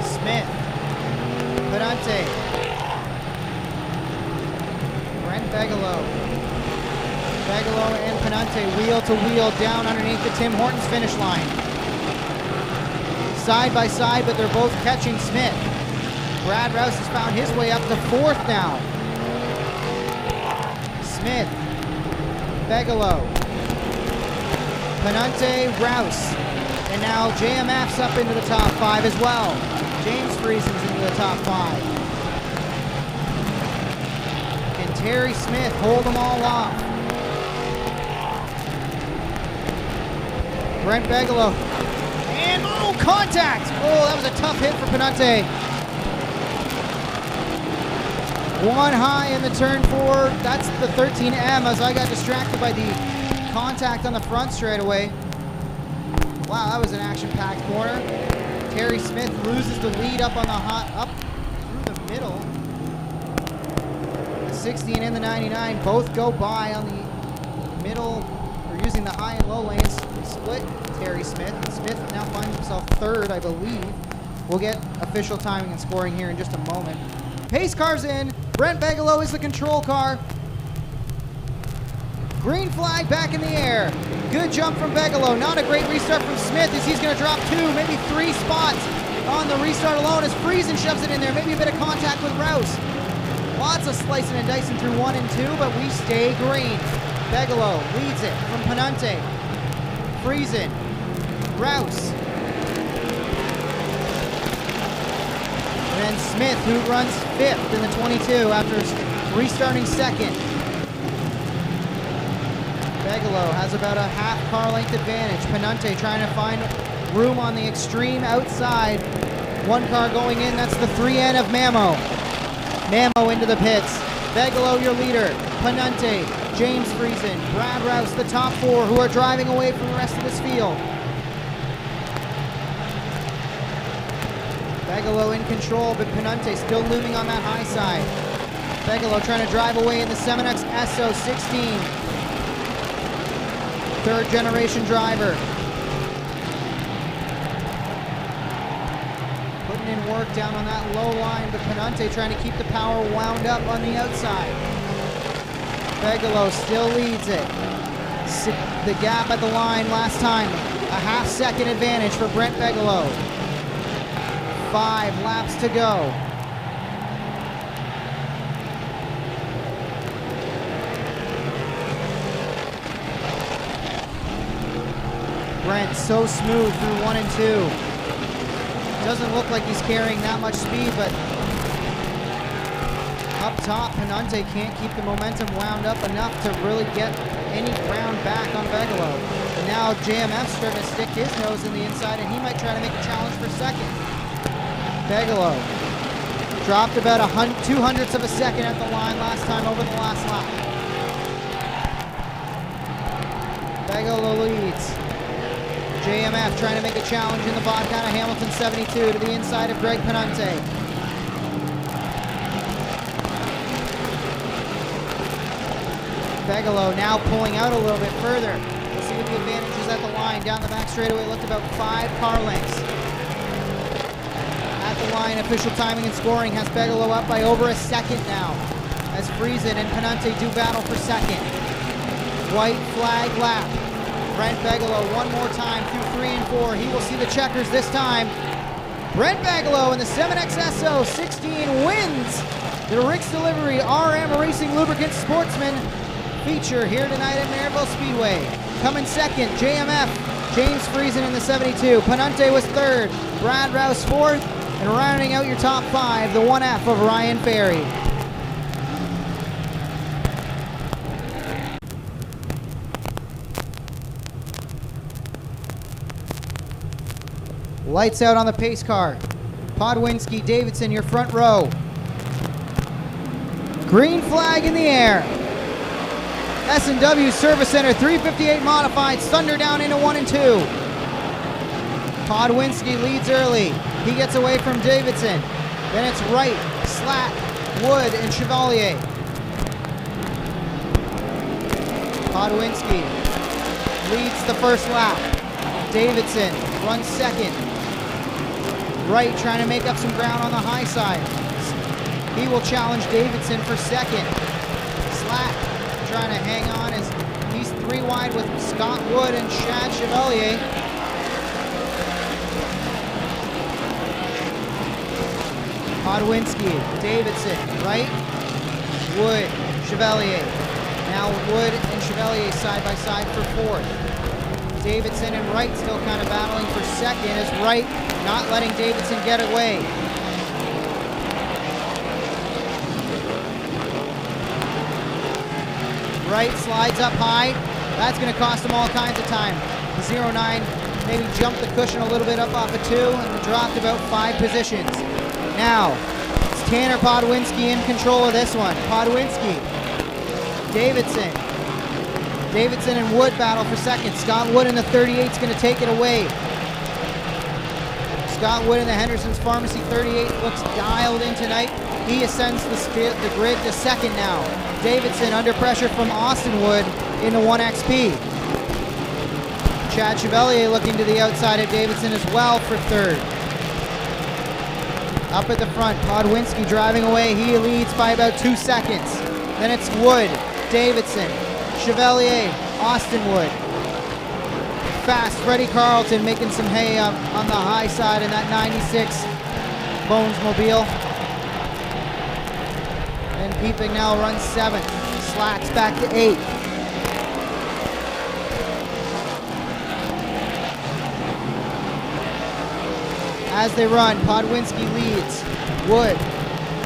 Smith. Penante. Brent Bigelow. Bigelow and Penante wheel to wheel down underneath the Tim Hortons finish line. Side by side, but they're both catching Smith. Brad Rouse has found his way up to 4th now. Smith, Bigelow, Penante, Rouse, and now JMF's up into the top 5 as well. James Friesen's into the top 5. Can Terry Smith hold them all off? Brent Bigelow, and oh, contact! Oh, that was a tough hit for Penante. One high in the turn 4. That's the 13M as I got distracted by the contact on the front straightaway. Wow, that was an action-packed corner. Terry Smith loses the lead up on the up through the middle. The 60 and the 99 both go by on the middle, or using the high and low lanes. They split Terry Smith. Smith now finds himself 3rd, I believe. We'll get official timing and scoring here in just a moment. Pace car's in. Brent Bigelow is the control car. Green flag back in the air. Good jump from Bigelow. Not a great restart from Smith as he's going to drop 2, maybe 3 spots on the restart alone as Friesen shoves it in there. Maybe a bit of contact with Rouse. Lots of slicing and dicing through 1 and 2, but we stay green. Bigelow leads it from Penante. Friesen. Rouse. And Smith, who runs 5th in the 22 after restarting 2nd. Bigelow has about a half car length advantage. Penante trying to find room on the extreme outside. One car going in, that's the 3N of Mamo. Mamo into the pits. Bigelow, your leader. Penante, James Friesen, Brad Rouse, the top 4 who are driving away from the rest of this field. Bigelow in control, but Penante still looming on that high side. Bigelow trying to drive away in the Seminex SO16. 3rd generation driver. putting in work down on that low line, but Penante trying to keep the power wound up on the outside. Bigelow still leads it. The gap at the line last time, a half-second advantage for Brent Bigelow. 5 laps to go. Brent so smooth through 1 and 2. Doesn't look like he's carrying that much speed, but up top, Penante can't keep the momentum wound up enough to really get any ground back on Bigelow. And now JMF's starting to stick his nose in the inside, and he might try to make a challenge for second. Bigelow dropped about 0.02 of a second at the line last time over the last lap. Bigelow leads. JMF trying to make a challenge in the Bobcat of Hamilton 72 to the inside of Greg Penante. Bigelow now pulling out a little bit further. We'll see what the advantage is at the line. Down the back straightaway, looked about 5 car lengths. At the line, official timing and scoring has Bigelow up by over a second now, as Friesen and Penante do battle for second. White flag lap. Brent Bigelow one more time through 3 and 4. He will see the checkers this time. Brent Bigelow in the 7XSO 16 wins the Rick's Delivery RM Racing Lubricants Sportsman feature here tonight at Merrittville Speedway. Coming second, JMF, James Friesen in the 72. Penante was third, Brad Rouse fourth, and rounding out your top 5, the 1F of Ryan Ferry. Lights out on the pace car. Podwinski, Davidson, your front row. Green flag in the air. S&W Service Center 358 modified, thunder down into 1 and 2. Podwinski leads early. He gets away from Davidson. Then it's Wright, Slack, Wood, and Chevalier. Podwinski leads the first lap. Davidson runs second. Wright trying to make up some ground on the high side. He will challenge Davidson for second. Slack trying to hang on as he's 3 wide with Scott Wood and Chad Chevalier. Podwinski, Davidson, Wright, Wood, Chevalier. Now Wood and Chevalier side by side for fourth. Davidson and Wright still kind of battling for second as Wright not letting Davidson get away. Wright slides up high. That's going to cost him all kinds of time. The 09 maybe jumped the cushion a little bit up off of 2 and dropped about 5 positions. Now, it's Tanner Podwinski in control of this one. Podwinski, Davidson. Davidson and Wood battle for second. Scott Wood in the 38 is going to take it away. Scott Wood in the Henderson's Pharmacy 38 looks dialed in tonight. He ascends the grid to second now. Davidson under pressure from Austin Wood in the 1XP. Chad Chevalier looking to the outside of Davidson as well for third. Up at the front, Podwinski driving away. He leads by about 2 seconds. Then it's Wood, Davidson, Chevalier, Austin Wood. Fast Freddie Carlton making some hay up on the high side in that 96 Bones Mobile. And Pete Bignell runs 7th. Slacks back to 8th. As they run, Podwinski leads. Wood,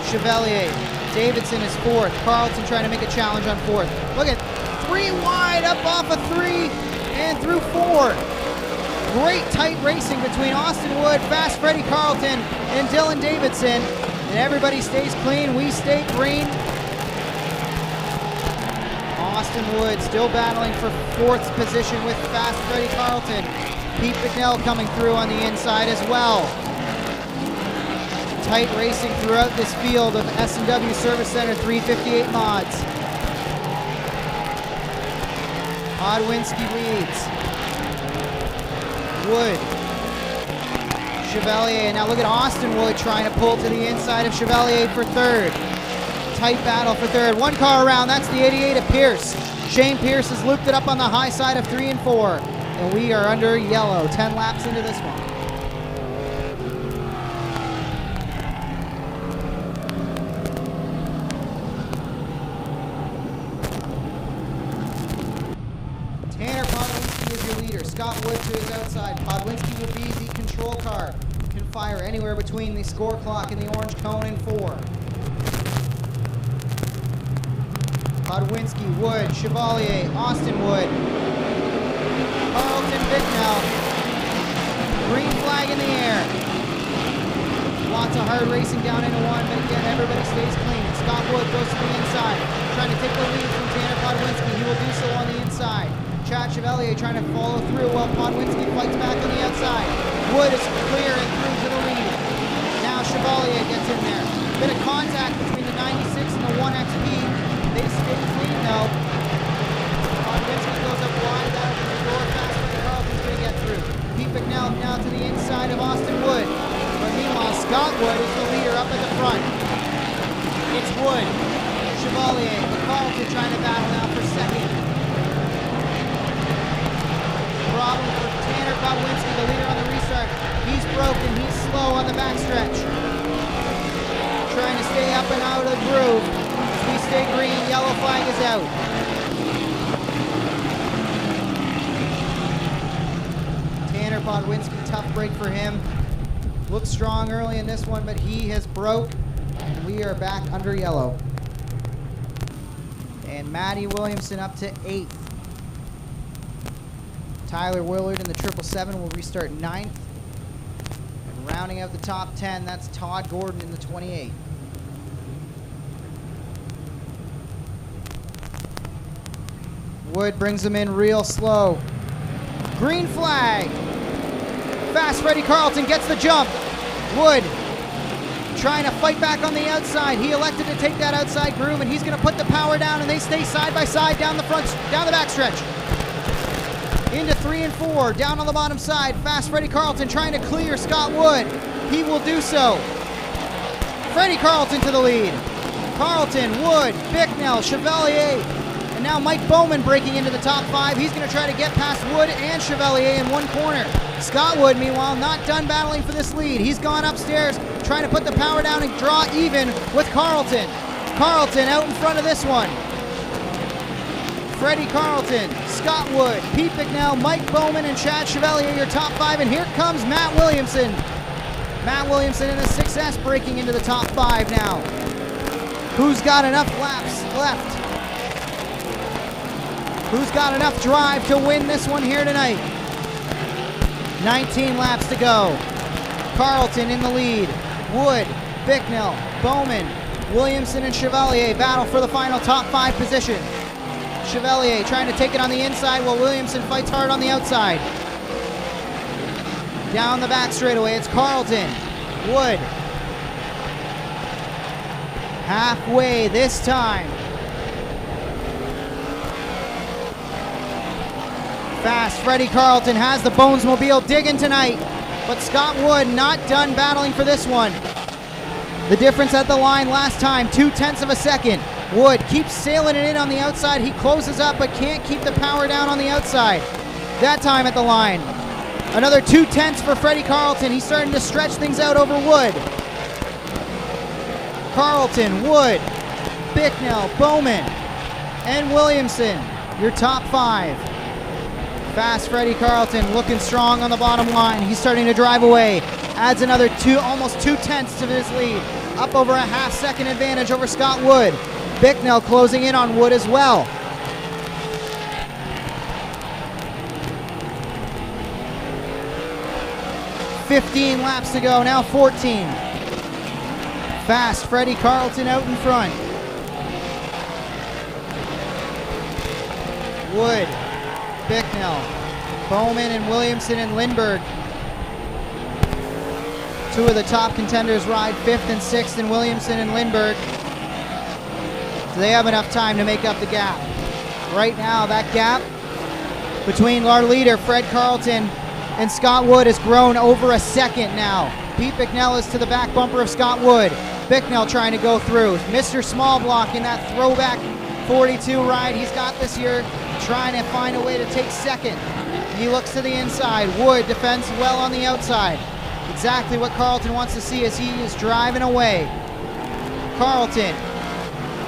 Chevalier, Davidson is 4th. Carlton trying to make a challenge on 4th. Look at 3 wide up off of 3 and through 4. Great tight racing between Austin Wood, Fast Freddie Carlton, and Dylan Davidson. And everybody stays clean, we stay green. Austin Wood still battling for 4th position with Fast Freddie Carlton. Pete Bignell coming through on the inside as well. Tight racing throughout this field of S&W Service Center 358 mods. Podwinski leads. Wood, Chevalier. Now look at Austin Wood trying to pull to the inside of Chevalier for third. Tight battle for third. One car around, that's the 88 of Pierce. Shane Pierce has looped it up on the high side of 3 and 4. And we are under yellow, 10 laps into this one. Tanner Podwinski is your leader. Scott Wood to his outside. Podwinski will be the control car. Can fire anywhere between the score clock and the orange cone in 4. Podwinski, Wood, Chevalier, Austin Wood, Carlton Bicknell. Green flag in the air. Lots of hard racing down into 1, but again, everybody stays clean. Scott Wood goes to the inside, trying to take the lead from Tanner Podwinski. He will do so on the inside. Chad Chevalier trying to follow through while Podwinski fights back on the outside. Wood is clear and through to the lead. Now Chevalier gets in there. Bit of contact between the 96 and the 1XP. They stay clean though. Podwinski goes up wide out of the door fast, but Carlton's going to get through. Pete McNell now to the inside of Austin Wood. But meanwhile, Scott Wood is the leader up at the front. It's Wood, Chevalier, and Carlton trying to battle now for second. Problem for Tanner Podwinski, the leader on the restart. He's broken, he's slow on the backstretch. Trying to stay up and out of the groove. As we stay green, yellow flag is out. Tanner Podwinski, tough break for him. Looked strong early in this one, but he has broke, and we are back under yellow. And Matty Williamson up to 8th. Tyler Willard in the 777 will restart 9th. And rounding out the top 10, that's Todd Gordon in the 28. Wood brings them in real slow. Green flag. Fast Freddie Carlton gets the jump. Wood trying to fight back on the outside. He elected to take that outside groove, and he's going to put the power down, and they stay side by side down the front, down the backstretch. Into 3 and 4, down on the bottom side. Fast Freddie Carlton trying to clear Scott Wood. He will do so. Freddie Carlton to the lead. Carlton, Wood, Bicknell, Chevalier, and now Mike Bowman breaking into the top 5. He's going to try to get past Wood and Chevalier in one corner. Scott Wood, meanwhile, not done battling for this lead. He's gone upstairs, trying to put the power down and draw even with Carlton. Carlton out in front of this one. Freddie Carlton, Scott Wood, Pete Bicknell, Mike Bowman, and Chad Chevalier, your top 5. And here comes Matt Williamson. Matt Williamson in the 6S breaking into the top 5 now. Who's got enough laps left? Who's got enough drive to win this one here tonight? 19 laps to go. Carlton in the lead. Wood, Bicknell, Bowman, Williamson, and Chevalier battle for the final top 5 position. Chevalier trying to take it on the inside while Williamson fights hard on the outside. Down the back straightaway, it's Carlton. Wood. Halfway this time. Fast Freddie Carlton has the Bonesmobile digging tonight, but Scott Wood not done battling for this one. The difference at the line last time, 0.2 of a second. Wood keeps sailing it in on the outside. He closes up but can't keep the power down on the outside. That time at the line. Another 0.2 for Freddie Carlton. He's starting to stretch things out over Wood. Carlton, Wood, Bicknell, Bowman, and Williamson, your top 5. Fast Freddie Carlton looking strong on the bottom line. He's starting to drive away. Adds another almost 0.2 to his lead. Up over a half-second advantage over Scott Wood. Bicknell closing in on Wood as well. "15 laps to go, now 14. Fast Freddie Carlton out in front. Wood, Bicknell, Bowman, and Williamson and Lindbergh. 2 of the top contenders ride 5th and 6th, and Williamson and Lindbergh. So they have enough time to make up the gap. Right now, that gap between our leader, Fred Carlton, and Scott Wood has grown over a second now. Pete Bicknell is to the back bumper of Scott Wood. Bicknell trying to go through. Mr. Small Block in that throwback 42 ride he's got this year, trying to find a way to take second. He looks to the inside. Wood defends well on the outside. Exactly what Carlton wants to see as he is driving away. Carlton.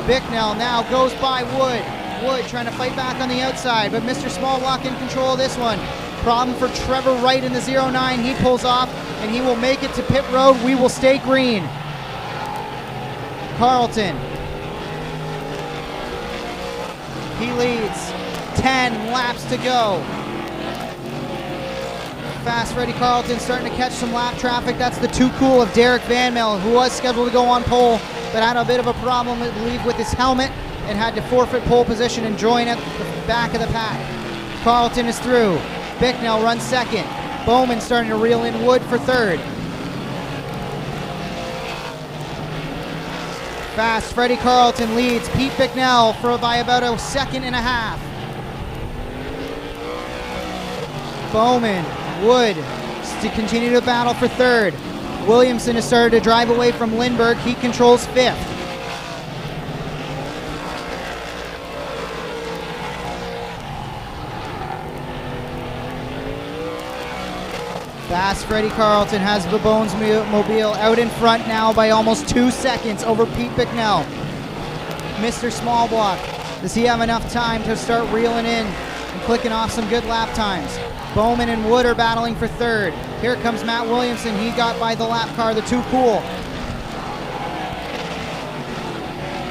Bicknell now goes by Wood. Wood trying to fight back on the outside, but Mr. Small Block in control of this one. Problem for Trevor Wright in the 09. He pulls off, and he will make it to pit road. We will stay green. Carlton. He leads. 10 laps to go. Fast Freddie Carlton starting to catch some lap traffic. That's the too cool of Derek Van Mel, who was scheduled to go on pole, but had a bit of a problem, I believe, with his helmet and had to forfeit pole position and join at the back of the pack. Carlton is through. Bicknell runs second. Bowman starting to reel in Wood for third. Fast Freddie Carlton leads Pete Bicknell by about a second and a half. Bowman, Wood to continue to battle for third. Williamson has started to drive away from Lindbergh. He controls fifth. Fast Freddie Carlton has the Bones Mobile out in front now by almost 2 seconds over Pete Bicknell. Mr. Small Block, does he have enough time to start reeling in and clicking off some good lap times? Bowman and Wood are battling for third. Here comes Matt Williamson. He got by the lap car, the Too Cool.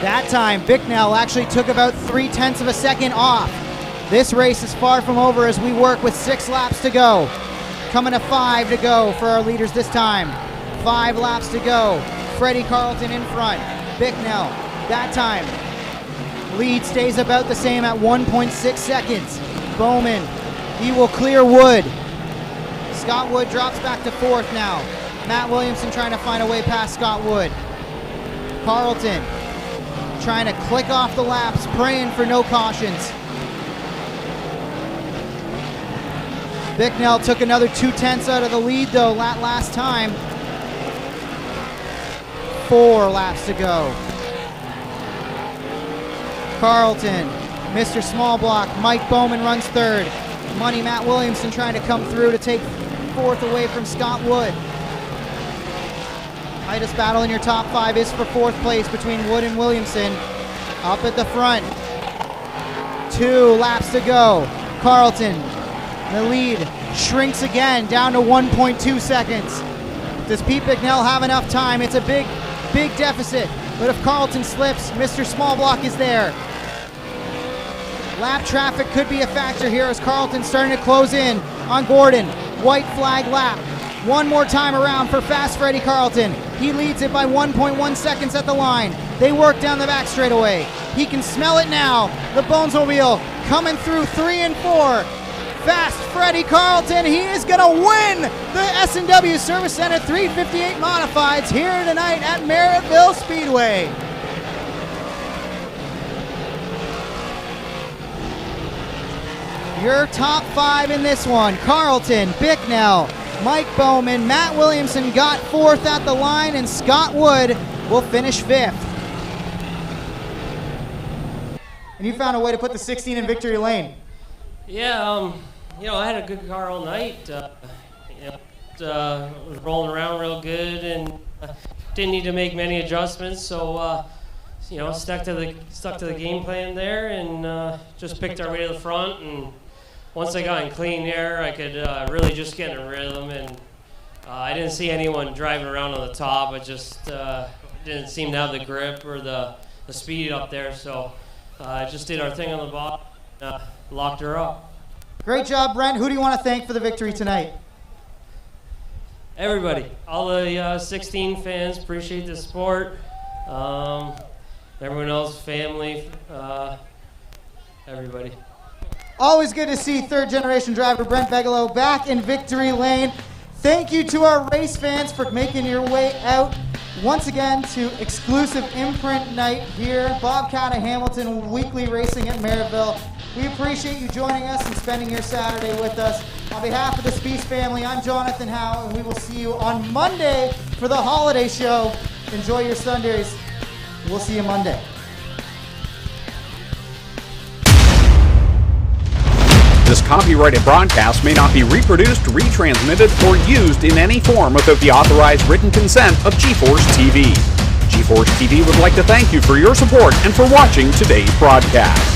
That time, Bicknell actually took about 0.3 of a second off. This race is far from over as we work with 6 laps to go. Coming to 5 to go for our leaders this time. 5 laps to go. Freddie Carlton in front. Bicknell, that time. Lead stays about the same at 1.6 seconds. Bowman, he will clear Wood. Scott Wood drops back to 4th now. Matt Williamson trying to find a way past Scott Wood. Carlton trying to click off the laps, praying for no cautions. Bicknell took another 0.2 out of the lead though last time. 4 laps to go. Carlton, Mr. Small Block, Mike Bowman runs third. Money Matt Williamson trying to come through to take 4th away from Scott Wood. Tightest battle in your top 5 is for 4th place between Wood and Williamson. Up at the front. 2 laps to go. Carlton, the lead shrinks again down to 1.2 seconds. Does Pete Bicknell have enough time? It's a big deficit. But if Carlton slips, Mr. Small Block is there. Lap traffic could be a factor here as Carlton's starting to close in on Gordon. White flag lap. One more time around for Fast Freddie Carlton. He leads it by 1.1 seconds at the line. They work down the back straightaway. He can smell it now. The Bonesmobile coming through 3 and 4. Fast Freddie Carlton, he is going to win the S&W Service Center 358 Modifieds here tonight at Merrittville Speedway. Your top 5 in this one: Carlton, Bicknell, Mike Bowman, Matt Williamson got 4th at the line, and Scott Wood will finish 5th. And you found a way to put the 16 in victory lane. Yeah, I had a good car all night. Was rolling around real good and didn't need to make many adjustments. So, stuck to the game plan there and just picked our way to the front. And once I got in clean air, I could really just get in a rhythm. And I didn't see anyone driving around on the top. I just didn't seem to have the grip or the speed up there. So I just did our thing on the bottom, locked her up. Great job, Brent. Who do you want to thank for the victory tonight? Everybody, all the 16 fans, appreciate the support. Everyone else, family, everybody. Always good to see third-generation driver Brent Bigelow back in victory lane. Thank you to our race fans for making your way out once again to exclusive imprint night here, Bobcat of Hamilton Weekly Racing at Merrittville. We appreciate you joining us and spending your Saturday with us. On behalf of the Spees family, I'm Jonathan Howe, and we will see you on Monday for the holiday show. Enjoy your Sundays. We'll see you Monday. This copyrighted broadcast may not be reproduced, retransmitted, or used in any form without the authorized written consent of GForceTV. GForceTV would like to thank you for your support and for watching today's broadcast.